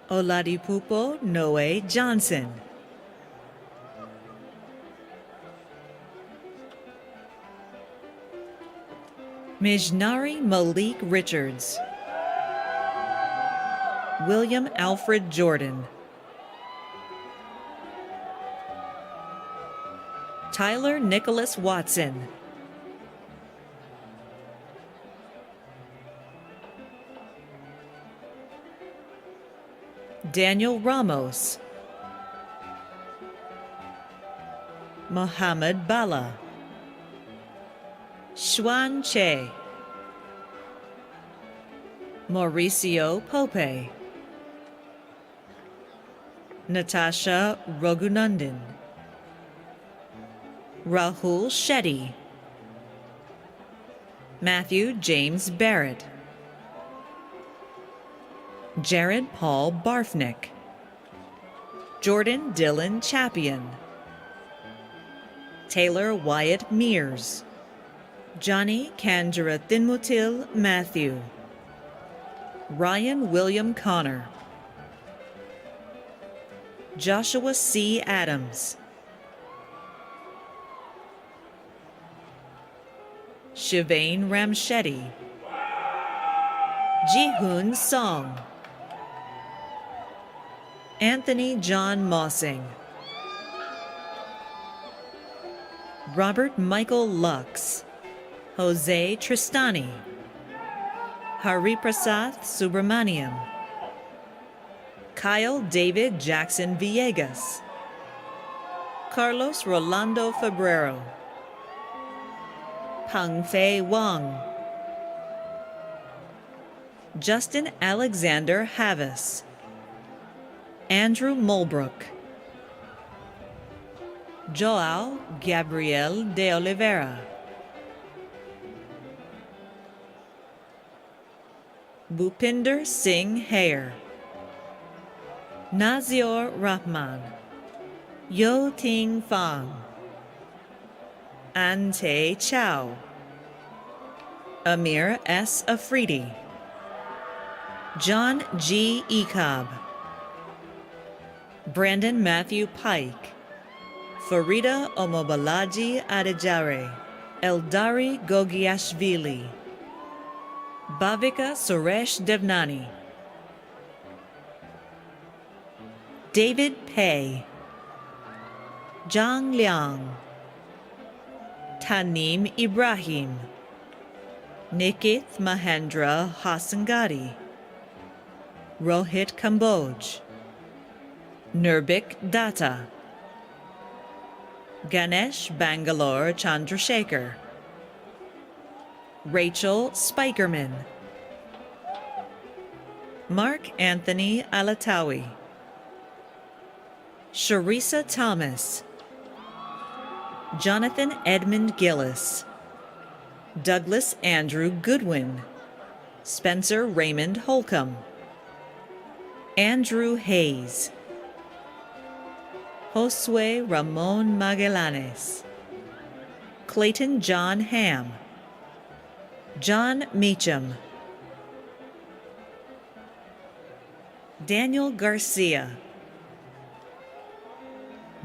Oladipupo Noe Johnson. Mijnari Malik Richards. William Alfred Jordan. Tyler Nicholas Watson. Daniel Ramos. Mohammed Bala. Xuan Che. Mauricio Pope. Natasha Rogunandan. Rahul Shetty. Matthew James Barrett. Jared Paul Barfnick. Jordan Dylan Chappian. Taylor Wyatt Mears. Johnny Kandra Thinmutil Matthew. Ryan William Connor. Joshua C. Adams. Shivane Ramshetty. Jihoon Song. Anthony John Mossing. Robert Michael Lux. Jose Tristani. Hariprasath Subramaniam. Kyle David Jackson Villegas. Carlos Rolando Febrero. Peng Fei Wang. Justin Alexander Havis. Andrew Mulbrook. Joao Gabriel de Oliveira. Bhupinder Singh Hare. Nazior Rahman. Yo Ting Fang. Ante Chow. Amir S. Afridi. John G. Ekab. Brandon Matthew Pike. Farida Omobalaji Adejare. Eldari Gogiashvili. Bhavika Suresh Devnani. David Pei. Zhang Liang. Tanim Ibrahim. Nikith Mahendra Hasangadi. Rohit Kamboj. Nirbik Datta. Ganesh Bangalore Chandrasekhar. Rachel Spikerman. Mark Anthony Alatawi. Sharissa Thomas. Jonathan Edmund Gillis. Douglas Andrew Goodwin. Spencer Raymond Holcomb. Andrew Hayes. Josue Ramon Magellanes. Clayton John Ham. John Meacham. Daniel Garcia.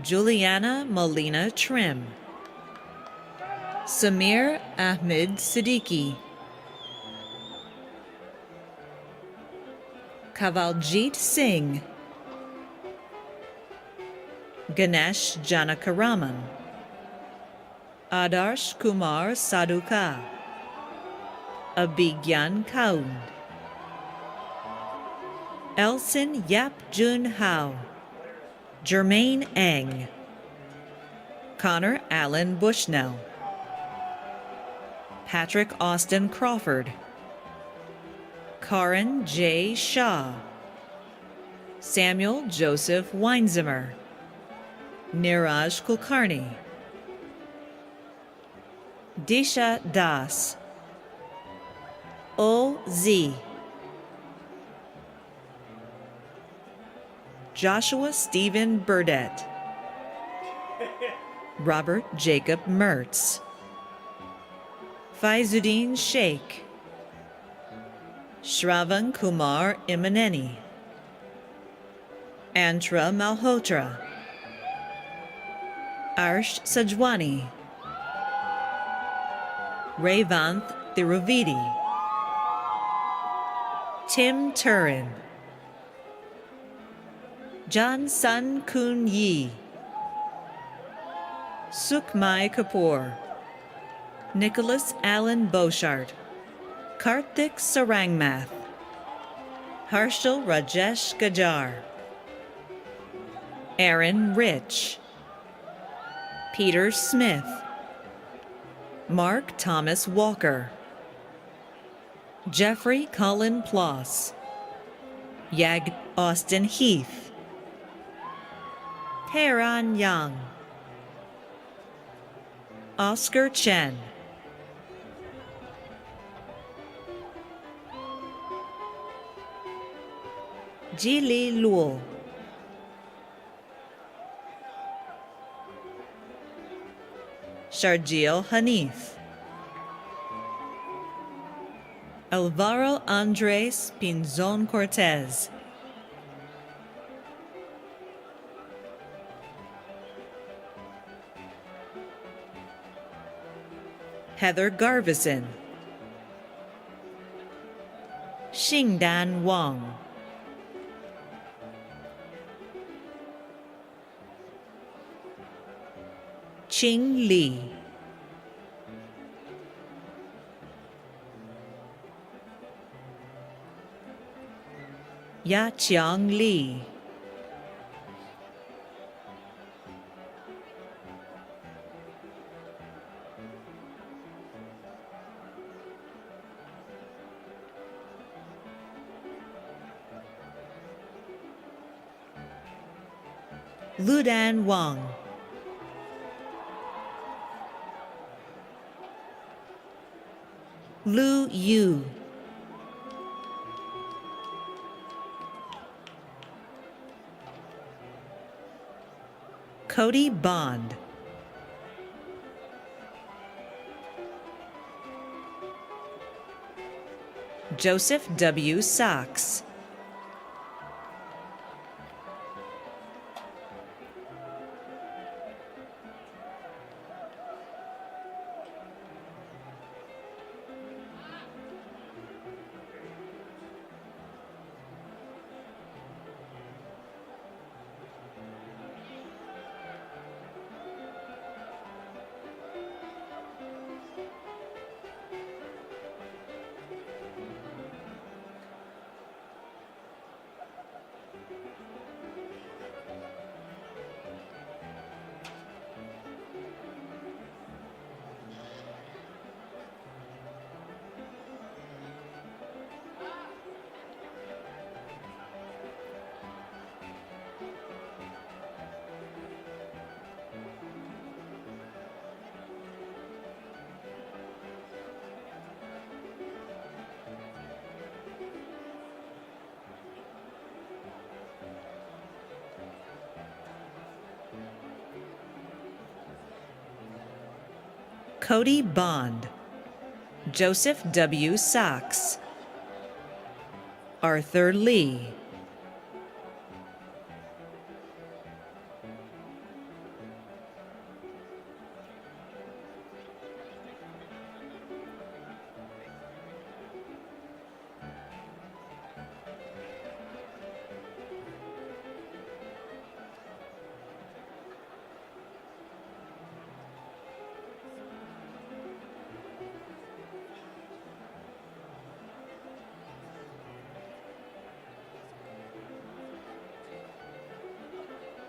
Juliana Molina Trim. Samir Ahmed Siddiqui. Kavaljit Singh. Ganesh Janakaraman. Adarsh Kumar Saduka. Abhigyan Kaund. Elson Yap Jun Hao. Jermaine Eng. Connor Allen Bushnell. Patrick Austin Crawford. Karan J. Shah. Samuel Joseph Weinzimmer. Niraj Kulkarni. Disha Das. O.Z. Joshua Stephen Burdett. Robert Jacob Mertz. Faizuddin Sheikh. Shravan Kumar Imaneni. Antra Malhotra, Arsh Sajwani, Revanth Thiruvedi, Tim Turin, John Sun Kun Yi, Sukhmai Kapoor, Nicholas Allen Boshart, Karthik Sarangmath, Harshal Rajesh Gajar, Aaron Rich, Peter Smith, Mark Thomas Walker, Jeffrey Cullen Ploss, Yag Austin Heath, Heran Yang, Oscar Chen, Jili Luo, Sharjeel Hanif, Alvaro Andres Pinzon Cortez, Heather Garvison, Xingdan Wang, Qing Li, Yaqiang Li, Ludan Wang, Lu Yu, Cody Bond, Joseph W. Sachs, Cody Bond, Joseph W. Sachs, Arthur Lee,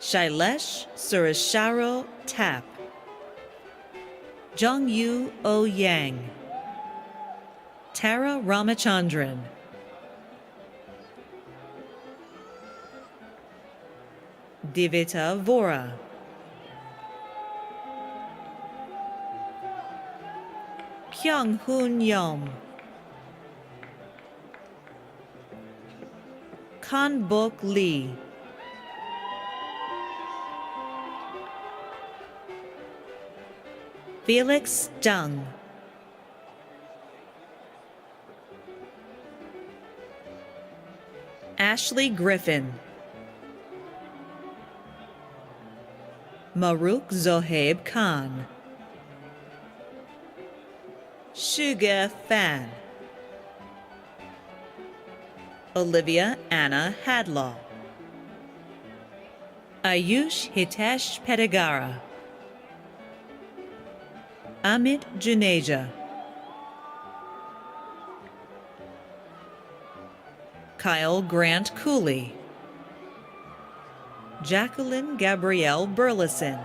Shailesh Suresharo Tap, Jongyu O Yang, Tara Ramachandran, Divita Vora, Kyung Hoon Yom, Kan Bok Lee, Felix Dung, Ashley Griffin, Maruk Zohaib Khan, Shuga Fan, Olivia Anna Hadlaw, Ayush Hitesh Pedigara, Amit Juneja, Kyle Grant Cooley, Jacqueline Gabrielle Burleson,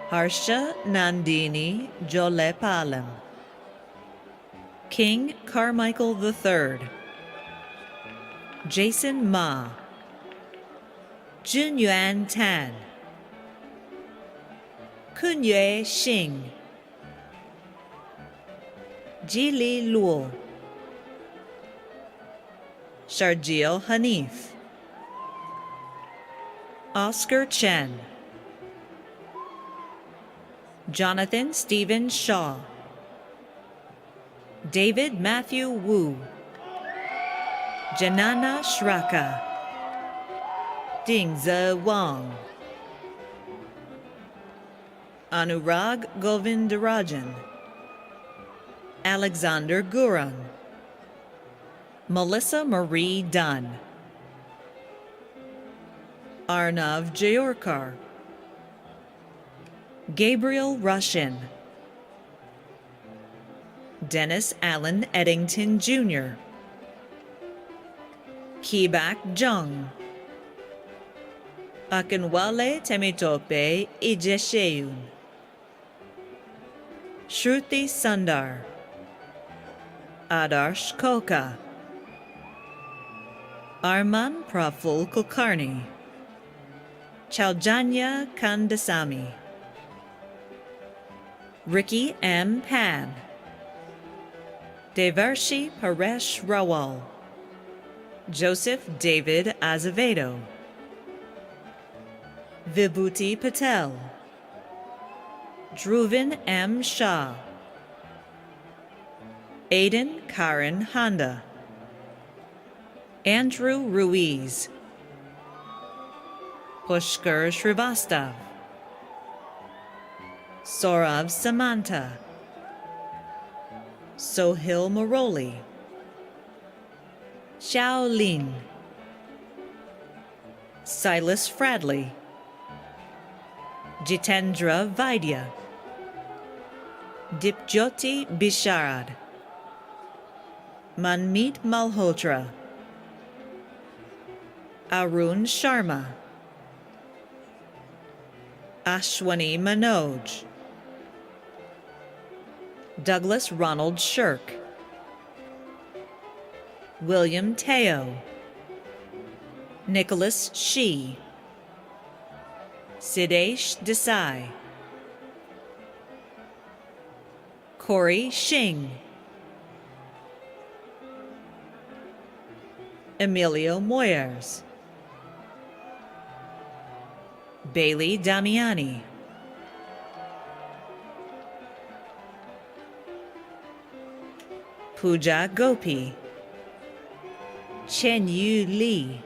Harsha Nandini Jolepalam, King Carmichael III, Jason Ma, Junyuan Tan, Kunyue Xing, Jili Luo, Sharjeel Hanif, Oscar Chen, Jonathan Stephen Shaw, David Matthew Wu, Janana Shraka, Dingze Wang, Anurag Govindarajan, Alexander Gurung, Melissa Marie Dunn, Arnav Jayorkar, Gabriel Rushin, Dennis Allen Eddington Jr., Kibak Jung, Akinwale Temitope Ijesheun, Shruti Sundar, Adarsh Koka, Arman Praful Kulkarni, Chaljanya Kandasamy, Ricky M. Pan, Devarshi Paresh Rawal, Joseph David Azevedo, Vibhuti Patel, Dhruvan M. Shah, Aiden Karen Honda, Andrew Ruiz, Pushkar Srivastav, Saurav Samanta, Sohil Moroli, Xiao Lin, Silas Fradley, Jitendra Vaidya, Dipjyoti Bisharad, Manmeet Malhotra, Arun Sharma, Ashwani Manoj, Douglas Ronald Shirk, William Teo, Nicholas Shi, Sidesh Desai, Corey Shing, Emilio Moyers, Bailey Damiani, Pooja Gopi, Chen Yu Li,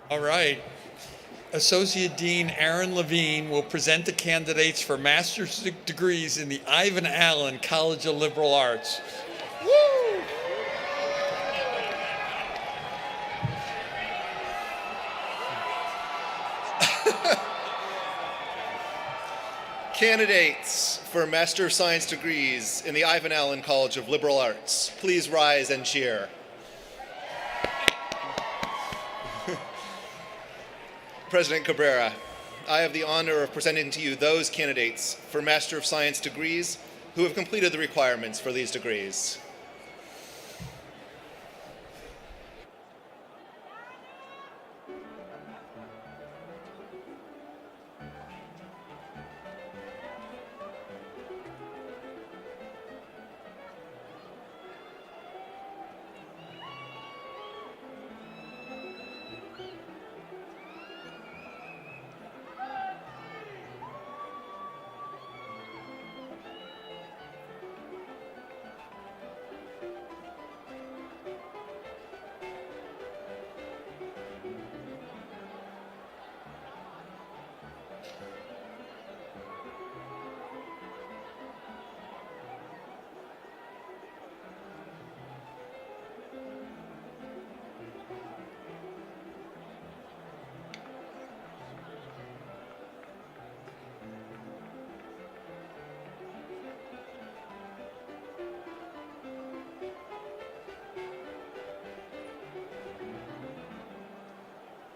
All right. Associate Dean Aaron Levine will present the candidates for master's degrees in the Ivan Allen College of Liberal Arts. Woo! Candidates for Master of Science degrees in the Ivan Allen College of Liberal Arts, please rise and cheer. President Cabrera, I have the honor of presenting to you those candidates for Master of Science degrees who have completed the requirements for these degrees.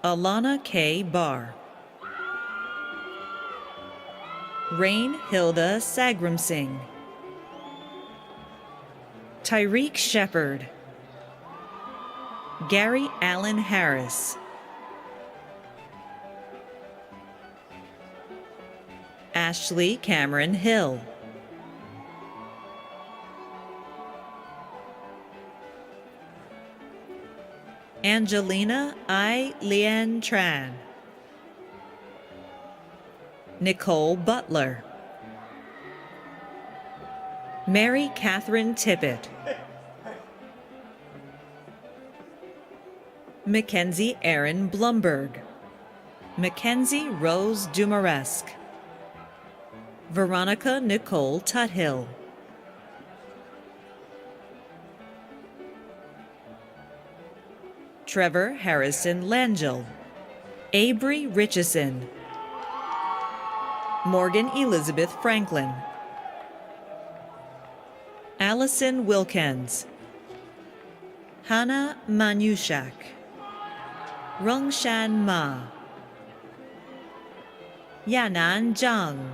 Alana K. Barr. Rain Hilda Sagram Singh. Tyreek Shepard. Gary Allen Harris. Ashley Cameron Hill. Angelina I. Lien Tran. Nicole Butler. Mary Catherine Tippett. Mackenzie Erin Blumberg. Mackenzie Rose Dumaresque. Veronica Nicole Tuthill. Trevor Harrison Langell. Abry Richardson. Morgan Elizabeth Franklin. Allison Wilkins. Hannah Manushak. Rungshan Ma. Yanan Zhang.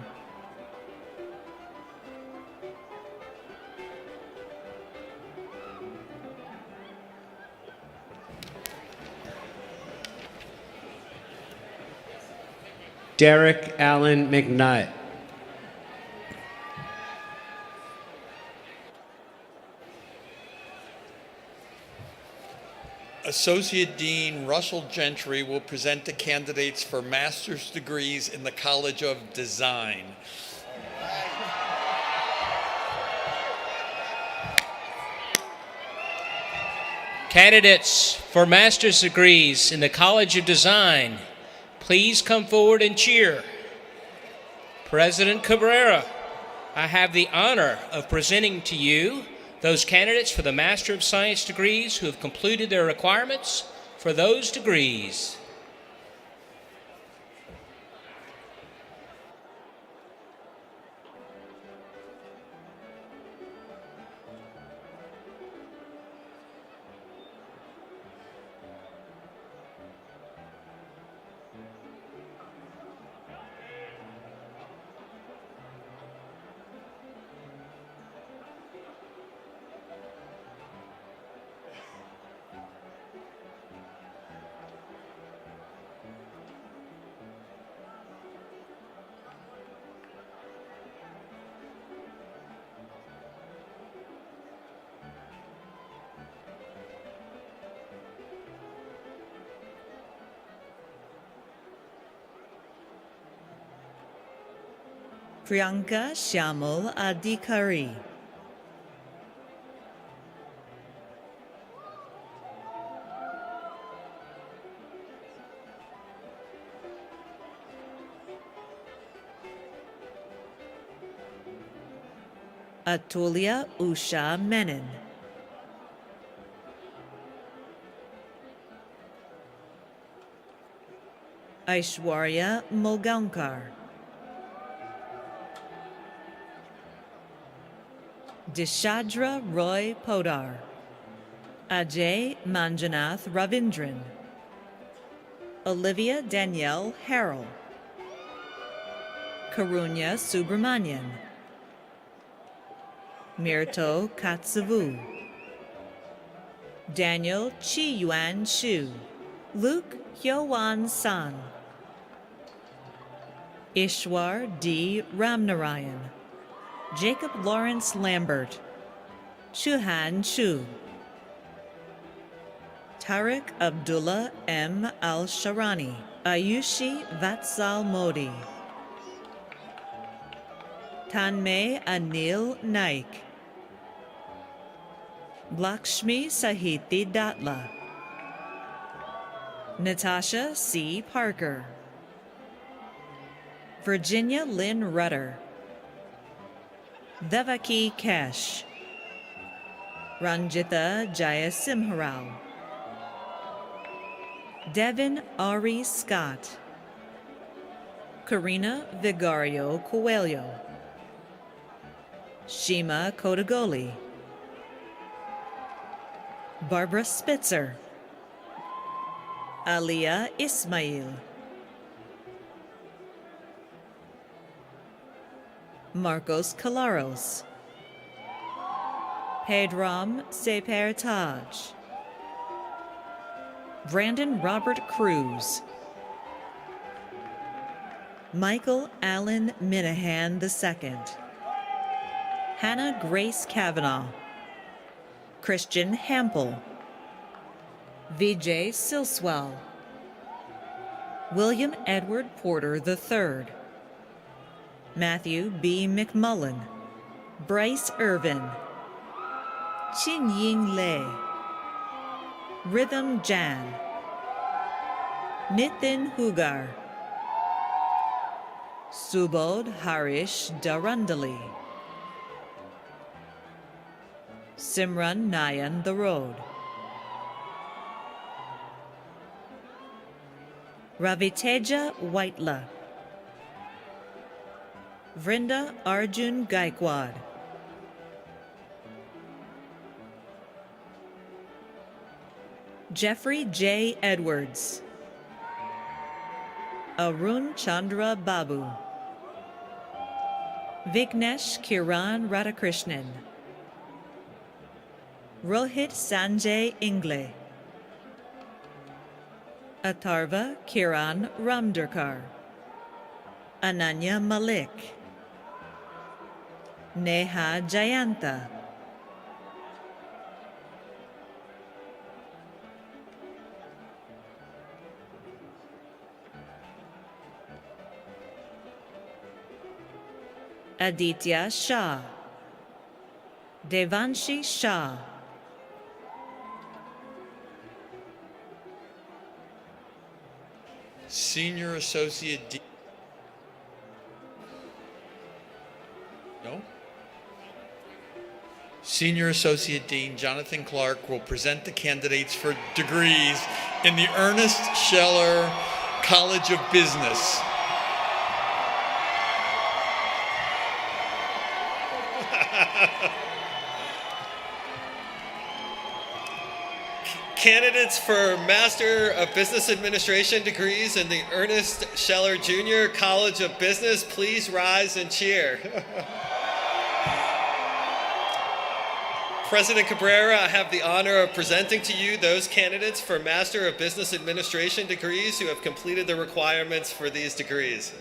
Derek Allen McNutt. Associate Dean Russell Gentry will present the candidates for master's degrees in the College of Design. Candidates for master's degrees in the College of Design, please come forward and cheer. President Cabrera, I have the honor of presenting to you those candidates for the Master of Science degrees who have completed their requirements for those degrees. Priyanka Shyamul Adhikari. Atulya Usha Menon. Aishwarya Mulgaonkar. Dishadra Roy Podar. Ajay Manjanath Ravindran. Olivia Danielle Harrell. Karunya Subramanian. Mirto Katsavu. Daniel Chi Yuan Shu. Luke Hyowan San. Ishwar D. Ramnarayan. Jacob Lawrence Lambert. Shuhan Chu. Tariq Abdullah M. Al-Sharani. Ayushi Vatsal Modi. Tanmay Anil Naik. Lakshmi Sahiti Datla. Natasha C. Parker. Virginia Lynn Rudder. Devaki Kesh. Ranjita Jayasimharao. Devin Ari Scott. Karina Vigario Coelho. Shima Kodagoli. Barbara Spitzer. Aliyah Ismail, Marcos Calaros, Pedram Seper Taj, Brandon Robert Cruz, Michael Allen Minahan II, Hannah Grace Kavanaugh, Christian Hampel, Vijay Silswell, William Edward Porter III, Matthew B. McMullen, Bryce Irvin, Chin Ying Lei, Rhythm Jan, Nitin Hugar, Subodh Harish Darundali, Simran Nayan The Road, Raviteja Whitela, Vrinda Arjun Gaikwad, Jeffrey J. Edwards, Arun Chandra Babu, Vignesh Kiran Radhakrishnan, Rohit Sanjay Ingle, Atharva Kiran Ramdarkar, Ananya Malik, Neha Jayanta, Aditya Shah, Devanshi Shah, Senior Associate Dean. No? Senior Associate Dean Jonathan Clark will present the candidates for degrees in the Ernest Scheller College of Business. Candidates for Master of Business Administration degrees in the Ernest Scheller Jr. College of Business, please rise and cheer. President Cabrera, I have the honor of presenting to you those candidates for Master of Business Administration degrees who have completed the requirements for these degrees.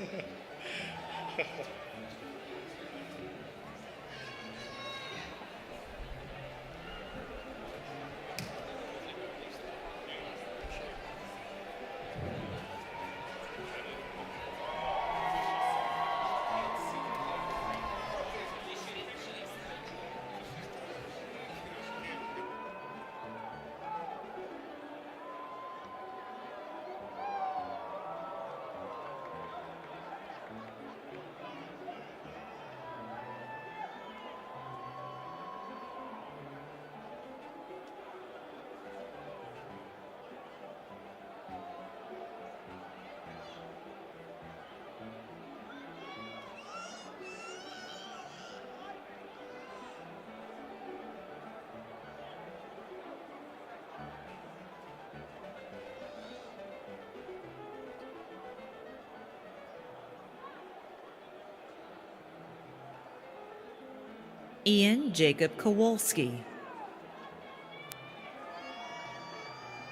Ian Jacob Kowalski,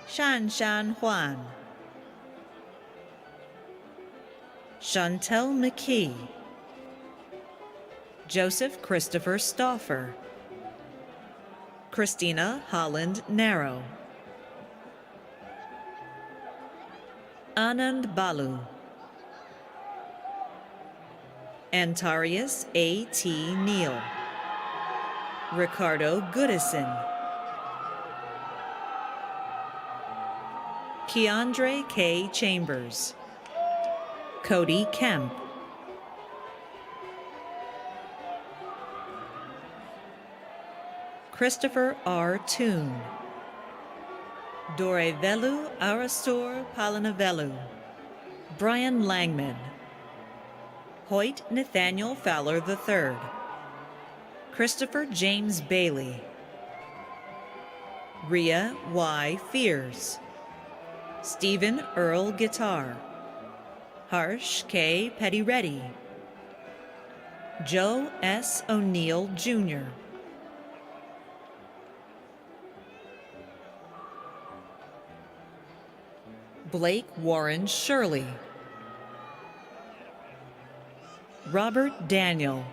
Shan Shan Huan, Chantel McKee, Joseph Christopher Stauffer, Christina Holland Narrow, Anand Balu, Antarius A.T. Neal, Ricardo Goodison, Keandre K. Chambers, Cody Kemp, Christopher R. Toon, Dorevelu Arastor Palanavelu, Brian Langman, Hoyt Nathaniel Fowler III, Christopher James Bailey, Rhea Y. Fears, Stephen Earl Guitar, Harsh K. Pettyreddy, Joe S. O'Neill Jr., Blake Warren Shirley, Robert Daniel,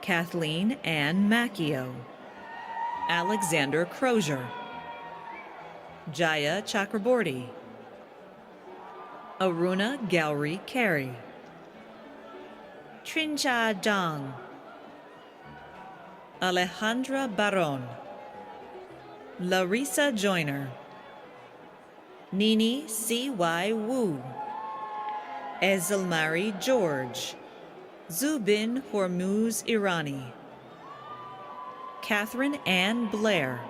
Kathleen Ann Macchio, Alexander Crozier, Jaya Chakraborty, Aruna Gowri Carey, Trincha Zhang, Alejandra Baron, Larissa Joyner, Nini C.Y. Wu, Ezilmari George, Zubin Hormuz Irani, Catherine Ann Blair,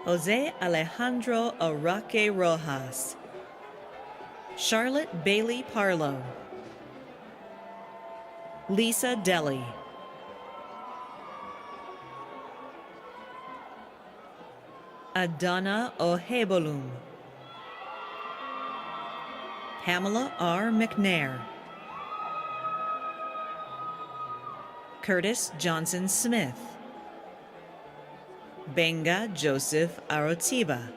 Jose Alejandro Araque Rojas, Charlotte Bailey Parlow, Lisa Deli, Adana Ohebolum, Pamela R. McNair, Curtis Johnson Smith, Benga Joseph Arotiba,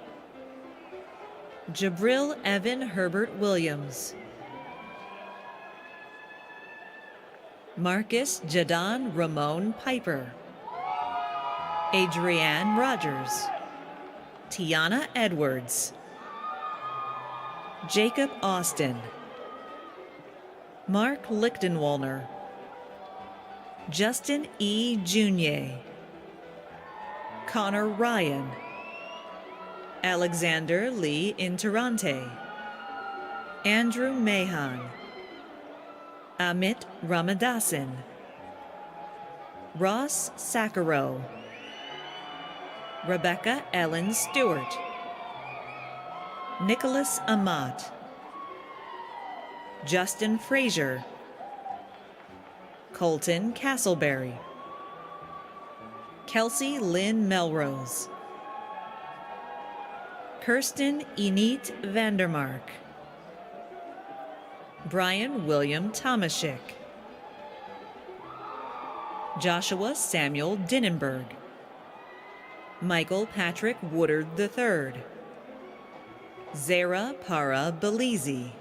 Jabril Evan Herbert Williams, Marcus Jadon Ramon Piper, Adrienne Rogers, Tiana Edwards, Jacob Austin, Mark Lichtenwalner, Justin E. Junier, Connor Ryan, Alexander Lee Interante, Andrew Mahan, Amit Ramadasan, Ross Sakaro, Rebecca Ellen Stewart, Nicholas Amat, Justin Frazier, Colton Castleberry, Kelsey Lynn Melrose, Kirsten Enid Vandermark, Brian William Tomashik, Joshua Samuel Dinnenberg, Michael Patrick Woodard III, Zara Para Belize,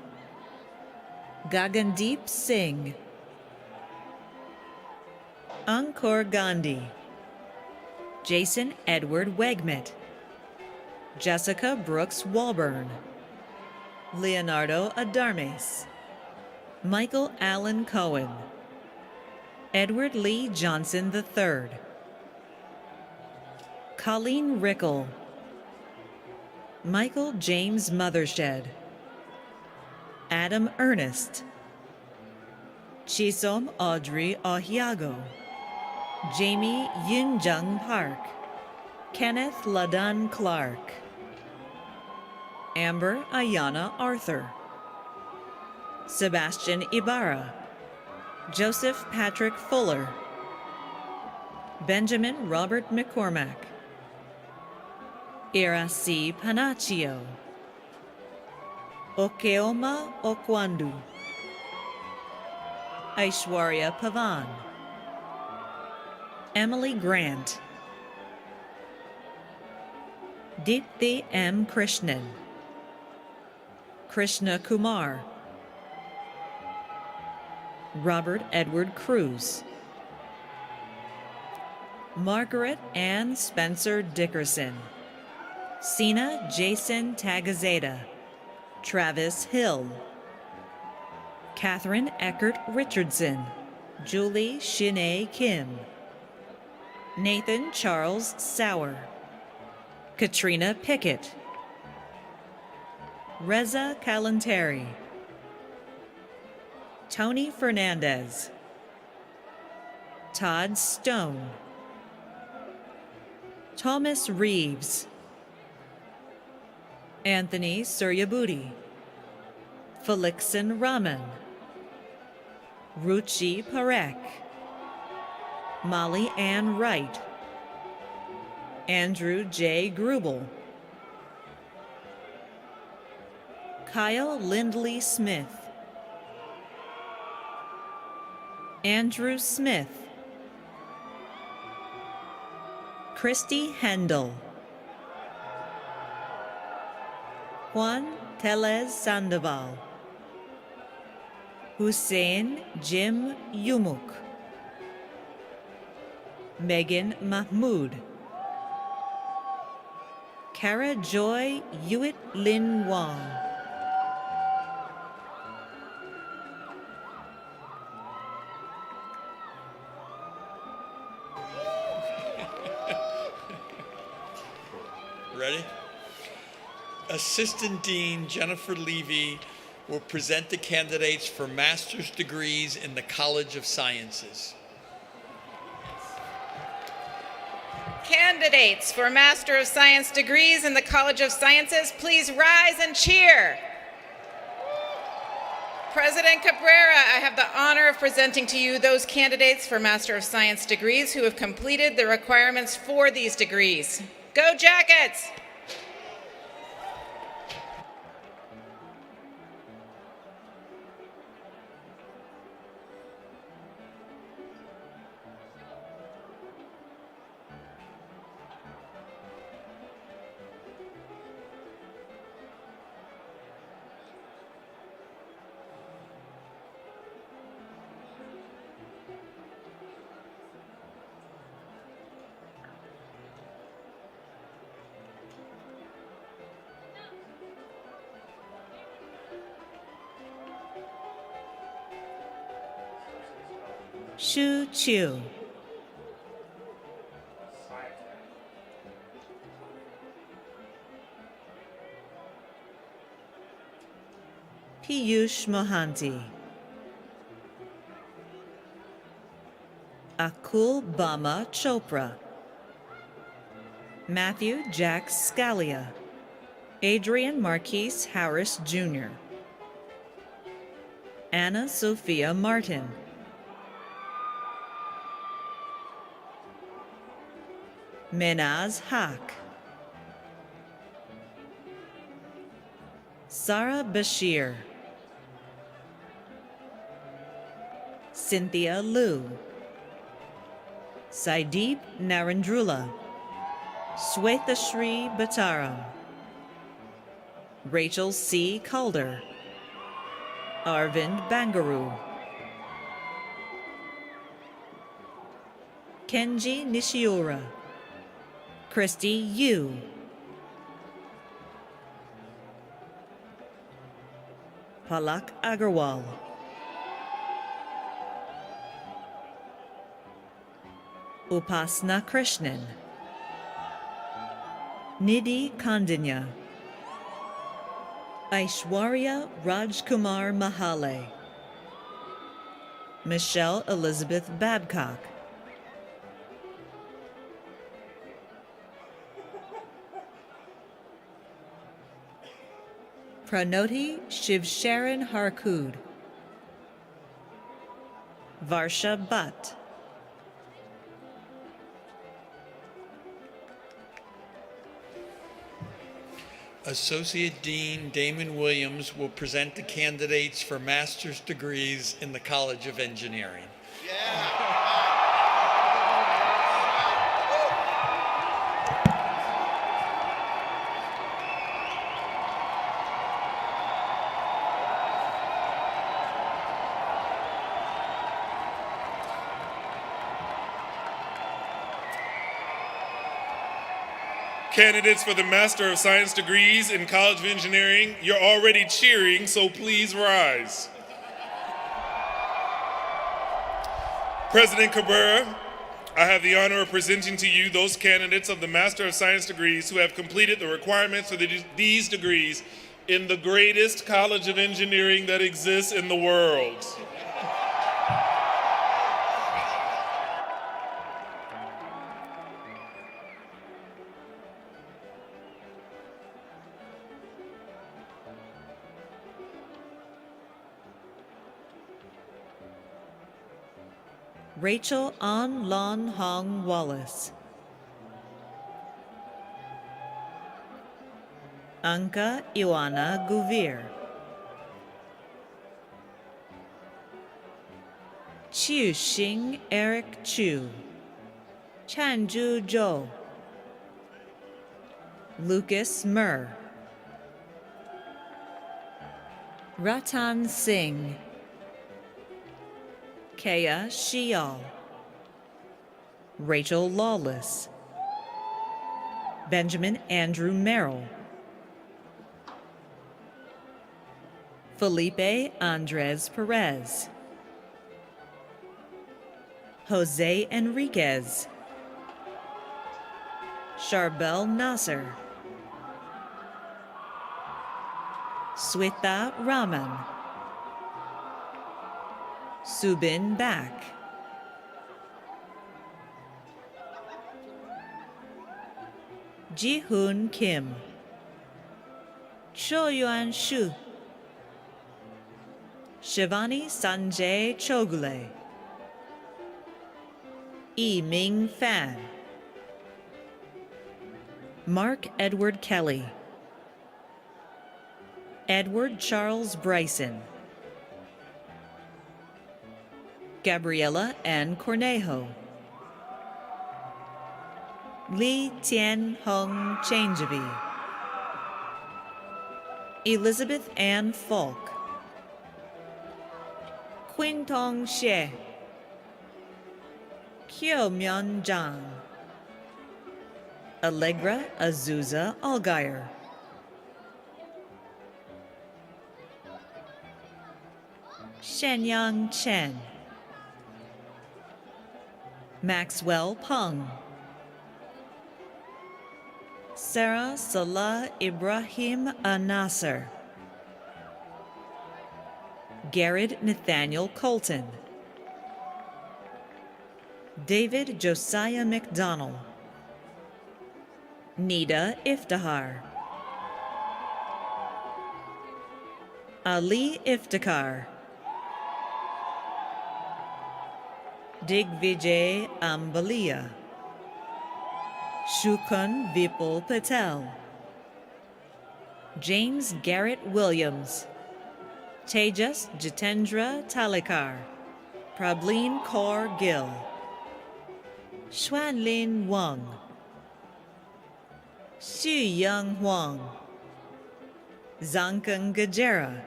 Gagandeep Singh, Ankur Gandhi, Jason Edward Wegmet, Jessica Brooks Walburn, Leonardo Adarmes, Michael Allen Cohen, Edward Lee Johnson III, Colleen Rickle, Michael James Mothershed, Adam Ernest, Chisom Audrey Ohiago, Jamie Yunjung Park, Kenneth Ladun Clark, Amber Ayana Arthur, Sebastian Ibarra, Joseph Patrick Fuller, Benjamin Robert McCormack, Ira C. Panaccio, Okeoma Okwandu, Aishwarya Pavan, Emily Grant, Deepthi M. Krishnan, Krishna Kumar, Robert Edward Cruz, Margaret Ann Spencer Dickerson, Sina Jason Tagazeta, Travis Hill, Catherine Eckert Richardson, Julie Shinae Kim, Nathan Charles Sauer, Katrina Pickett, Reza Kalantari, Tony Fernandez, Todd Stone, Thomas Reeves, Anthony Suryabudi, Felixon Raman, Ruchi Parek, Molly Ann Wright, Andrew J. Grubel, Kyle Lindley Smith, Andrew Smith, Christy Hendel, Juan Telez Sandoval, Hussein Jim Yumuk, Megan Mahmood, Kara Joy Hewitt Lin Wong, Ready? Assistant Dean Jennifer Levy will present the candidates for master's degrees in the College of Sciences. Candidates for Master of Science degrees in the College of Sciences, please rise and cheer. President Cabrera, I have the honor of presenting to you those candidates for Master of Science degrees who have completed the requirements for these degrees. Go Jackets! Shu Chu, Piyush Mohanty, Akul Bama Chopra, Matthew Jack Scalia, Adrian Marquise Harris Jr., Anna Sophia Martin, Menaz Haq, Sarah Bashir, Cynthia Liu, Saideep Narendrula, Swethashri Bataram, Rachel C. Calder, Arvind Bangaru, Kenji Nishiura, Christy Yu, Palak Agarwal, Upasna Krishnan, Nidhi Kandinya, Aishwarya Rajkumar Mahale, Michelle Elizabeth Babcock, Pranoti Shivsharan Harkud, Varsha Bhatt, Associate Dean Damon Williams will present the candidates for master's degrees in the College of Engineering. Candidates for the Master of Science degrees in College of Engineering, you're already cheering, so please rise. President Cabrera, I have the honor of presenting to you those candidates of the Master of Science degrees who have completed the requirements for these degrees in the greatest College of Engineering that exists in the world. Rachel An Lon Hong Wallace, Anka Ioana Guvir, Chiu Xing Eric Chu, Chanju Zhou, Lucas Mur, Ratan Singh, Kea Shial, Rachel Lawless, Benjamin Andrew Merrill, Felipe Andres Perez, Jose Enriquez, Charbel Nasser, Sweta Raman, Subin Bak, Ji-hoon Kim, Cho-yuan Shu, Shivani Sanjay Chogule, Yi-Ming Fan, Mark Edward Kelly, Edward Charles Bryson, Gabriela N. Cornejo, Lee Tien Hung Changevi, Elizabeth Ann Falk, Quintong Xie, Kyo Myeon Jang, Allegra Azusa Allgaier, Shenyang Chen, Maxwell Peng, Sarah Salah Ibrahim Anasser, Garrett Nathaniel Colton, David Josiah McDonald, Nida Iftihar, Ali Iftikhar, Digvijay Ambalia, Shukun Vipul Patel, James Garrett Williams, Tejas Jitendra Talikar, Prableen Kaur Gill, Xuanlin Wang, Xu Young Huang, Zankan Gajera,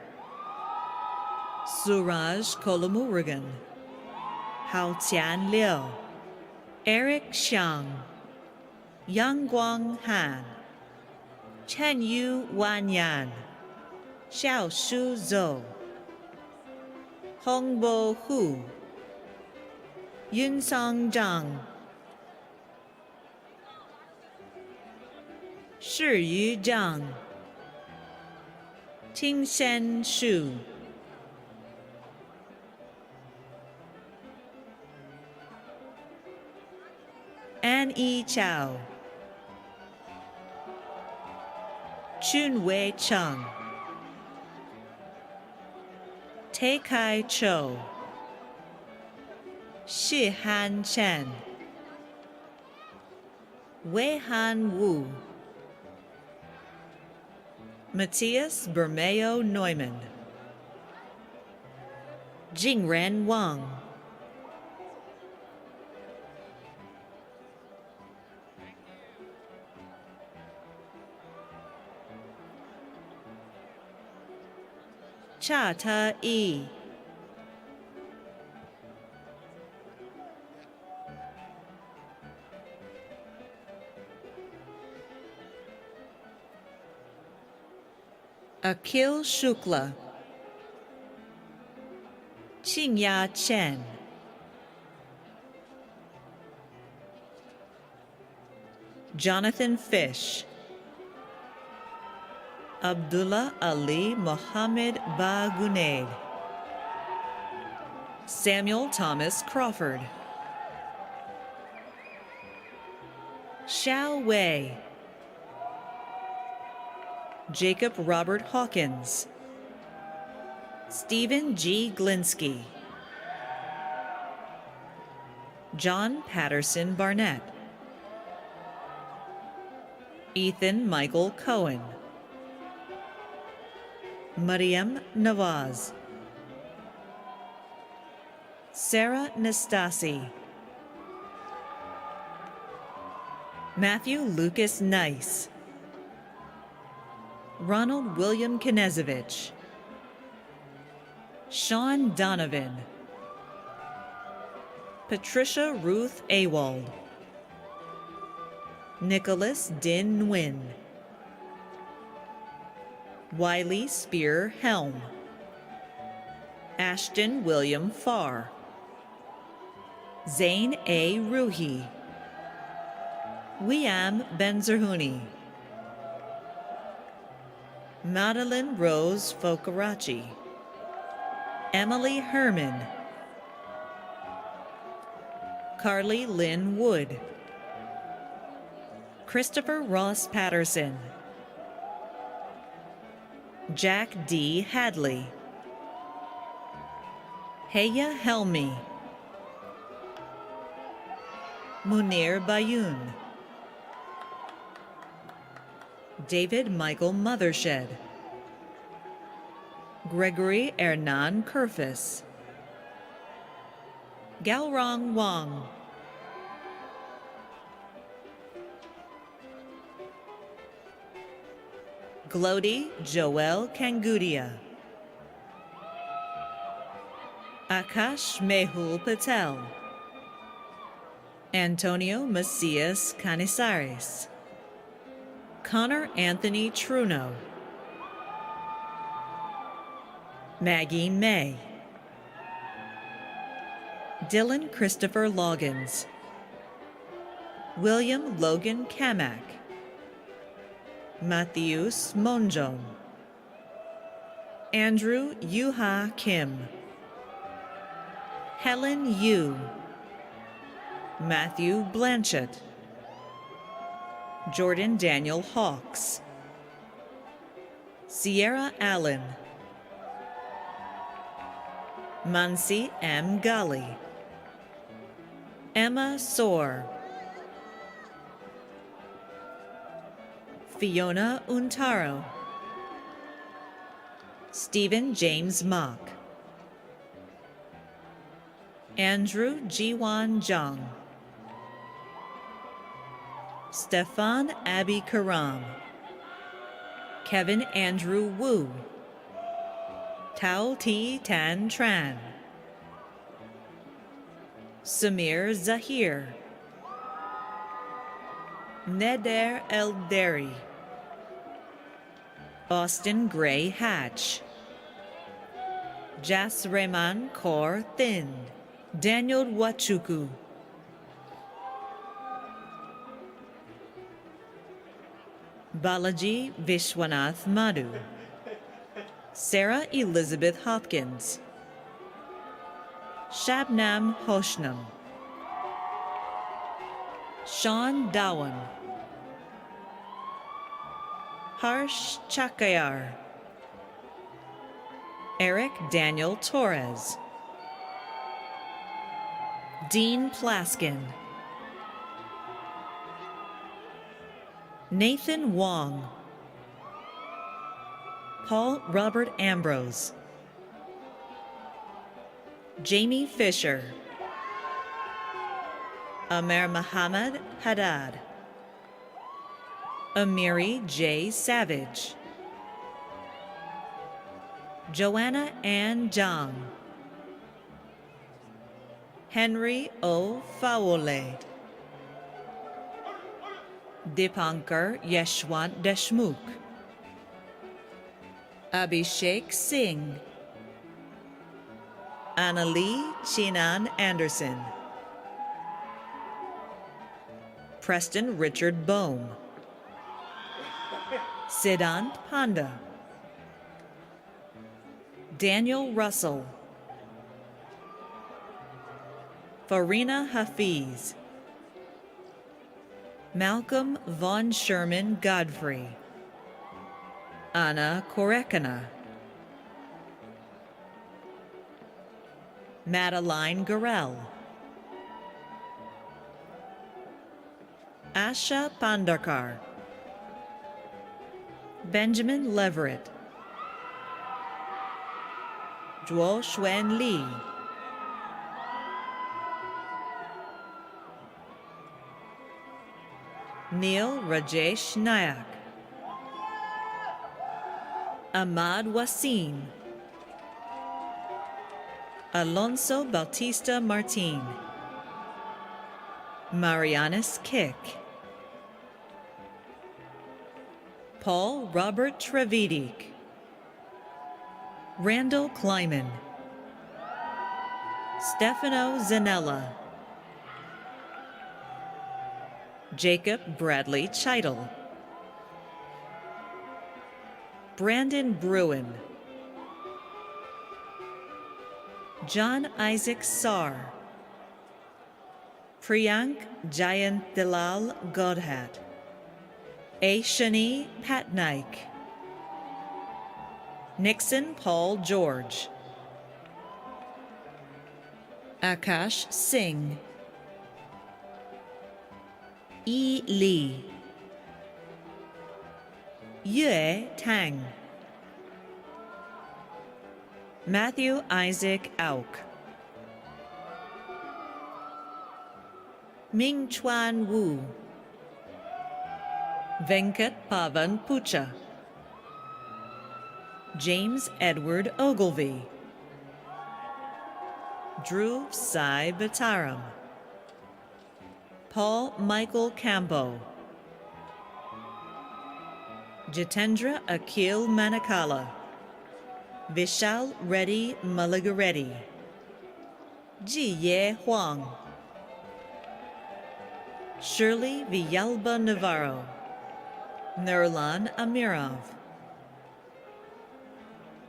Suraj Kolamurugan, Hao Tian Liu, Eric Xiang, Yang Guang Han, Chen Yu Wanyan, Xiao Shu Zhou, Hongbo Hu, Yun Song Zhang, Shi Yu Zhang, Ting Shen Shu, An Yi Chao, Chun Wei Chung, Te Kai Cho, Shi Han Chen, Wei Han Wu, Matthias Bermeo Neumann, Jingren Wang, Cha Ta Yi, Akil Shukla, Qingya Chen, Jonathan Fish, Abdullah Ali Mohammed Bagunaid, Samuel Thomas Crawford, Xiao Wei, Jacob Robert Hawkins, Stephen G. Glinsky, John Patterson Barnett, Ethan Michael Cohen, Mariam Nawaz, Sarah Nastasi. Matthew Lucas Nice. Ronald William Knezevich. Sean Donovan. Patricia Ruth Awald. Nicholas Din Nguyen. Wiley Spear Helm. Ashton William Farr. Zain A. Ruhi. Wiam Benzerhuni. Madeline Rose Focarachi. Emily Herman. Carly Lynn Wood. Christopher Ross Patterson. Jack D. Hadley. Heya Helmi. Munir Bayoun. David Michael Mothershed. Gregory Hernan Kerfis. Galrong Wang. Glody Joel Kangudia. Akash Mehul Patel. Antonio Macias Canizares. Connor Anthony Truno. Maggie May. Dylan Christopher Loggins. William Logan Kamak. Matthews Monjong. Andrew Yuha Kim. Helen Yu. Matthew Blanchett. Jordan Daniel Hawks. Sierra Allen. Mansi M. Gali. Emma Soar. Fiona Untaro. Stephen James Mock. Andrew Jiwan Jung. Stefan Abby Karam. Kevin Andrew Wu. Tao T. Tan Tran. Samir Zahir. Neder El Deri. Austin Gray Hatch. Jas Rehman Kaur Thind. Daniel Wachuku. Balaji Vishwanath Madhu. Sarah Elizabeth Hopkins. Shabnam Hoshnam. Sean Dawan. Harsh Chakayar. Eric Daniel Torres. Dean Plaskin. Nathan Wong. Paul Robert Ambrose. Jamie Fisher. Amer Muhammad Haddad. Amiri J. Savage. Joanna Ann Jong. Henry O. Fawole. Dipankar Yeshwant Deshmukh. Abhishek Singh. Annalie Chinan Anderson. Preston Richard Bohm. Siddhant Panda. Daniel Russell. Farina Hafiz. Malcolm Von Sherman Godfrey. Anna Korekana. Madeline Garel. Asha Pandarkar. Benjamin Leverett. Zhuo Xuan Li. Neil Rajesh Nayak, Ahmad Wasim, Alonso Bautista Martin, Marianis Kick, Paul Robert Trevidik, Randall Kleiman, Stefano Zanella, Jacob Bradley Cheitel, Brandon Bruin, John Isaac Sarr, Priyank Jayantilal Godhat, Shani Patnaik, Nixon Paul George, Akash Singh, E. Lee, Yue Tang, Matthew Isaac Auk, Ming Chuan Wu, Venkat Pavan Pucha, James Edward Ogilvy, Drew Sai Bataram, Paul Michael Cambo, Jitendra Akil Manakala, Vishal Reddy Mulligareddy, Ji-Ye Huang, Shirley Villalba Navarro, Nurlan Amirov,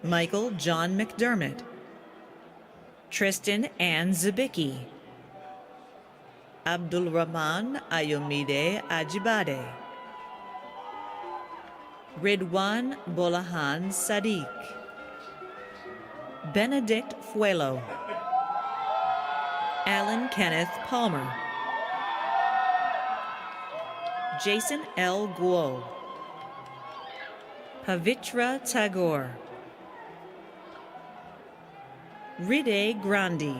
Michael John McDermott, Tristan Ann Zabicki, Abdul Rahman Ayomide Ajibade, Ridwan Bolahan Sadiq, Benedict Fuelo, Alan Kenneth Palmer, Jason L. Guo, Pavitra Tagore, Ride Grandi,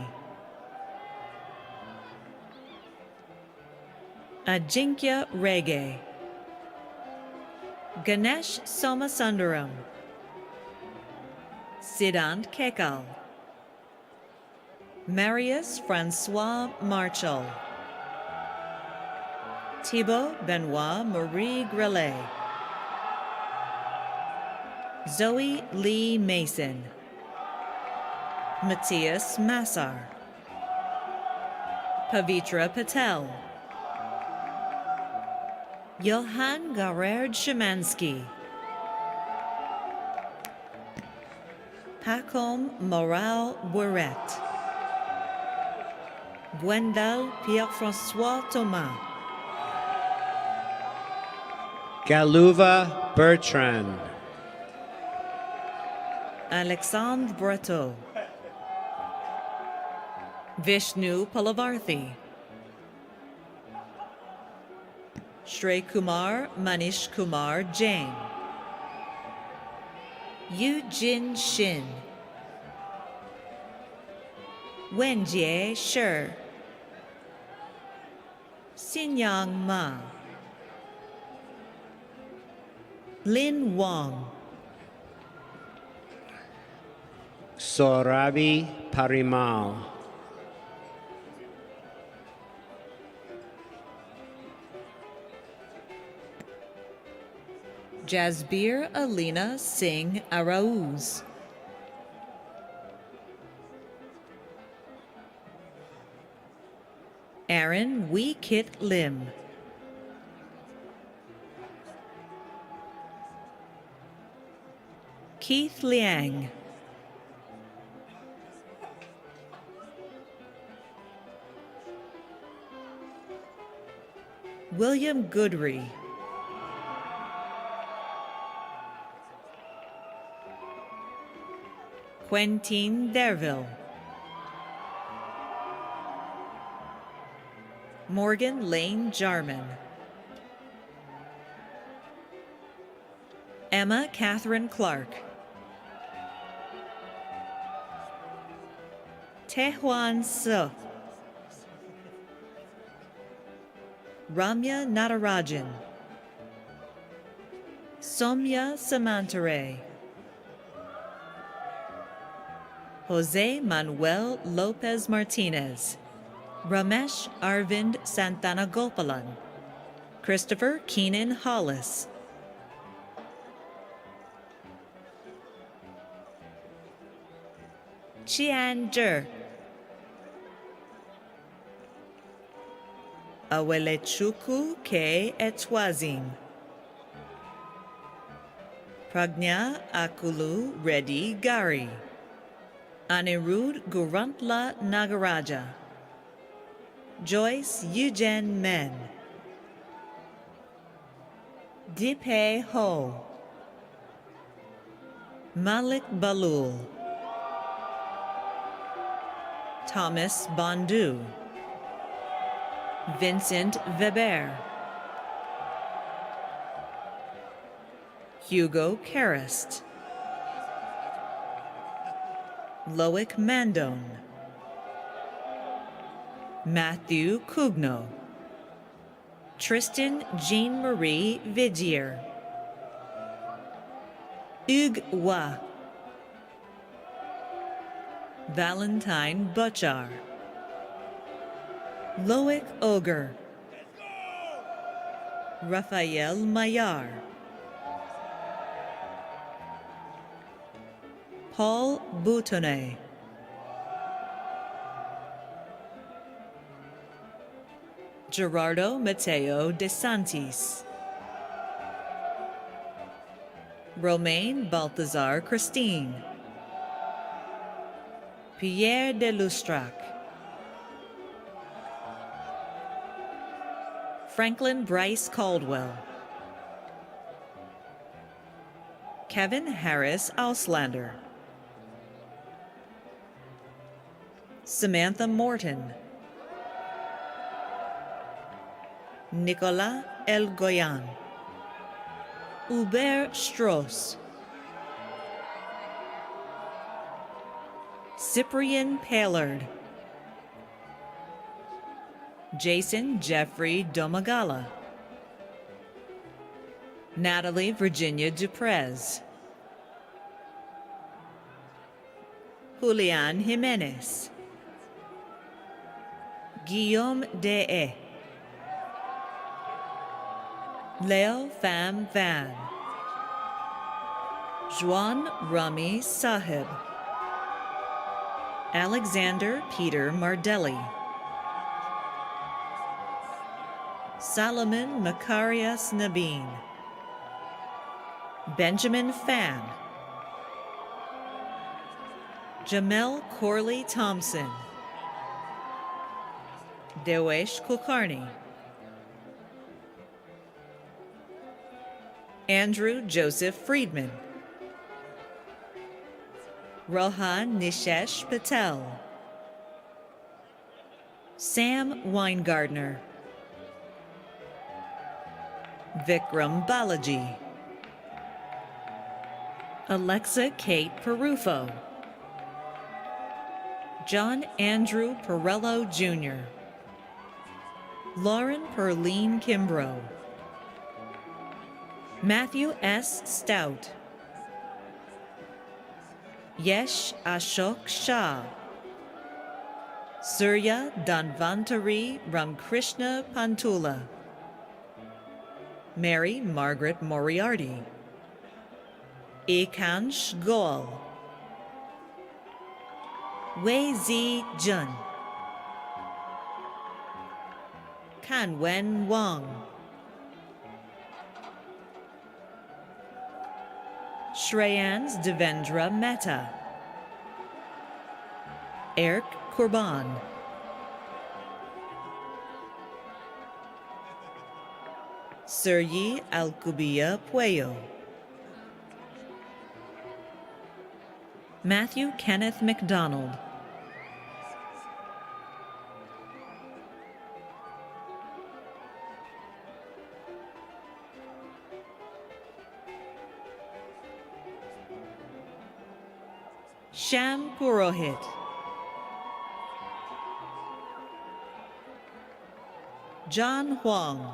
Ajinkya Rege, Ganesh Somasundaram, Siddhant Kekal, Marius Francois Marchal, Thibaut Benoit Marie Grelet, Zoe Lee Mason, Matthias Massar, Pavitra Patel, Johan Garerd Szymanski, Pacom Moral Bourret, Gwendal Pierre-François Thomas, Galuva Bertrand, Alexandre Breteau, Vishnu Palavarthi, Shrey Kumar Manish Kumar Jain, Yu-Jin Shin, Wenjie Shi, Xinyang Ma, Lin Wang, Sorabi Parimal, Jasbir Alina Singh Arauz, Aaron Wee Kit Lim, Keith Liang, William Goodry, Quentin Derville, Morgan Lane Jarman, Emma Catherine Clark, Tehuan Se, Ramya Natarajan, Somya Samantare, Jose Manuel Lopez Martinez, Ramesh Arvind Santana Gopalan, Christopher Keenan Hollis, Chian Zhe, Awelechuku K. Etwazin, Pragnya Akulu Reddy Gari, Anirudh Gurantla Nagaraja, Joyce Eugen Men, Dipe Ho, Malik Balul, Thomas Bondu, Vincent Weber, Hugo Karist, Loic Mandon, Matthew Cugno, Tristan Jean-Marie Vigier, Hugues Wa, Valentine Butchar, Loic Ogre, Raphael Maillard, Paul Boutonnet, Gerardo Mateo De Santis, Romain Balthazar Christine, Pierre de Lustrac, Franklin Bryce Caldwell, Kevin Harris Auslander, Samantha Morton, Nicolas Elgoyan, Hubert Strauss, Cyprian Paillard, Jason Jeffrey Domagala, Natalie Virginia Duprez, Julian Jimenez, Guillaume De, Leo Pham Van, Juan Rami Sahib, Alexander Peter Mardelli, Solomon Macarius Nabin, Benjamin Fan, Jamel Corley Thompson, Dewesh Kulkarni, Andrew Joseph Friedman, Rohan Nishesh Patel, Sam Weingardner, Vikram Balaji, Alexa Kate Perufo, John Andrew Perello Jr., Lauren Perline Kimbrough, Matthew S. Stout, Yesh Ashok Shah, Surya Dhanvantari Ramkrishna Pantula, Mary Margaret Moriarty, Ekansh Goel, Wei Zi Jun, Kanwen Wang, Shreyans Devendra Mehta, Eric Kurban, Seryi Alcubia Puello, Matthew Kenneth McDonald, Sham Purohit, John Huang,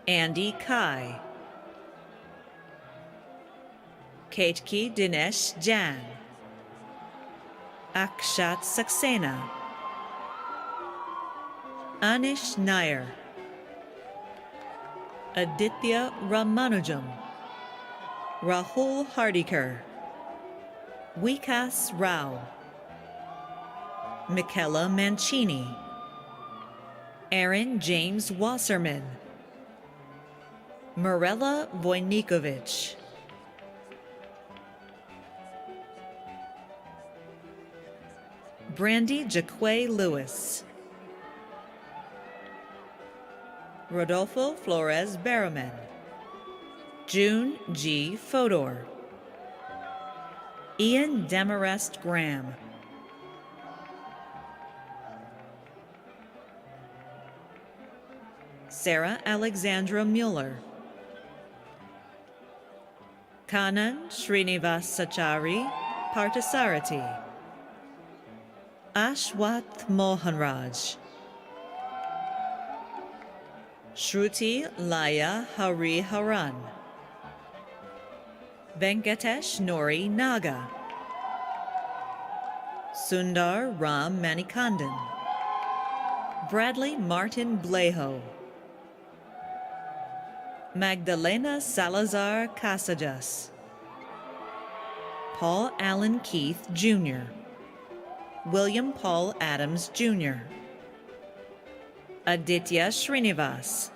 Andy Kai, Ketki Dinesh Jan, Akshat Saxena, Anish Nair, Aditya Ramanujam, Rahul Hardikar, Vikas Rao, Michaela Mancini, Aaron James Wasserman, Mirella Vojnikovic, Brandy Jaquay Lewis, Rodolfo Flores Barrowman, June G. Fodor, Ian Demarest Graham, Sarah Alexandra Mueller, Kanan Srinivasachari Parthasarathi, Ashwath Mohanraj, Shruti Laya Hari Haran, Venkatesh Nori Naga, Sundar Ram Manikandan, Bradley Martin Blejo, Magdalena Salazar Casajas, Paul Allen Keith Jr., William Paul Adams Jr., Aditya Srinivas,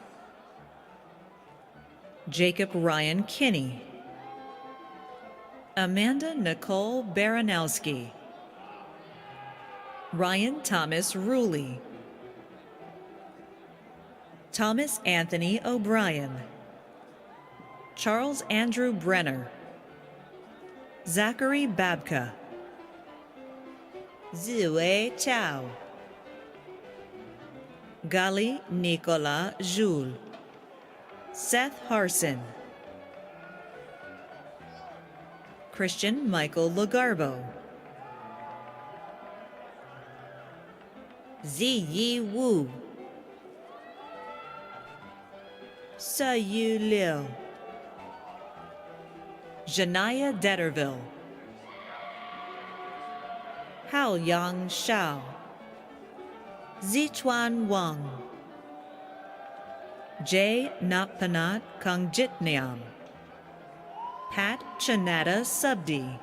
Jacob Ryan Kinney, Amanda Nicole Baranowski, Ryan Thomas Ruley, Thomas Anthony O'Brien, Charles Andrew Brenner, Zachary Babka, Ziwei Chow, Gali Nicola Jules, Seth Harson, Christian Michael Lagarbo, Ziyi Wu, Sayu Liu, Janaya Detterville, Hao Yang Shao, Zichuan Wang, J. Napanath Kangjitniam, Pat Chanada Subdi,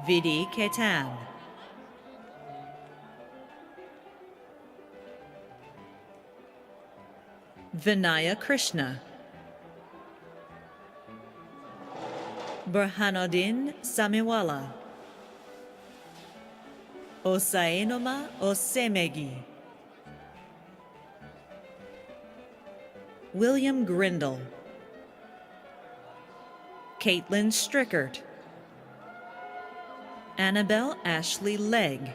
Vidi Ketan, Vinaya Krishna, Burhanuddin Samiwala, Osaenoma Osemegi, William Grindle, Caitlin Strickert, Annabelle Ashley Legg,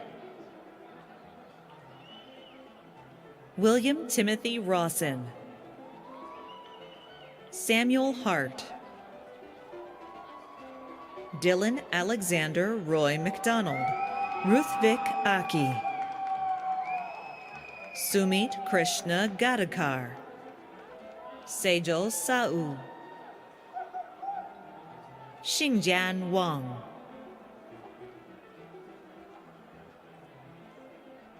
William Timothy Rawson, Samuel Hart, Dylan Alexander Roy McDonald, Ruthvik Aki, Sumit Krishna Gadakar, Sejal Sau, Xingjian Wang,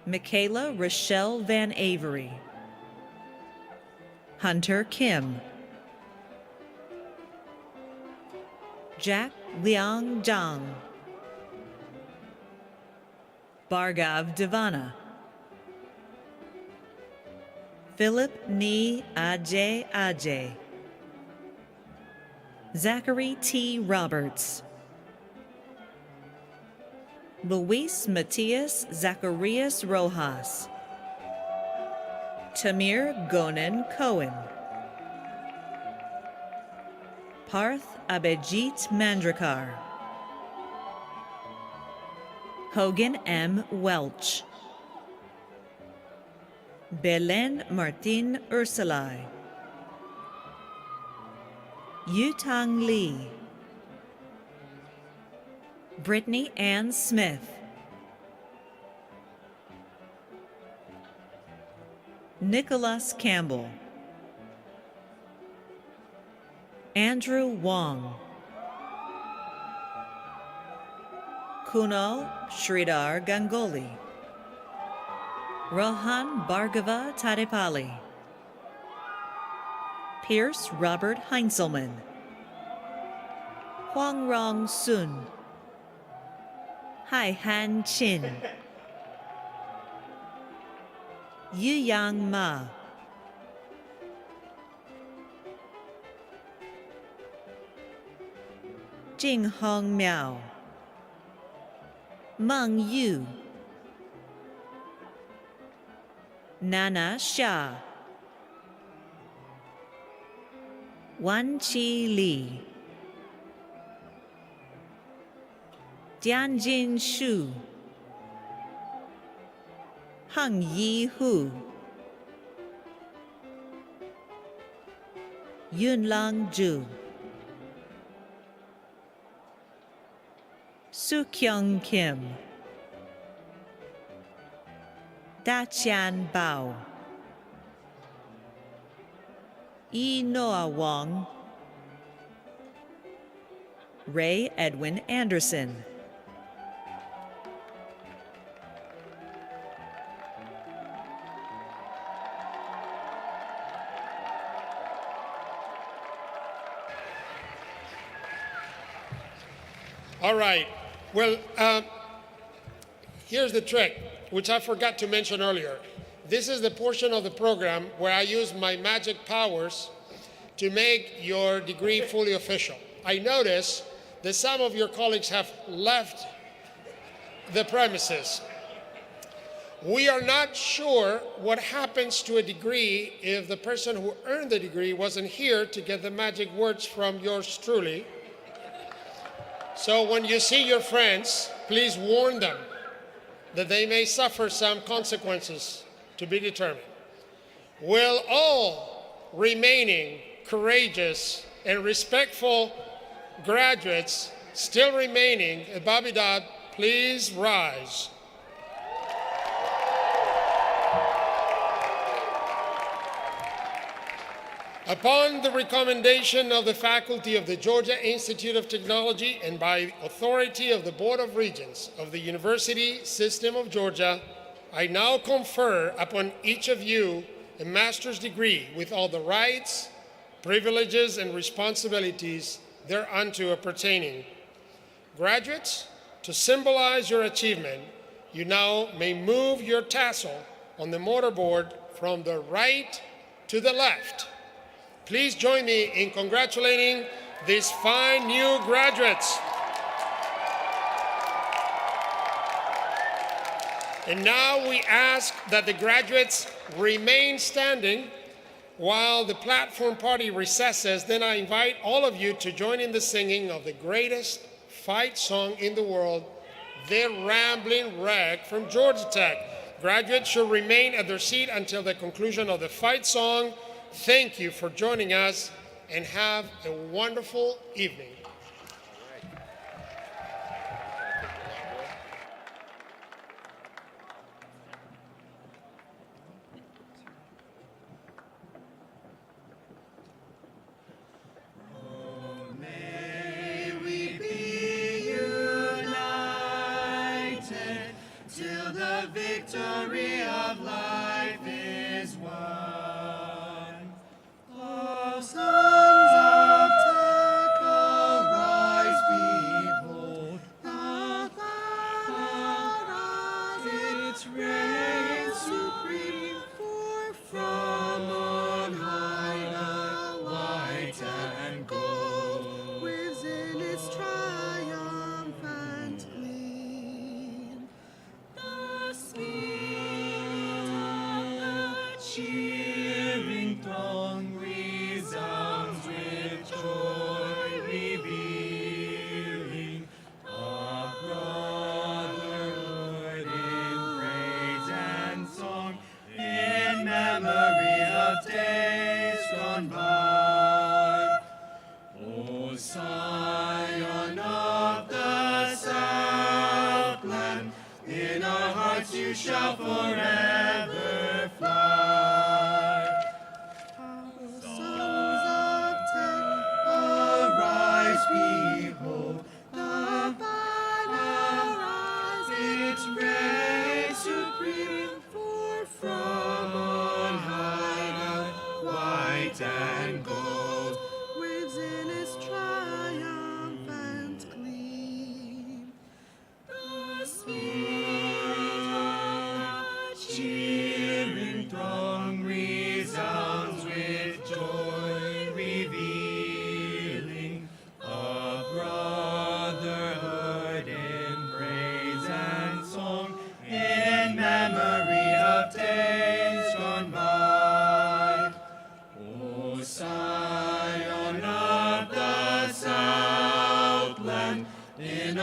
Michaela Rochelle Van Avery, Hunter Kim, Jack Liang Zhang, Bhargav Devana, Philip Ni Ajay Ajay, Zachary T. Roberts, Luis Matias Zacharias Rojas, Tamir Gonan Cohen, Parth Abhijit Mandrakar, Hogan M. Welch, Belen Martin Ursulai, Yutang Lee, Brittany Ann Smith, Nicholas Campbell, Andrew Wong, Kunal Sridhar Gangoli, Rohan Bhargava Tadepalli, Pierce Robert Heinzelman, Huang Rong Sun, Hai Han Chin, Yu Yang Ma, Jing Hong Miao, Meng Yu, Nana Xia, Wan Chi Li, Dianjin Shu, Heng Yi Hu, Yunlang Zhu, Su Kyung Kim, Daqian Bao, Yi Noah Wong, Ray Edwin Anderson, All right. Well, here's the trick, which I forgot to mention earlier. This is the portion of the program where I use my magic powers to make your degree fully official. I notice that some of your colleagues have left the premises. We are not sure what happens to a degree if the person who earned the degree wasn't here to get the magic words from yours truly. So when you see your friends, please warn them that they may suffer some consequences to be determined. Will all remaining courageous and respectful graduates still remaining at Bobby Dodd please rise? Upon the recommendation of the faculty of the Georgia Institute of Technology and by authority of the Board of Regents of the University System of Georgia, I now confer upon each of you a master's degree with all the rights, privileges, and responsibilities thereunto appertaining. Graduates, to symbolize your achievement, you now may move your tassel on the mortarboard from the right to the left. Please join me in congratulating these fine new graduates. And now we ask that the graduates remain standing while the platform party recesses. Then I invite all of you to join in the singing of the greatest fight song in the world, The Rambling Wreck from Georgia Tech. Graduates should remain at their seat until the conclusion of the fight song. Thank you for joining us and have a wonderful evening. May we be united till the victory of life is won. Oh, sons of Tech, arise, behold, the cloud its reign supreme, for from on high the white and gold waves in its triumphant gleam. The speed of the cheering throng resounds with joy, revealing a brotherhood in praise and song, in memory of days gone by. O Scion of the Southland, in our hearts you shall forever fly.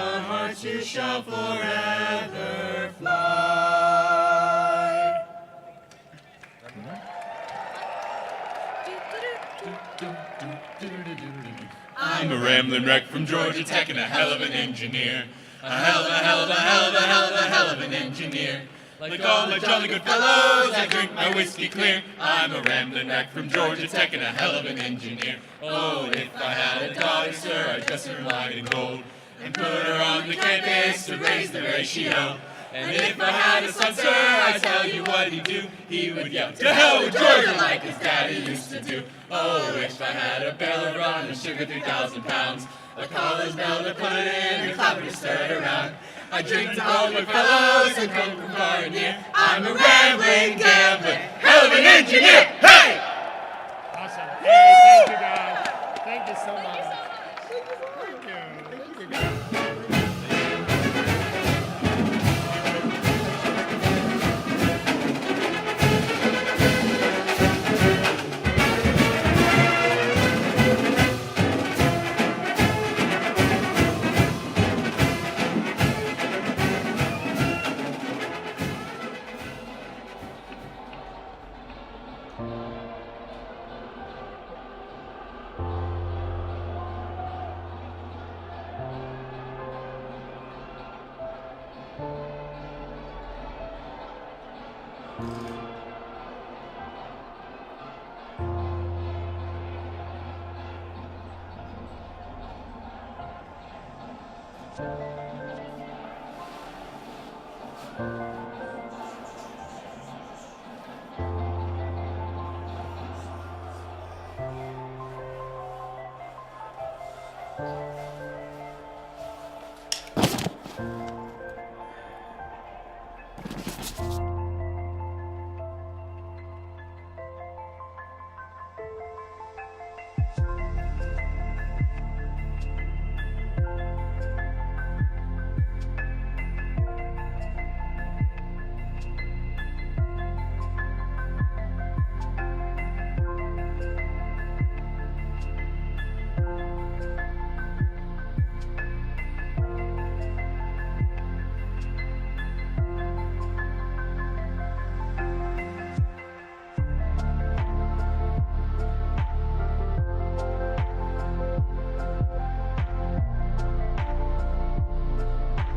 our hearts you shall forever fly. I'm a rambling wreck from Georgia Tech and a hell of an engineer. A hell of an engineer. Like all my jolly good fellows, I drink my whiskey clear. I'm a rambling wreck from Georgia Tech and a hell of an engineer. Oh, if I had a daughter, sir, I'd dress her in white and gold and put her on the campus to raise the ratio. And if I had a son, sir, I'd tell you what he'd do. He would yell, to hell with Georgia, like his daddy used to do. Oh, if I had a barrel of rum and sugar 3,000 pounds, a college bell to put it in and clap it to stir it around. I drink to all my fellows and come from far and near. I'm a rambling, gambling, hell of an engineer. Hey! Awesome. Hey, thank you, guys. Thank you so much. Thank you. Thank you.